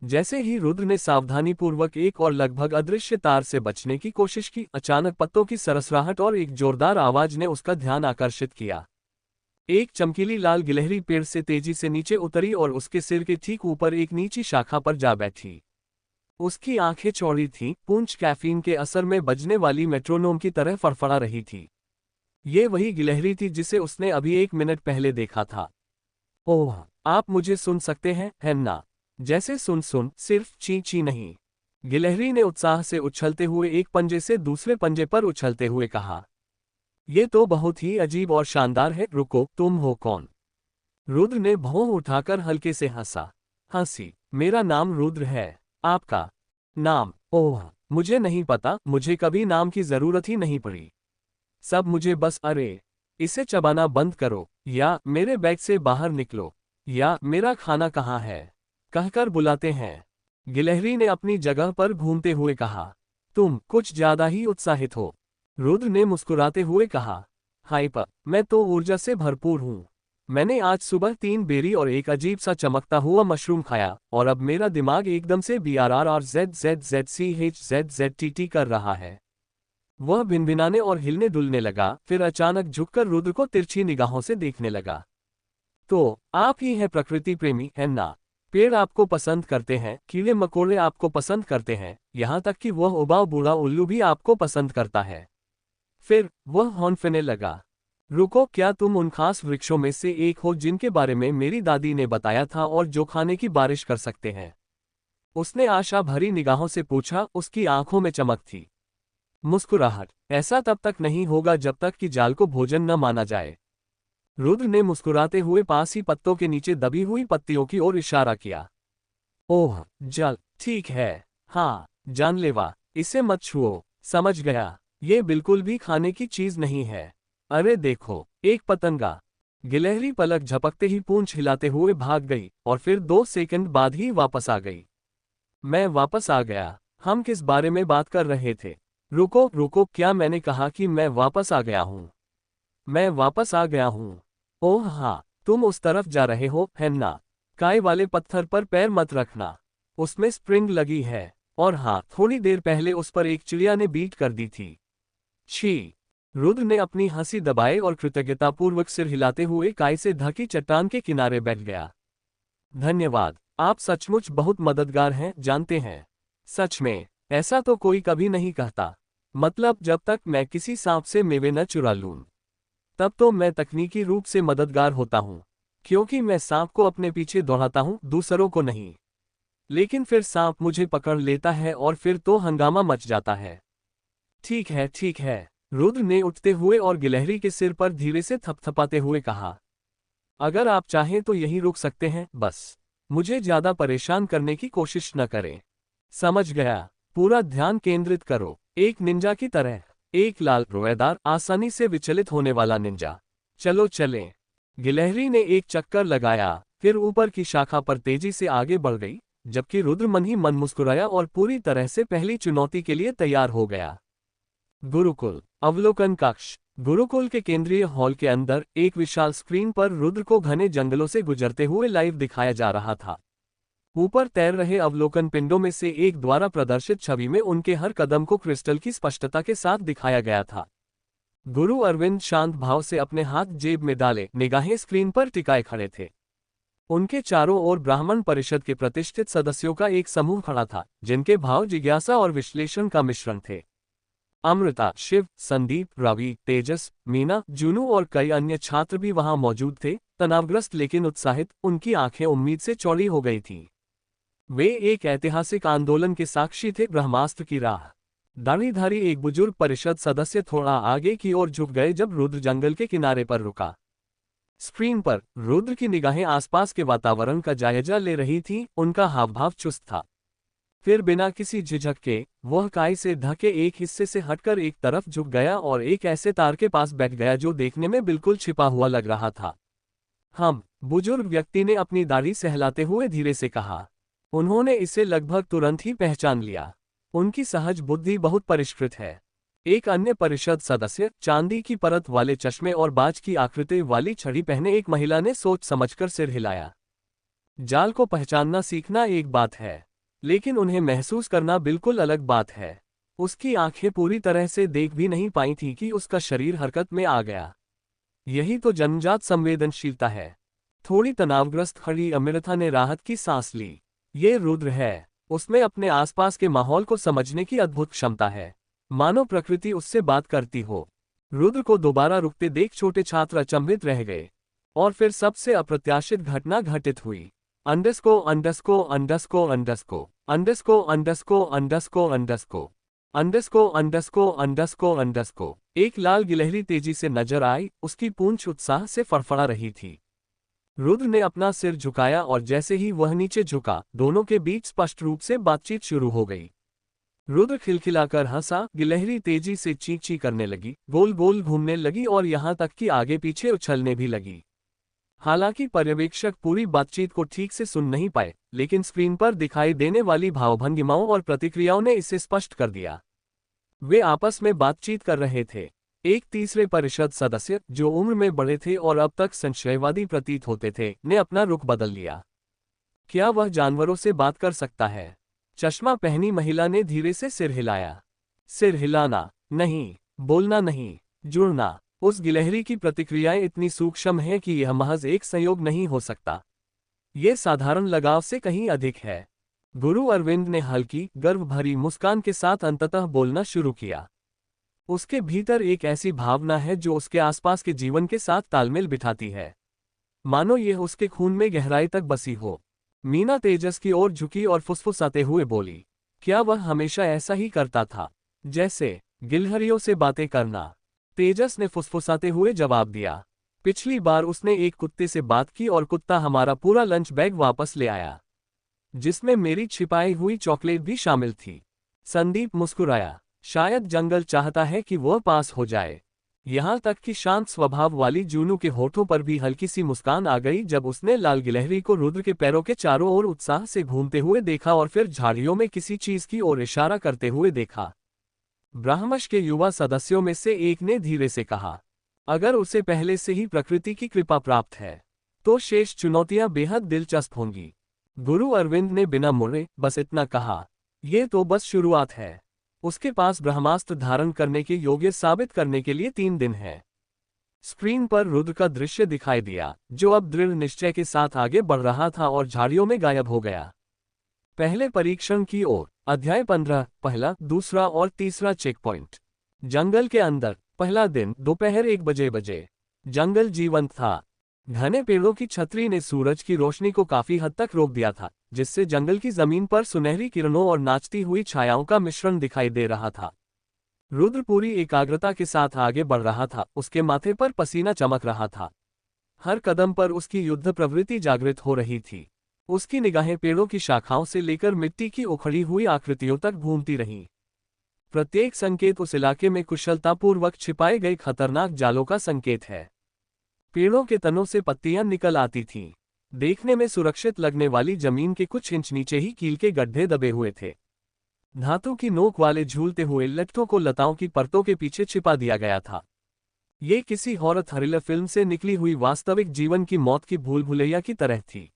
जैसे ही रुद्र ने सावधानीपूर्वक एक और लगभग अदृश्य तार से बचने की कोशिश की, अचानक पत्तों की सरसराहट और एक जोरदार आवाज ने उसका ध्यान आकर्षित किया। एक चमकीली लाल गिलहरी पेड़ से तेजी से नीचे उतरी और उसके सिर के ठीक ऊपर एक नीची शाखा पर जा बैठी। उसकी आंखें चौड़ी थीं, पूंछ कैफीन के असर में बजने वाली मेट्रोनोम की तरह फड़फड़ा रही थी। ये वही गिलहरी थी जिसे उसने अभी 1 मिनट पहले देखा था। ओह, आप मुझे सुन सकते हैं, है ना? जैसे सुन, सिर्फ ची ची नहीं। गिलहरी ने उत्साह से उछलते हुए एक पंजे से दूसरे पंजे पर उछलते हुए कहा। ये तो बहुत ही अजीब और शानदार है। रुको, तुम हो कौन? रुद्र ने भौं उठाकर हल्के से हंसा। हंसी, मेरा नाम रुद्र है। आपका नाम? ओह, मुझे नहीं पता, मुझे कभी नाम की जरूरत ही नहीं पड़ी। सब मुझे बस अरे, इसे चबाना बंद करो, या मेरे बैग से बाहर निकलो, या मेरा खाना कहाँ है कहकर बुलाते हैं। गिलहरी ने अपनी जगह पर घूमते हुए कहा। तुम कुछ ज्यादा ही उत्साहित हो। रुद्र ने मुस्कुराते हुए कहा। हाइपर, मैं तो ऊर्जा से भरपूर हूँ। मैंने आज सुबह 3 बेरी और एक अजीब सा चमकता हुआ मशरूम खाया, और अब मेरा दिमाग एकदम से BRRRZZZCHZZTT कर रहा है। वह भिनभिनाने और हिलने डुलने लगा, फिर अचानक झुककर रुद्र को तिरछी निगाहों से देखने लगा। तो आप ही हैं प्रकृति प्रेमी, है ना? पेड़ आपको पसंद करते हैं, कीड़े मकोड़े आपको पसंद करते हैं, यहाँ तक कि वह उबाऊ बूढ़ा उल्लू भी आपको पसंद करता है। फिर वह हौंफने लगा। रुको, क्या तुम उन खास वृक्षों में से एक हो जिनके बारे में मेरी दादी ने बताया था और जो खाने की बारिश कर सकते हैं? उसने आशा भरी निगाहों से पूछा, उसकी आंखों में चमक थी। मुस्कुराहट, ऐसा तब तक नहीं होगा जब तक कि जाल को भोजन न माना जाए। रुद्र ने मुस्कुराते हुए पास ही पत्तों के नीचे दबी हुई पत्तियों की ओर इशारा किया। ओह, जल, ठीक है। हाँ, जानलेवा, इसे मत छुओ। समझ गया, ये बिल्कुल भी खाने की चीज नहीं है। अरे देखो, एक पतंगा। गिलहरी पलक झपकते ही पूंछ हिलाते हुए भाग गई और फिर 2 सेकंड बाद ही वापस आ गई। मैं वापस आ गया। हम किस बारे में बात कर रहे थे? रुको, क्या मैंने कहा कि मैं वापस आ गया हूँ? मैं वापस आ गया हूँ। ओह हाँ, तुम उस तरफ जा रहे हो, है ना? काय वाले पत्थर पर पैर मत रखना, उसमें स्प्रिंग लगी है। और हाँ, थोड़ी देर पहले उस पर एक चिड़िया ने बीट कर दी थी। छी। रुद्र ने अपनी हंसी दबाए और कृतज्ञतापूर्वक सिर हिलाते हुए काय से ढकी चट्टान के किनारे बैठ गया। धन्यवाद, आप सचमुच बहुत मददगार हैं, जानते हैं। सच में, ऐसा तो कोई कभी नहीं कहता। मतलब जब तक मैं किसी सांप से मेवे न चुरा लूं, तब तो मैं तकनीकी रूप से मददगार होता हूं, क्योंकि मैं सांप को अपने पीछे दौड़ाता हूं, दूसरों को नहीं। लेकिन फिर सांप मुझे पकड़ लेता है और फिर तो हंगामा मच जाता है। ठीक है, रुद्र ने उठते हुए और गिलहरी के सिर पर धीरे से थपथपाते हुए कहा, अगर आप चाहें तो यहीं रुक सकते हैं, बस मुझे ज्यादा परेशान करने की कोशिश न करें। समझ गया। पूरा ध्यान केंद्रित करो, एक निंजा की तरह, एक लाल रोएदार आसानी से विचलित होने वाला निंजा। चलो चलें। गिलहरी ने एक चक्कर लगाया, फिर ऊपर की शाखा पर तेजी से आगे बढ़ गई, जबकि रुद्र मन ही मन मुस्कुराया और पूरी तरह से पहली चुनौती के लिए तैयार हो गया। गुरुकुल अवलोकन कक्ष। गुरुकुल के केंद्रीय हॉल के अंदर एक विशाल स्क्रीन पर रुद्र को घने जंगलों से गुजरते हुए लाइव दिखाया जा रहा था। ऊपर तैर रहे अवलोकन पिंडों में से एक द्वारा प्रदर्शित छवि में उनके हर कदम को क्रिस्टल की स्पष्टता के साथ दिखाया गया था। गुरु अरविंद शांत भाव से अपने हाथ जेब में डाले निगाहें स्क्रीन पर टिकाए खड़े थे। उनके चारों ओर ब्राह्मण परिषद के प्रतिष्ठित सदस्यों का एक समूह खड़ा था, जिनके भाव जिज्ञासा और विश्लेषण का मिश्रण थे। अमृता, शिव, संदीप, रवि, तेजस, मीना, जूनू और कई अन्य छात्र भी वहां मौजूद थे, तनावग्रस्त लेकिन उत्साहित। उनकी आंखें उम्मीद से चौड़ी हो गई थीं। वे एक ऐतिहासिक आंदोलन के साक्षी थे, ब्रह्मास्त्र की राह। दाढ़ीधारी एक बुजुर्ग परिषद सदस्य थोड़ा आगे की ओर झुक गए जब रुद्र जंगल के किनारे पर रुका। स्क्रीन पर रुद्र की निगाहें आसपास के वातावरण का जायजा ले रही थीं, उनका हावभाव चुस्त था। फिर बिना किसी झिझक के वह काई से ढके एक हिस्से से हटकर एक तरफ झुक गया और एक ऐसे तार के पास बैठ गया जो देखने में बिल्कुल छिपा हुआ लग रहा था। बुजुर्ग व्यक्ति ने अपनी दाढ़ी सहलाते हुए धीरे से कहा। उन्होंने इसे लगभग तुरंत ही पहचान लिया। उनकी सहज बुद्धि बहुत परिष्कृत है। एक अन्य परिषद सदस्य, चांदी की परत वाले चश्मे और बाज की आकृति वाली छड़ी पहने एक महिला ने सोच समझकर सिर हिलाया। जाल को पहचानना सीखना एक बात है, लेकिन उन्हें महसूस करना बिल्कुल अलग बात है। उसकी आंखें पूरी तरह से देख भी नहीं पाई थीं कि उसका शरीर हरकत में आ गया। यही तो जन्मजात संवेदनशीलता है। थोड़ी तनावग्रस्त खड़ी अमृता ने राहत की सांस ली। ये रुद्र है। उसमें अपने आसपास के माहौल को समझने की अद्भुत क्षमता है, मानो प्रकृति उससे बात करती हो। रुद्र को दोबारा रुकते देख छोटे छात्र अचंभित रह गए। और फिर सबसे अप्रत्याशित घटना घटित हुई। अंडस्को अंडस्को अंडस्को अंडस्को अंडस्को अंडस्को अंडस्को अंडस्को अंडस्को अंडस्को अंडस्को अंडस्को एक लाल गिलहरी तेजी से नजर आई, उसकी पूंछ उत्साह से फड़फड़ा रही थी। रुद्र ने अपना सिर झुकाया और जैसे ही वह नीचे झुका, दोनों के बीच स्पष्ट रूप से बातचीत शुरू हो गई। रुद्र खिलखिलाकर हंसा, गिलहरी तेजी से चीं चीं करने लगी, गोल गोल घूमने लगी और यहां तक कि आगे पीछे उछलने भी लगी। हालांकि पर्यवेक्षक पूरी बातचीत को ठीक से सुन नहीं पाए, लेकिन स्क्रीन पर दिखाई देने वाली भावभंगिमाओं और प्रतिक्रियाओं ने इसे स्पष्ट कर दिया। वे आपस में बातचीत कर रहे थे। एक तीसरे परिषद सदस्य, जो उम्र में बड़े थे और अब तक संशयवादी प्रतीत होते थे, ने अपना रुख बदल लिया। क्या वह जानवरों से बात कर सकता है? चश्मा पहनी महिला ने धीरे से सिर हिलाया। सिर हिलाना नहीं, बोलना नहीं, जुड़ना। उस गिलहरी की प्रतिक्रियाएं इतनी सूक्ष्म हैं कि यह महज एक संयोग नहीं हो सकता। ये साधारण लगाव से कहीं अधिक है। गुरु अरविंद ने हल्की, गर्व भरी मुस्कान के साथ अंततः बोलना शुरू किया। उसके भीतर एक ऐसी भावना है जो उसके आसपास के जीवन के साथ तालमेल बिठाती है, मानो यह उसके खून में गहराई तक बसी हो। मीना तेजस की ओर झुकी और फुसफुसाते हुए बोली, क्या वह हमेशा ऐसा ही करता था, जैसे गिलहरियों से बातें करना? तेजस ने फुसफुसाते हुए जवाब दिया, पिछली बार उसने एक कुत्ते से बात की और कुत्ता हमारा पूरा लंच बैग वापस ले आया, जिसमें मेरी छिपाई हुई चॉकलेट भी शामिल थी। संदीप मुस्कुराया, शायद जंगल चाहता है कि वह पास हो जाए। यहां तक कि शांत स्वभाव वाली जूनू के होठों पर भी हल्की सी मुस्कान आ गई जब उसने लाल गिलहरी को रुद्र के पैरों के चारों ओर उत्साह से घूमते हुए देखा और फिर झाड़ियों में किसी चीज की ओर इशारा करते हुए देखा। ब्राह्मश के युवा सदस्यों में से एक ने धीरे से कहा, अगर उसे पहले से ही प्रकृति की कृपा प्राप्त है, तो शेष चुनौतियां बेहद दिलचस्प होंगी। गुरु अरविंद ने बिना मुड़े बस इतना कहा, यह तो बस शुरुआत है। उसके पास ब्रह्मास्त्र धारण करने के योग्य साबित करने के लिए 3 दिन है। स्क्रीन पर रुद्र का दृश्य दिखाई दिया, जो अब दृढ़ निश्चय के साथ आगे बढ़ रहा था और झाड़ियों में गायब हो गया। पहले परीक्षण की ओर। अध्याय 15। पहला, दूसरा और तीसरा चेक पॉइंट। जंगल के अंदर। पहला दिन, दोपहर 1 बजे। जंगल जीवंत था। घने पेड़ों की छतरी ने सूरज की रोशनी को काफी हद तक रोक दिया था, जिससे जंगल की जमीन पर सुनहरी किरणों और नाचती हुई छायाओं का मिश्रण दिखाई दे रहा था। रुद्र पूरी एकाग्रता के साथ आगे बढ़ रहा था, उसके माथे पर पसीना चमक रहा था। हर कदम पर उसकी युद्ध प्रवृत्ति जागृत हो रही थी। उसकी निगाहें पेड़ों की शाखाओं से लेकर मिट्टी की उखड़ी हुई आकृतियों तक घूमती रहीं। प्रत्येक संकेत उस इलाके में कुशलतापूर्वक छिपाए गए खतरनाक जालों का संकेत है। पेड़ों के तनों से पत्तियां निकल आती थीं। देखने में सुरक्षित लगने वाली जमीन के कुछ इंच नीचे ही कील के गड्ढे दबे हुए थे। धातु की नोक वाले झूलते हुए लट्ठों को लताओं की परतों के पीछे छिपा दिया गया था। ये किसी हॉरर थ्रिलर फिल्म से निकली हुई वास्तविक जीवन की मौत की भूल भुलैया की तरह थी।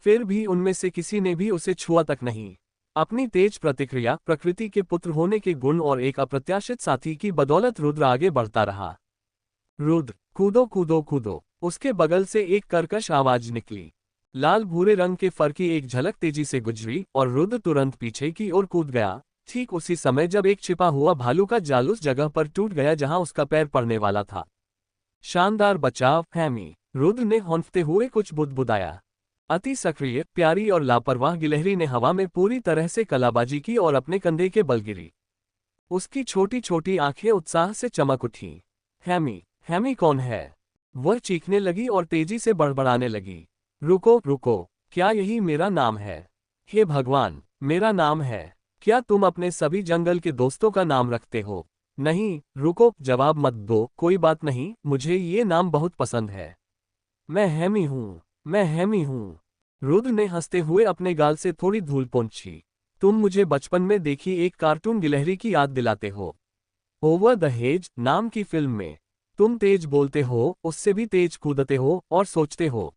फिर भी उनमें से किसी ने भी उसे छुआ तक नहीं। अपनी तेज प्रतिक्रिया, प्रकृति के पुत्र होने के गुण और एक अप्रत्याशित साथी की बदौलत रुद्र आगे बढ़ता रहा। रुद्र, कूदो कूदो कूदो! उसके बगल से एक कर्कश आवाज निकली। लाल भूरे रंग के फर की एक झलक तेजी से गुजरी और रुद्र तुरंत पीछे की ओर कूद गया, ठीक उसी समय जब एक छिपा हुआ भालू का जाल उस जगह पर टूट गया जहां उसका पैर पड़ने वाला था। शानदार बचाव, हैमी! रुद्र ने हौंफते हुए कुछ बुदबुदाया। अति सक्रिय, प्यारी और लापरवाह गिलहरी ने हवा में पूरी तरह से कलाबाजी की और अपने कंधे के बल गिरी। उसकी छोटी छोटी आंखें उत्साह से चमक उठीं। हैमी, हैमी कौन है? वह चीखने लगी और तेजी से बड़बड़ाने लगी। रुको रुको, क्या यही मेरा नाम है? हे भगवान, मेरा नाम है। क्या तुम अपने सभी जंगल के दोस्तों का नाम रखते हो? नहीं, रुको, जवाब मत दो, कोई बात नहीं, मुझे ये नाम बहुत पसंद है। मैं हैमी हूँ, मैं हैमी हूँ। रुद्र ने हंसते हुए अपने गाल से थोड़ी धूल पोंछी। तुम मुझे बचपन में देखी एक कार्टून गिलहरी की याद दिलाते हो। ओवर द हेज नाम की फिल्म में। तुम तेज बोलते हो, उससे भी तेज कूदते हो और सोचते हो।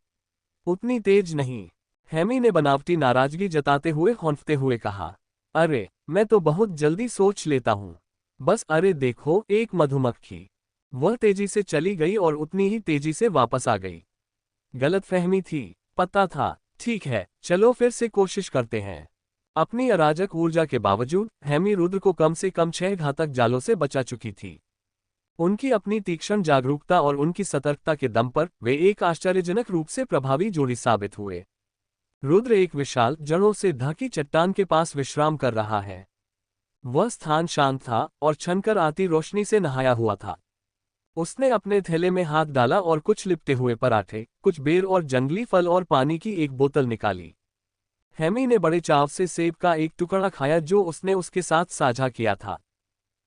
उतनी तेज नहीं। हैमी ने बनावटी नाराजगी जताते हुए हौंफते हुए कहा। अरे, मैं तो बहुत जल्दी सोच लेता हूँ। बस अरे देखो, एक मधुमक्खी। वह तेजी से चली गई और उतनी ही तेजी से वापस आ गई। गलतफहमी थी, पता था। ठीक है, चलो फिर से कोशिश करते हैं। अपनी अराजक ऊर्जा के बावजूद हैमी रुद्र को कम से कम 6 घातक जालों से बचा चुकी थी। उनकी अपनी तीक्ष्ण जागरूकता और उनकी सतर्कता के दम पर वे एक आश्चर्यजनक रूप से प्रभावी जोड़ी साबित हुए। रुद्र एक विशाल, जड़ों से ढकी चट्टान के पास विश्राम कर रहा है। वह स्थान शांत था और छनकर आती रोशनी से नहाया हुआ था। उसने अपने थैले में हाथ डाला और कुछ लिपटे हुए पराठे, कुछ बेर और जंगली फल और पानी की एक बोतल निकाली। हैमी ने बड़े चाव से सेब का एक टुकड़ा खाया जो उसने उसके साथ साझा किया था।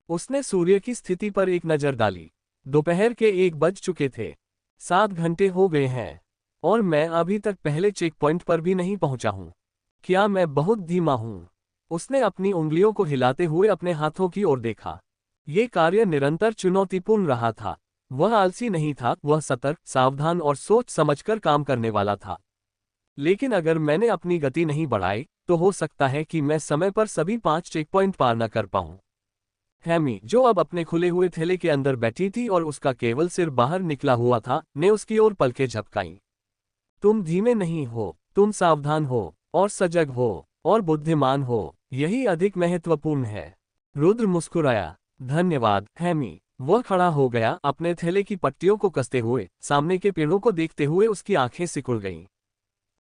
उसने सूर्य की स्थिति पर एक नज़र डाली। दोपहर के 1 बज चुके थे। 7 घंटे हो गए हैं और मैं अभी तक पहले चेक पॉइंट पर भी नहीं पहुंचा हूं। क्या मैं बहुत धीमा हूं? उसने अपनी उंगलियों को हिलाते हुए अपने हाथों की ओर देखा। ये कार्य निरंतर चुनौतीपूर्ण रहा था। वह आलसी नहीं था, वह सतर्क, सावधान और सोच समझकर काम करने वाला था। लेकिन अगर मैंने अपनी गति नहीं बढ़ाई, तो हो सकता है कि मैं समय पर सभी 5 चेक पॉइंट पार न कर पाऊं। हैमी, जो अब अपने खुले हुए थैले के अंदर बैठी थी और उसका केवल सिर बाहर निकला हुआ था, ने उसकी ओर पलकें झपकाईं। तुम धीमे नहीं हो, तुम सावधान हो और सजग हो और बुद्धिमान हो, यही अधिक महत्वपूर्ण है। रुद्र मुस्कुराया। धन्यवाद, हैमी। वह खड़ा हो गया, अपने थैले की पट्टियों को कसते हुए। सामने के पेड़ों को देखते हुए उसकी आंखें सिकुड़ गईं।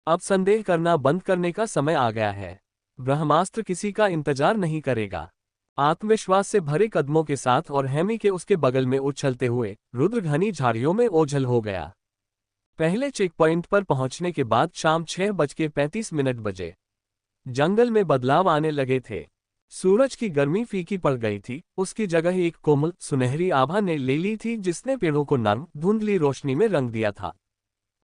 अब संदेह करना बंद करने का समय आ गया है। ब्रह्मास्त्र किसी का इंतजार नहीं करेगा। आत्मविश्वास से भरे कदमों के साथ और हैमी के उसके बगल में उछलते हुए रुद्र घनी झाड़ियों में ओझल हो गया। पहले चेक पॉइंट पर पहुंचने के बाद शाम 6:35 बजे। जंगल में बदलाव आने लगे थे। सूरज की गर्मी फीकी पड़ गई थी, उसकी जगह एक कोमल, सुनहरी आभा ने ले ली थी जिसने पेड़ों को नर्म, धुंधली रोशनी में रंग दिया था।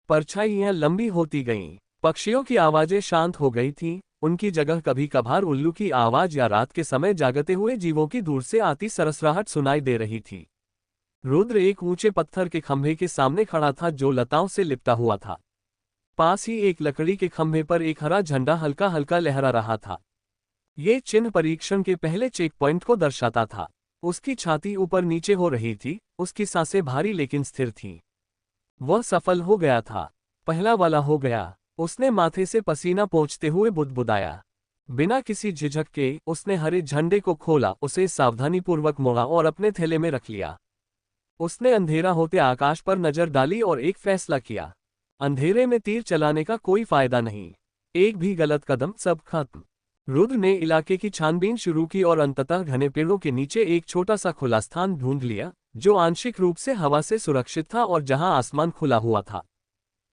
परछाइयां लंबी होती गईं, पक्षियों की आवाजें शांत हो गई थीं, उनकी जगह कभी कभार उल्लू की आवाज या रात के समय जागते हुए जीवों की दूर से आती सरसराहट सुनाई दे रही थी। रुद्र एक ऊंचे पत्थर के खंभे के सामने खड़ा था जो लताओं से लिपटा हुआ था। पास ही एक लकड़ी के खंभे पर एक हरा झंडा हल्का हल्का लहरा रहा था। ये चिन्ह परीक्षण के पहले चेक पॉइंट को दर्शाता था। उसकी छाती ऊपर नीचे हो रही थी, उसकी सांसें भारी लेकिन स्थिर थीं। वह सफल हो गया था। पहला वाला हो गया। उसने माथे से पसीना पोंछते हुए बुदबुदाया। बिना किसी झिझक के उसने हरे झंडे को खोला, उसे सावधानीपूर्वक मोड़ा और अपने थैले में रख लिया। उसने अंधेरा होते आकाश पर नजर डाली और एक फैसला किया। अंधेरे में तीर चलाने का कोई फायदा नहीं। एक भी गलत कदम, सब खत्म। रुद्र ने इलाके की छानबीन शुरू की और अंततः घने पेड़ों के नीचे एक छोटा सा खुला स्थान ढूंढ लिया, जो आंशिक रूप से हवा से सुरक्षित था और जहां आसमान खुला हुआ था।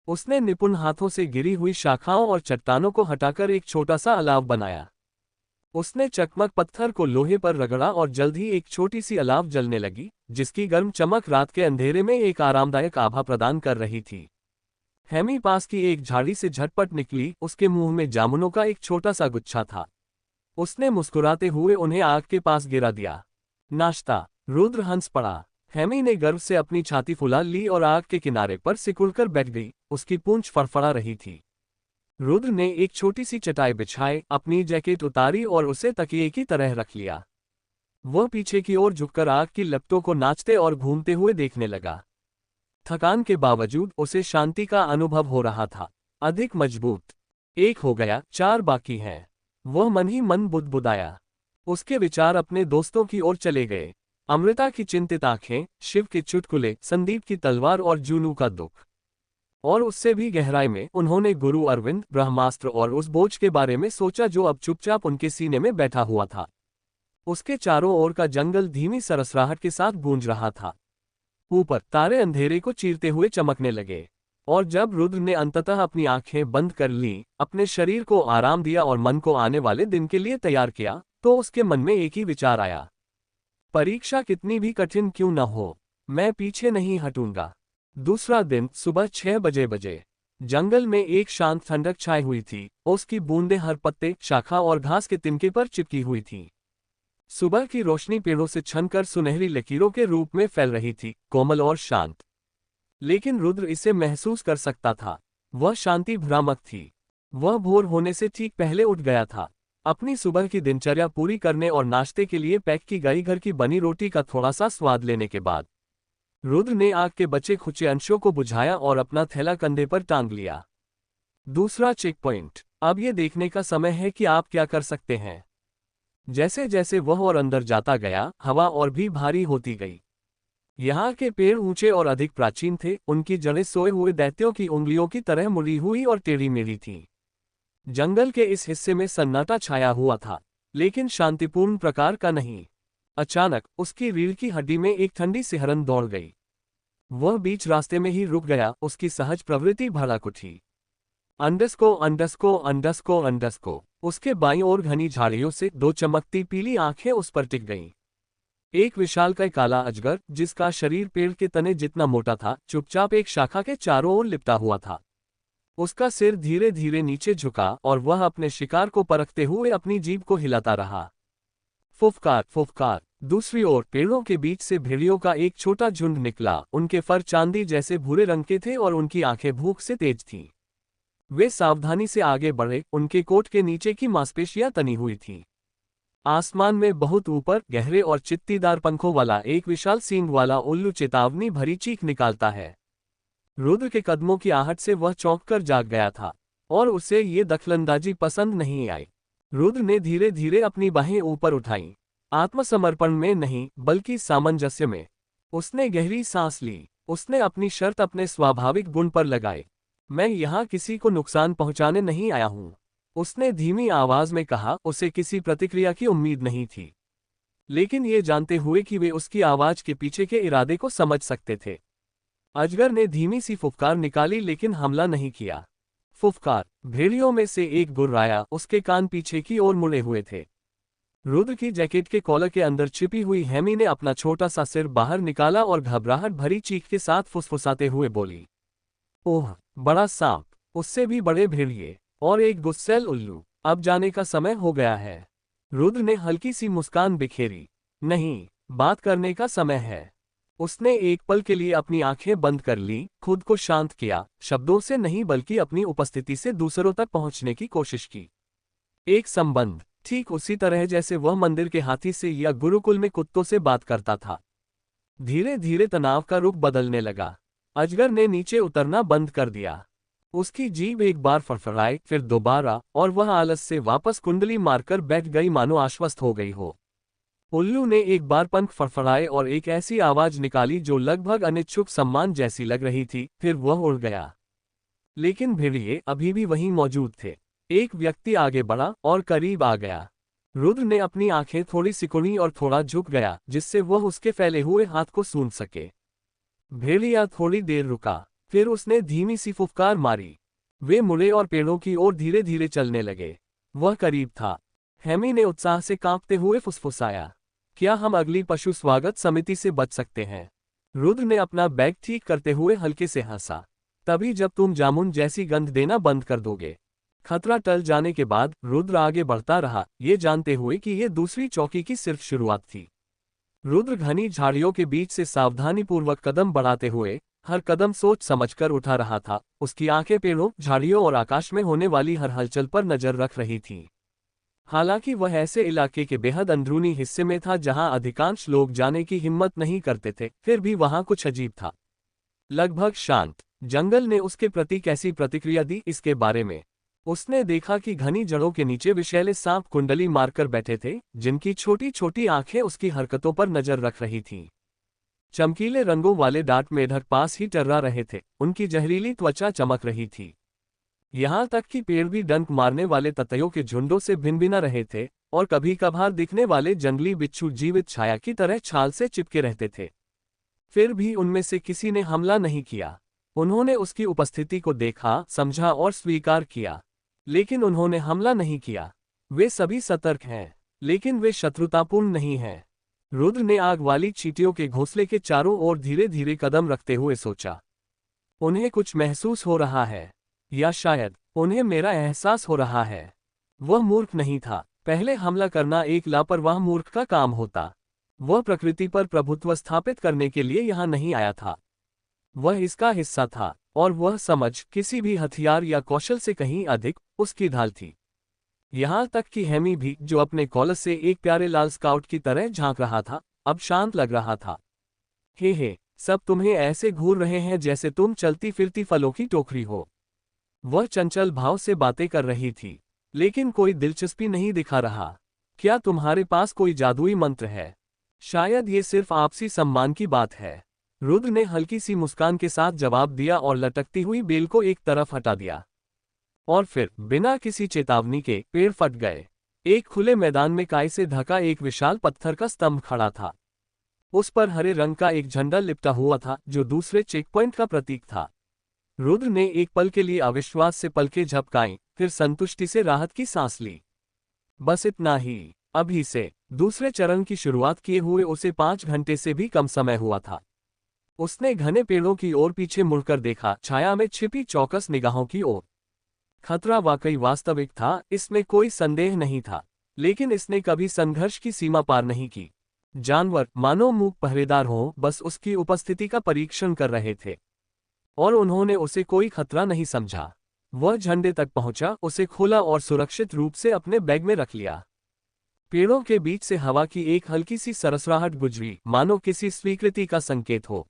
उसने निपुण हाथों से गिरी हुई शाखाओं और चट्टानों को हटाकर एक छोटा सा अलाव बनाया। उसने चकमक पत्थर को लोहे पर रगड़ा और जल्द ही एक छोटी सी अलाव जलने लगी, जिसकी गर्म चमक रात के अंधेरे में एक आरामदायक आभा प्रदान कर रही थी। हेमी पास की एक झाड़ी से झटपट निकली, उसके मुंह में जामुनों का एक छोटा सा गुच्छा था। उसने मुस्कुराते हुए उन्हें आग के पास गिरा दिया। नाश्ता। रुद्र हंस पड़ा। हेमी ने गर्व से अपनी छाती फुला ली और आग के किनारे पर सिकुड़कर बैठ गई, उसकी पूंछ फड़फड़ा रही थी। रुद्र ने एक छोटी सी चटाई बिछाई, अपनी जैकेट उतारी और उसे तकिए की तरह रख लिया। वह पीछे की ओर झुककर आग की लपटों को नाचते और घूमते हुए देखने लगा। थकान के बावजूद उसे शांति का अनुभव हो रहा था। अधिक मजबूत। 1 हो गया, 4 बाकी हैं। वह मन ही मन बुदबुदाया। उसके विचार अपने दोस्तों की ओर चले गए। अमृता की चिंतित आंखें, शिव के चुटकुले, संदीप की तलवार और जूनू का दुख। और उससे भी गहराई में उन्होंने गुरु अरविंद, ब्रह्मास्त्र और उस बोझ के बारे में सोचा जो अब चुपचाप उनके सीने में बैठा हुआ था। उसके चारों ओर का जंगल धीमी सरसराहट के साथ गूंज रहा था। ऊपर तारे अंधेरे को चीरते हुए चमकने लगे। और जब रुद्र ने अंततः अपनी आंखें बंद कर लीं, अपने शरीर को आराम दिया और मन को आने वाले दिन के लिए तैयार किया, तो उसके मन में एक ही विचार आया। परीक्षा कितनी भी कठिन क्यों न हो, मैं पीछे नहीं हटूंगा। दूसरा दिन सुबह 6 बजे जंगल में एक शांत ठंडक छाई हुई थी। उसकी बूंदें हर पत्ते, शाखा और घास के तिनके पर चिपकी हुई थीं। सुबह की रोशनी पेड़ों से छनकर सुनहरी लकीरों के रूप में फैल रही थी, कोमल और शांत। लेकिन रुद्र इसे महसूस कर सकता था। वह शांति भ्रामक थी। वह भोर होने से ठीक पहले उठ गया था। अपनी सुबह की दिनचर्या पूरी करने और नाश्ते के लिए पैक की गई घर की बनी रोटी का थोड़ा सा स्वाद लेने के बाद रुद्र ने आग के बचे खुचे अंशों को बुझाया और अपना थैला कंधे पर टांग लिया। दूसरा चेक पॉइंट। अब यह देखने का समय है कि आप क्या कर सकते हैं। जैसे जैसे वह और अंदर जाता गया, हवा और भी भारी होती गई। यहाँ के पेड़ ऊंचे और अधिक प्राचीन थे, उनकी जड़ें सोए हुए दैत्यों की उंगलियों की तरह मुड़ी हुई और टेढ़ी मेढ़ी थीं। जंगल के इस हिस्से में सन्नाटा छाया हुआ था, लेकिन शांतिपूर्ण प्रकार का नहीं। अचानक उसकी रीढ़ की हड्डी में एक ठंडी सिहरन दौड़ गई। वह बीच रास्ते में ही रुक गया, उसकी सहज प्रवृत्ति भड़क उठी। अंडस्को अंडस्को अंडस्को अंडस्को। उसके बाईं ओर घनी झाड़ियों से 2 चमकती पीली आंखें उस पर टिक गईं। एक विशालकाय काला अजगर, जिसका शरीर पेड़ के तने जितना मोटा था, चुपचाप एक शाखा के चारों ओर लिपटा हुआ था। उसका सिर धीरे धीरे नीचे झुका और वह अपने शिकार को परखते हुए अपनी जीभ को हिलाता रहा। फुफकार फुफकार। दूसरी ओर पेड़ों के बीच से भेड़ियों का एक छोटा झुंड निकला। उनके फर चांदी जैसे भूरे रंग के थे और उनकी आंखें भूख से तेज थीं। वे सावधानी से आगे बढ़े, उनके कोट के नीचे की मांसपेशियां तनी हुई थीं। आसमान में बहुत ऊपर, गहरे और चित्तीदार पंखों वाला एक विशाल सींग वाला उल्लू चेतावनी भरी चीख निकालता है। रुद्र के कदमों की आहट से वह चौंककर जाग गया था, और उसे ये दखलंदाजी पसंद नहीं आई। रुद्र ने धीरे धीरे अपनी बाहें ऊपर उठाईं, आत्मसमर्पण में नहीं बल्कि सामंजस्य में। उसने गहरी सांस ली। उसने अपनी शर्त अपने स्वाभाविक गुण पर लगाई। मैं यहाँ किसी को नुकसान पहुँचाने नहीं आया हूँ, उसने धीमी आवाज में कहा। उसे किसी प्रतिक्रिया की उम्मीद नहीं थी, लेकिन ये जानते हुए कि वे उसकी आवाज के पीछे के इरादे को समझ सकते थे। अजगर ने धीमी सी फुफकार निकाली, लेकिन हमला नहीं किया। फुफकार। भेड़ियों में से एक गुर्राया, उसके कान पीछे की ओर मुड़े हुए थे। रुद्र की जैकेट के कॉलर के अंदर छिपी हुई हेमी ने अपना छोटा सा सिर बाहर निकाला और घबराहट भरी चीख के साथ फुसफुसाते हुए बोली, ओह, बड़ा सांप, उससे भी बड़े भेड़िए, और एक गुस्सैल उल्लू। अब जाने का समय हो गया है। रुद्र ने हल्की सी मुस्कान बिखेरी। नहीं, बात करने का समय है। उसने एक पल के लिए अपनी आंखें बंद कर ली, खुद को शांत किया, शब्दों से नहीं बल्कि अपनी उपस्थिति से दूसरों तक पहुंचने की कोशिश की। एक संबंध, ठीक उसी तरह जैसे वह मंदिर के हाथी से या गुरुकुल में कुत्तों से बात करता था। धीरे धीरे तनाव का रुख बदलने लगा। अजगर ने नीचे उतरना बंद कर दिया। उसकी जीभ एक बार फड़फड़ाई, फिर दोबारा, और वह आलस से वापस कुंडली मारकर बैठ गई मानो आश्वस्त हो गई हो। उल्लू ने एक बार पंख फड़फड़ाए और एक ऐसी आवाज निकाली जो लगभग अनिच्छुक सम्मान जैसी लग रही थी, फिर वह उड़ गया। लेकिन भेड़िए अभी भी वहीं मौजूद थे। एक व्यक्ति आगे बढ़ा और करीब आ गया। रुद्र ने अपनी आंखें थोड़ी सिकुड़ी और थोड़ा झुक गया, जिससे वह उसके फैले हुए हाथ को सूंघ सके। भेड़िया थोड़ी देर रुका, फिर उसने धीमी सी फुफकार मारी। वे मुड़े और पेड़ों की ओर धीरे धीरे चलने लगे। वह करीब था। हेमी ने उत्साह से कांपते हुए फुसफुसाया, क्या हम अगली पशु स्वागत समिति से बच सकते हैं? रुद्र ने अपना बैग ठीक करते हुए हल्के से हंसा। तभी जब तुम जामुन जैसी गंध देना बंद कर दोगे। खतरा टल जाने के बाद रुद्र आगे बढ़ता रहा, ये जानते हुए कि यह दूसरी चौकी की सिर्फ शुरुआत थी। रुद्र घनी झाड़ियों के बीच से सावधानीपूर्वक कदम बढ़ाते हुए हर कदम सोच समझकर उठा रहा था। उसकी आंखें पेड़ों, झाड़ियों और आकाश में होने वाली हर हलचल पर नजर रख रही थीं। हालांकि वह ऐसे इलाके के बेहद अंदरूनी हिस्से में था जहां अधिकांश लोग जाने की हिम्मत नहीं करते थे, फिर भी वहां कुछ अजीब था। लगभग शांत जंगल ने उसके प्रति कैसी प्रतिक्रिया दी इसके बारे में। उसने देखा कि घनी जड़ों के नीचे विषैले सांप कुंडली मारकर बैठे थे, जिनकी छोटी छोटी आंखें उसकी हरकतों पर नजर रख रही थीं। चमकीले रंगों वाले डार्ट मेढक पास ही टर्रा रहे थे, उनकी जहरीली त्वचा चमक रही थी। यहां तक कि पेड़ भी डंक मारने वाले ततैयों के झुंडों से भिनभिना रहे थे, और कभी कभार दिखने वाले जंगली बिच्छू जीवित छाया की तरह छाल से चिपके रहते थे। फिर भी उनमें से किसी ने हमला नहीं किया। उन्होंने उसकी उपस्थिति को देखा, समझा और स्वीकार किया, लेकिन उन्होंने हमला नहीं किया। वे सभी सतर्क हैं, लेकिन वे शत्रुतापूर्ण नहीं हैं। रुद्र ने आग वाली चींटियों के घोंसले के चारों ओर धीरे धीरे कदम रखते हुए सोचा, उन्हें कुछ महसूस हो रहा है, या शायद उन्हें मेरा एहसास हो रहा है। वह मूर्ख नहीं था। पहले हमला करना एक लापरवाह मूर्ख का काम होता। वह प्रकृति पर प्रभुत्व स्थापित करने के लिए यहाँ नहीं आया था। वह इसका हिस्सा था, और वह समझ किसी भी हथियार या कौशल से कहीं अधिक उसकी ढाल थी। यहाँ तक कि हेमी भी, जो अपने कॉलस से एक प्यारे लाल स्काउट की तरह झांक रहा था, अब शांत लग रहा था। हे, सब तुम्हें ऐसे घूर रहे हैं जैसे तुम चलती फिरती फलों की टोकरी हो। वह चंचल भाव से बातें कर रही थी, लेकिन कोई दिलचस्पी नहीं दिखा रहा। क्या तुम्हारे पास कोई जादुई मंत्र है? शायद ये सिर्फ आपसी सम्मान की बात है। रुद्र ने हल्की सी मुस्कान के साथ जवाब दिया और लटकती हुई बेल को एक तरफ हटा दिया। और फिर बिना किसी चेतावनी के पेड़ फट गए। एक खुले मैदान में काई से ढका एक विशाल पत्थर का स्तंभ खड़ा था। उस पर हरे रंग का एक झंडा लिपटा हुआ था, जो दूसरे चेकपॉइंट का प्रतीक था। रुद्र ने एक पल के लिए अविश्वास से पलकें झपकाईं, फिर संतुष्टि से राहत की सांस ली। बस इतना ही। अभी से दूसरे चरण की शुरुआत किए हुए उसे 5 घंटे से भी कम समय हुआ था। उसने घने पेड़ों की ओर पीछे मुड़कर देखा, छाया में छिपी चौकस निगाहों की ओर। खतरा वाकई वास्तविक था, इसमें कोई संदेह नहीं था, लेकिन इसने कभी संघर्ष की सीमा पार नहीं की। जानवर, मानो मूक पहरेदार हों, बस उसकी उपस्थिति का परीक्षण कर रहे थे, और उन्होंने उसे कोई खतरा नहीं समझा। वह झंडे तक पहुंचा, उसे खोला और सुरक्षित रूप से अपने बैग में रख लिया। पेड़ों के बीच से हवा की एक हल्की सी सरसराहट गुजरी, मानो किसी स्वीकृति का संकेत हो।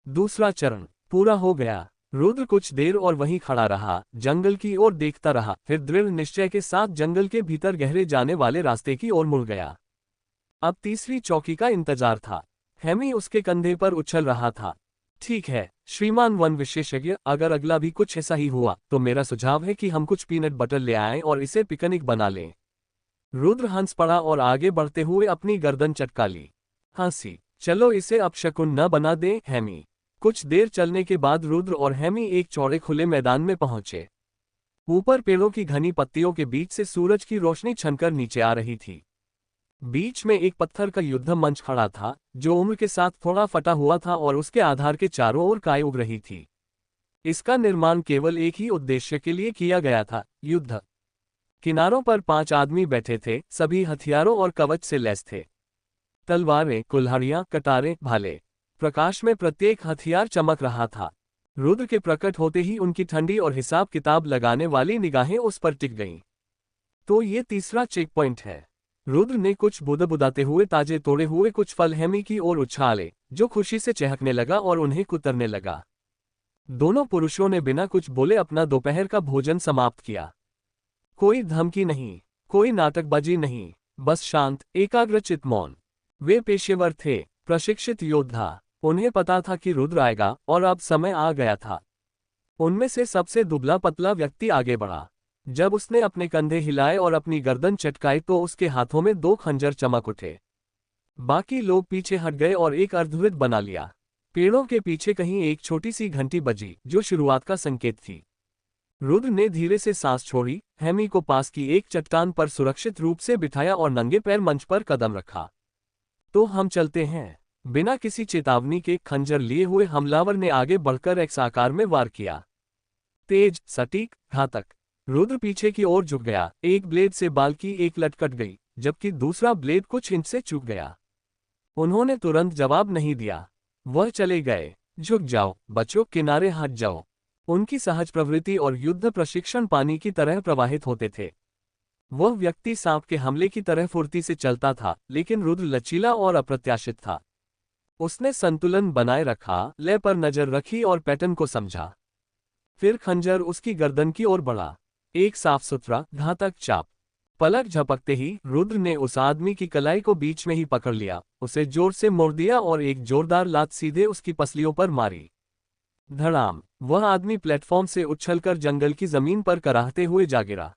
दूसरा चरण पूरा हो गया। रुद्र कुछ देर और वहीं खड़ा रहा, जंगल की ओर देखता रहा, फिर दृढ़ निश्चय के साथ जंगल के भीतर गहरे जाने वाले रास्ते की ओर मुड़ गया। अब तीसरी चौकी का इंतजार था। हेमी उसके कंधे पर उछल रहा था। ठीक है श्रीमान वन विशेषज्ञ, अगर अगला भी कुछ ऐसा ही हुआ तो मेरा सुझाव है कि हम कुछ पीनट बटर ले आएं और इसे पिकनिक बना लें। रुद्र हंस पड़ा और आगे बढ़ते हुए अपनी गर्दन चटका ली। हंसी, चलो इसे अपशकुन न बना दें हेमी। कुछ देर चलने के बाद रुद्र और हेमी एक चौड़े खुले मैदान में पहुंचे। ऊपर पेड़ों की घनी पत्तियों के बीच से सूरज की रोशनी छनकर नीचे आ रही थी। बीच में एक पत्थर का युद्ध मंच खड़ा था, जो उम्र के साथ थोड़ा फटा हुआ था और उसके आधार के चारों ओर काई उग रही थी। इसका निर्माण केवल एक ही उद्देश्य के लिए किया गया था, युद्ध। किनारों पर 5 आदमी बैठे थे, सभी हथियारों और कवच से लैस थे। तलवारें, कुल्हाड़ियां, कटारें, भाले। प्रकाश में प्रत्येक हथियार चमक रहा था। रुद्र के प्रकट होते ही उनकी ठंडी और हिसाब किताब लगाने वाली निगाहें उस पर टिक गईं। तो ये तीसरा चेक पॉइंट है। रुद्र ने कुछ बुदबुदाते हुए ताजे तोड़े हुए कुछ फल हेमी की ओर उछाले, जो खुशी से चहकने लगा और उन्हें कुतरने लगा। दोनों पुरुषों ने बिना कुछ बोले अपना दोपहर का भोजन समाप्त किया। कोई धमकी नहीं, कोई नाटकबाजी नहीं, बस शांत, एकाग्रचित्त मौन। वे पेशेवर थे, प्रशिक्षित योद्धा। उन्हें पता था कि रुद्र आएगा और अब समय आ गया था। उनमें से सबसे दुबला पतला व्यक्ति आगे बढ़ा। जब उसने अपने कंधे हिलाए और अपनी गर्दन चटकाई तो उसके हाथों में 2 खंजर चमक उठे। बाकी लोग पीछे हट गए और एक अर्धवृत्त बना लिया। पेड़ों के पीछे कहीं एक छोटी सी घंटी बजी, जो शुरुआत का संकेत थी। रुद्र ने धीरे से सांस छोड़ी, हेमी को पास की एक चट्टान पर सुरक्षित रूप से बिठाया और नंगे पैर मंच पर कदम रखा। तो हम चलते हैं। बिना किसी चेतावनी के खंजर लिए हुए हमलावर ने आगे बढ़कर एक्स आकार में वार किया। तेज, सटीक, घातक। रुद्र पीछे की ओर झुक गया। एक ब्लेड से बाल की एक लट कट गई, जबकि दूसरा ब्लेड कुछ इंच से चूक गया। उन्होंने तुरंत जवाब नहीं दिया। वह चले गए। झुक जाओ बच्चों, किनारे हट जाओ। उनकी सहज प्रवृत्ति और युद्ध प्रशिक्षण पानी की तरह प्रवाहित होते थे। वह व्यक्ति सांप के हमले की तरह फुर्ती से चलता था, लेकिन रुद्र लचीला और अप्रत्याशित था। उसने संतुलन बनाए रखा, लय पर नजर रखी और पैटर्न को समझा। फिर खंजर उसकी गर्दन की ओर बढ़ा। एक साफ सुथरा, घातक चाप। पलक झपकते ही रुद्र ने उस आदमी की कलाई को बीच में ही पकड़ लिया, उसे जोर से मोड़ दिया और एक जोरदार लात सीधे उसकी पसलियों पर मारी। धड़ाम। वह आदमी प्लेटफॉर्म से उछलकर जंगल की जमीन पर कराहते हुए जा गिरा।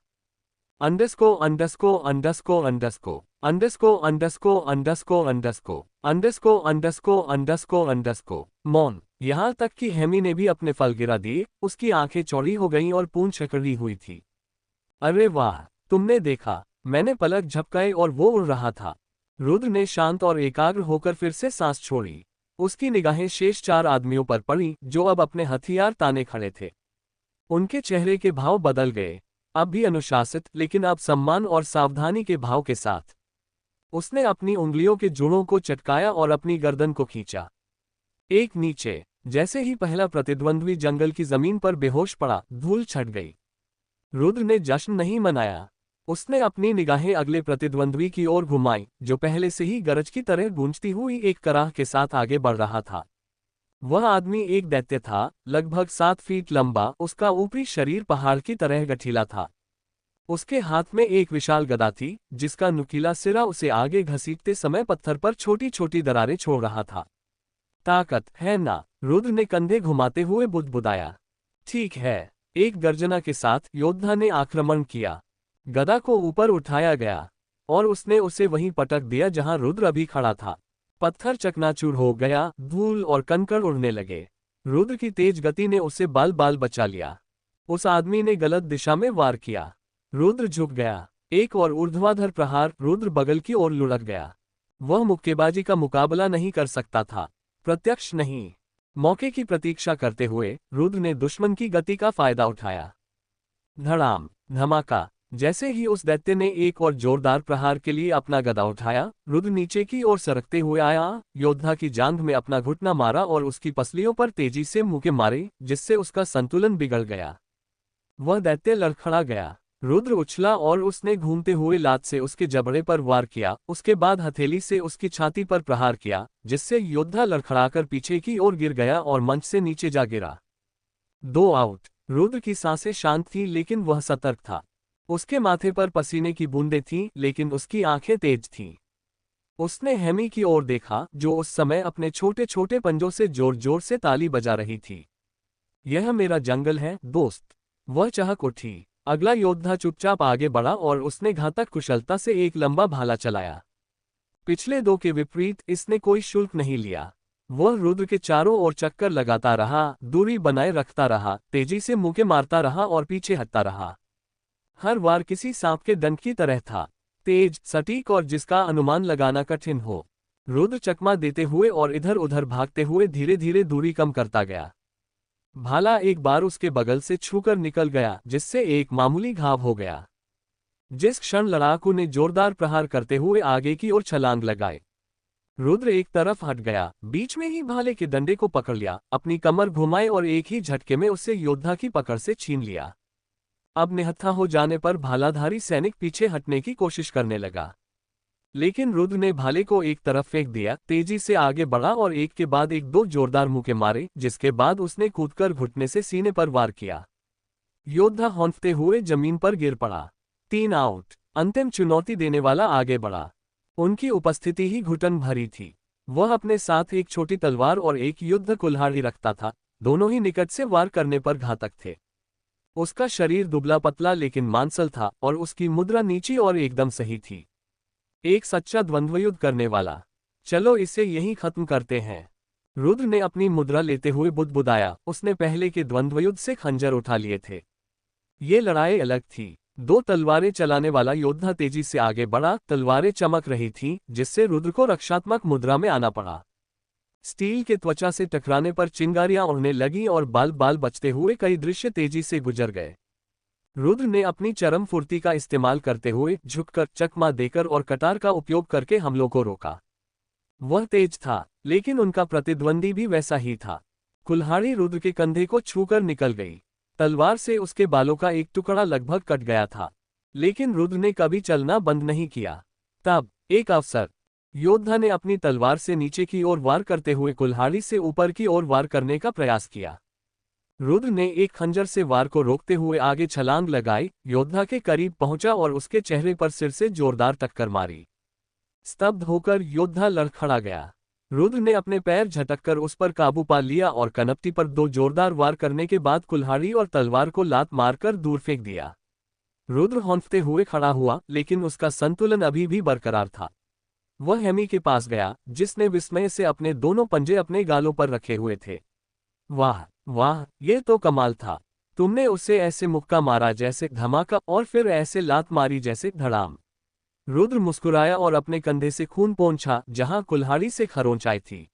अंडस्को अंडस्को अंडस्को अंडस्को अंडस्को अंडस्को अंडस्को अंडस्को अंडस्को अंडस्को अंडस्को अंडस्को मौन। यहां तक कि हेमी ने भी अपने फल गिरा दिए। उसकी आंखें चौड़ी हो गईं और पूंछ चकड़ी हुई थी। अरे वाह, तुमने देखा? मैंने पलक झपकाए और वो उड़ रहा था। रुद्र ने शांत और एकाग्र होकर फिर से सांस छोड़ी। उसकी निगाहें शेष 4 आदमियों पर पड़ी, जो अब अपने हथियार ताने खड़े थे। उनके चेहरे के भाव बदल गए, अब भी अनुशासित, लेकिन अब सम्मान और सावधानी के भाव के साथ। उसने अपनी उंगलियों के जोड़ों को चटकाया और अपनी गर्दन को खींचा। एक नीचे। जैसे ही पहला प्रतिद्वंद्वी जंगल की जमीन पर बेहोश पड़ा, धूल छट गई। रुद्र ने जश्न नहीं मनाया। उसने अपनी निगाहें अगले प्रतिद्वंद्वी की ओर घुमाई, जो पहले से ही गरज की तरह गूंजती हुई एक कराह के साथ आगे बढ़ रहा था। वह आदमी एक दैत्य था, लगभग 7 फीट लंबा। उसका ऊपरी शरीर पहाड़ की तरह गठीला था। उसके हाथ में एक विशाल गदा थी, जिसका नुकीला सिरा उसे आगे घसीटते समय पत्थर पर छोटी छोटी दरारें छोड़ रहा था। ताकत है ना? रुद्र ने कंधे घुमाते हुए बुदबुदाया। ठीक है। एक गर्जना के साथ योद्धा ने आक्रमण किया। गदा को ऊपर उठाया गया और उसने उसे वहीं पटक दिया जहां रुद्र अभी खड़ा था। पत्थर चकनाचूर हो गया, धूल और कंकड़ उड़ने लगे। रुद्र की तेज गति ने उसे बाल बाल बचा लिया। उस आदमी ने गलत दिशा में वार किया। रुद्र झुक गया। एक और ऊर्ध्वाधर प्रहार। रुद्र बगल की ओर लुढ़क गया। वह मुक्केबाजी का मुकाबला नहीं कर सकता था, प्रत्यक्ष नहीं। मौके की प्रतीक्षा करते हुए रुद्र ने दुश्मन की गति का फायदा उठाया। धड़ाम, धमाका। जैसे ही उस दैत्य ने एक और जोरदार प्रहार के लिए अपना गदा उठाया, रुद्र नीचे की ओर सरकते हुए आया, योद्धा की जांघ में अपना घुटना मारा और उसकी पसलियों पर तेजी से मुक्के मारे, जिससे उसका संतुलन बिगड़ गया। वह दैत्य लड़खड़ा गया। रुद्र उछला और उसने घूमते हुए लात से उसके जबड़े पर वार किया, उसके बाद हथेली से उसकी छाती पर प्रहार किया, जिससे योद्धा लड़खड़ाकर पीछे की ओर गिर गया और मंच से नीचे जा गिरा। 2 आउट। रुद्र की सांसें शांत थीं, लेकिन वह सतर्क था। उसके माथे पर पसीने की बूंदें थीं, लेकिन उसकी आंखें तेज थीं। उसने हेमी की ओर देखा, जो उस समय अपने छोटे छोटे पंजों से जोर जोर से ताली बजा रही थी। यह मेरा जंगल है दोस्त। वह चहक उठी। अगला योद्धा चुपचाप आगे बढ़ा और उसने घातक कुशलता से एक लंबा भाला चलाया। पिछले 2 के विपरीत इसने कोई शुल्क नहीं लिया। वह रुद्र के चारों ओर चक्कर लगाता रहा, दूरी बनाए रखता रहा, तेजी से मुक्के मारता रहा और पीछे हटता रहा। हर वार किसी सांप के डंक की तरह था, तेज, सटीक और जिसका अनुमान लगाना कठिन हो। रुद्र चकमा देते हुए और इधर उधर भागते हुए धीरे धीरे दूरी कम करता गया। भाला एक बार उसके बगल से छूकर निकल गया, जिससे एक मामूली घाव हो गया। जिस क्षण लड़ाकू ने जोरदार प्रहार करते हुए आगे की ओर छलांग लगाए, रुद्र एक तरफ हट गया, बीच में ही भाले के डंडे को पकड़ लिया, अपनी कमर घुमाए और एक ही झटके में उसे योद्धा की पकड़ से छीन लिया। अब निहत्था हो जाने पर भालाधारी सैनिक पीछे हटने की कोशिश करने लगा, लेकिन रुद्र ने भाले को एक तरफ फेंक दिया, तेजी से आगे बढ़ा और एक के बाद एक 2 जोरदार मुक्के मारे, जिसके बाद उसने कूदकर घुटने से सीने पर वार किया। योद्धा हौंफते हुए जमीन पर गिर पड़ा। 3 आउट। अंतिम चुनौती देने वाला आगे बढ़ा। उनकी उपस्थिति ही घुटन भरी थी। वह अपने साथ एक छोटी तलवार और एक युद्ध कुल्हाड़ी रखता था, दोनों ही निकट से वार करने पर घातक थे। उसका शरीर दुबला पतला लेकिन मांसल था और उसकी मुद्रा नीची और एकदम सही थी। एक सच्चा द्वंद्वयुद्ध करने वाला। चलो इसे यहीं खत्म करते हैं। रुद्र ने अपनी मुद्रा लेते हुए बुदबुदाया। उसने पहले के द्वंद्वयुद्ध से खंजर उठा लिए थे। ये लड़ाई अलग थी। दो तलवारें चलाने वाला योद्धा तेजी से आगे बढ़ा। तलवारें चमक रही थीं, जिससे रुद्र को रक्षात्मक मुद्रा में आना पड़ा। स्टील के त्वचा से टकराने पर चिंगारियां उड़ने लगी और बाल बाल बचते हुए कई दृश्य तेजी से गुजर गए। रुद्र ने अपनी चरम फुर्ती का इस्तेमाल करते हुए झुककर, चकमा देकर और कटार का उपयोग करके हमलों को रोका। वह तेज था, लेकिन उनका प्रतिद्वंदी भी वैसा ही था। कुल्हाड़ी रुद्र के कंधे को छूकर निकल गई। तलवार से उसके बालों का एक टुकड़ा लगभग कट गया था, लेकिन रुद्र ने कभी चलना बंद नहीं किया। तब एक अवसर, योद्धा ने अपनी तलवार से नीचे की ओर वार करते हुए कुल्हाड़ी से ऊपर की ओर वार करने का प्रयास किया। रुद्र ने एक खंजर से वार को रोकते हुए आगे छलांग लगाई, योद्धा के करीब पहुंचा और उसके चेहरे पर सिर से जोरदार टक्कर मारी। स्तब्ध होकर योद्धा लड़खड़ा गया। रुद्र ने अपने पैर झटककर उस पर काबू पा लिया और कनपटी पर दो जोरदार वार करने के बाद कुल्हाड़ी और तलवार को लात मारकर दूर फेंक दिया। रुद्र हौंफते हुए खड़ा हुआ, लेकिन उसका संतुलन अभी भी बरकरार था। वह हेमी के पास गया, जिसने विस्मय से अपने दोनों पंजे अपने गालों पर रखे हुए थे। वाह वाह, ये तो कमाल था। तुमने उसे ऐसे मुक्का मारा जैसे धमाका, और फिर ऐसे लात मारी जैसे धड़ाम। रुद्र मुस्कुराया और अपने कंधे से खून पोंछा, जहां कुल्हाड़ी से खरोंच आई थी।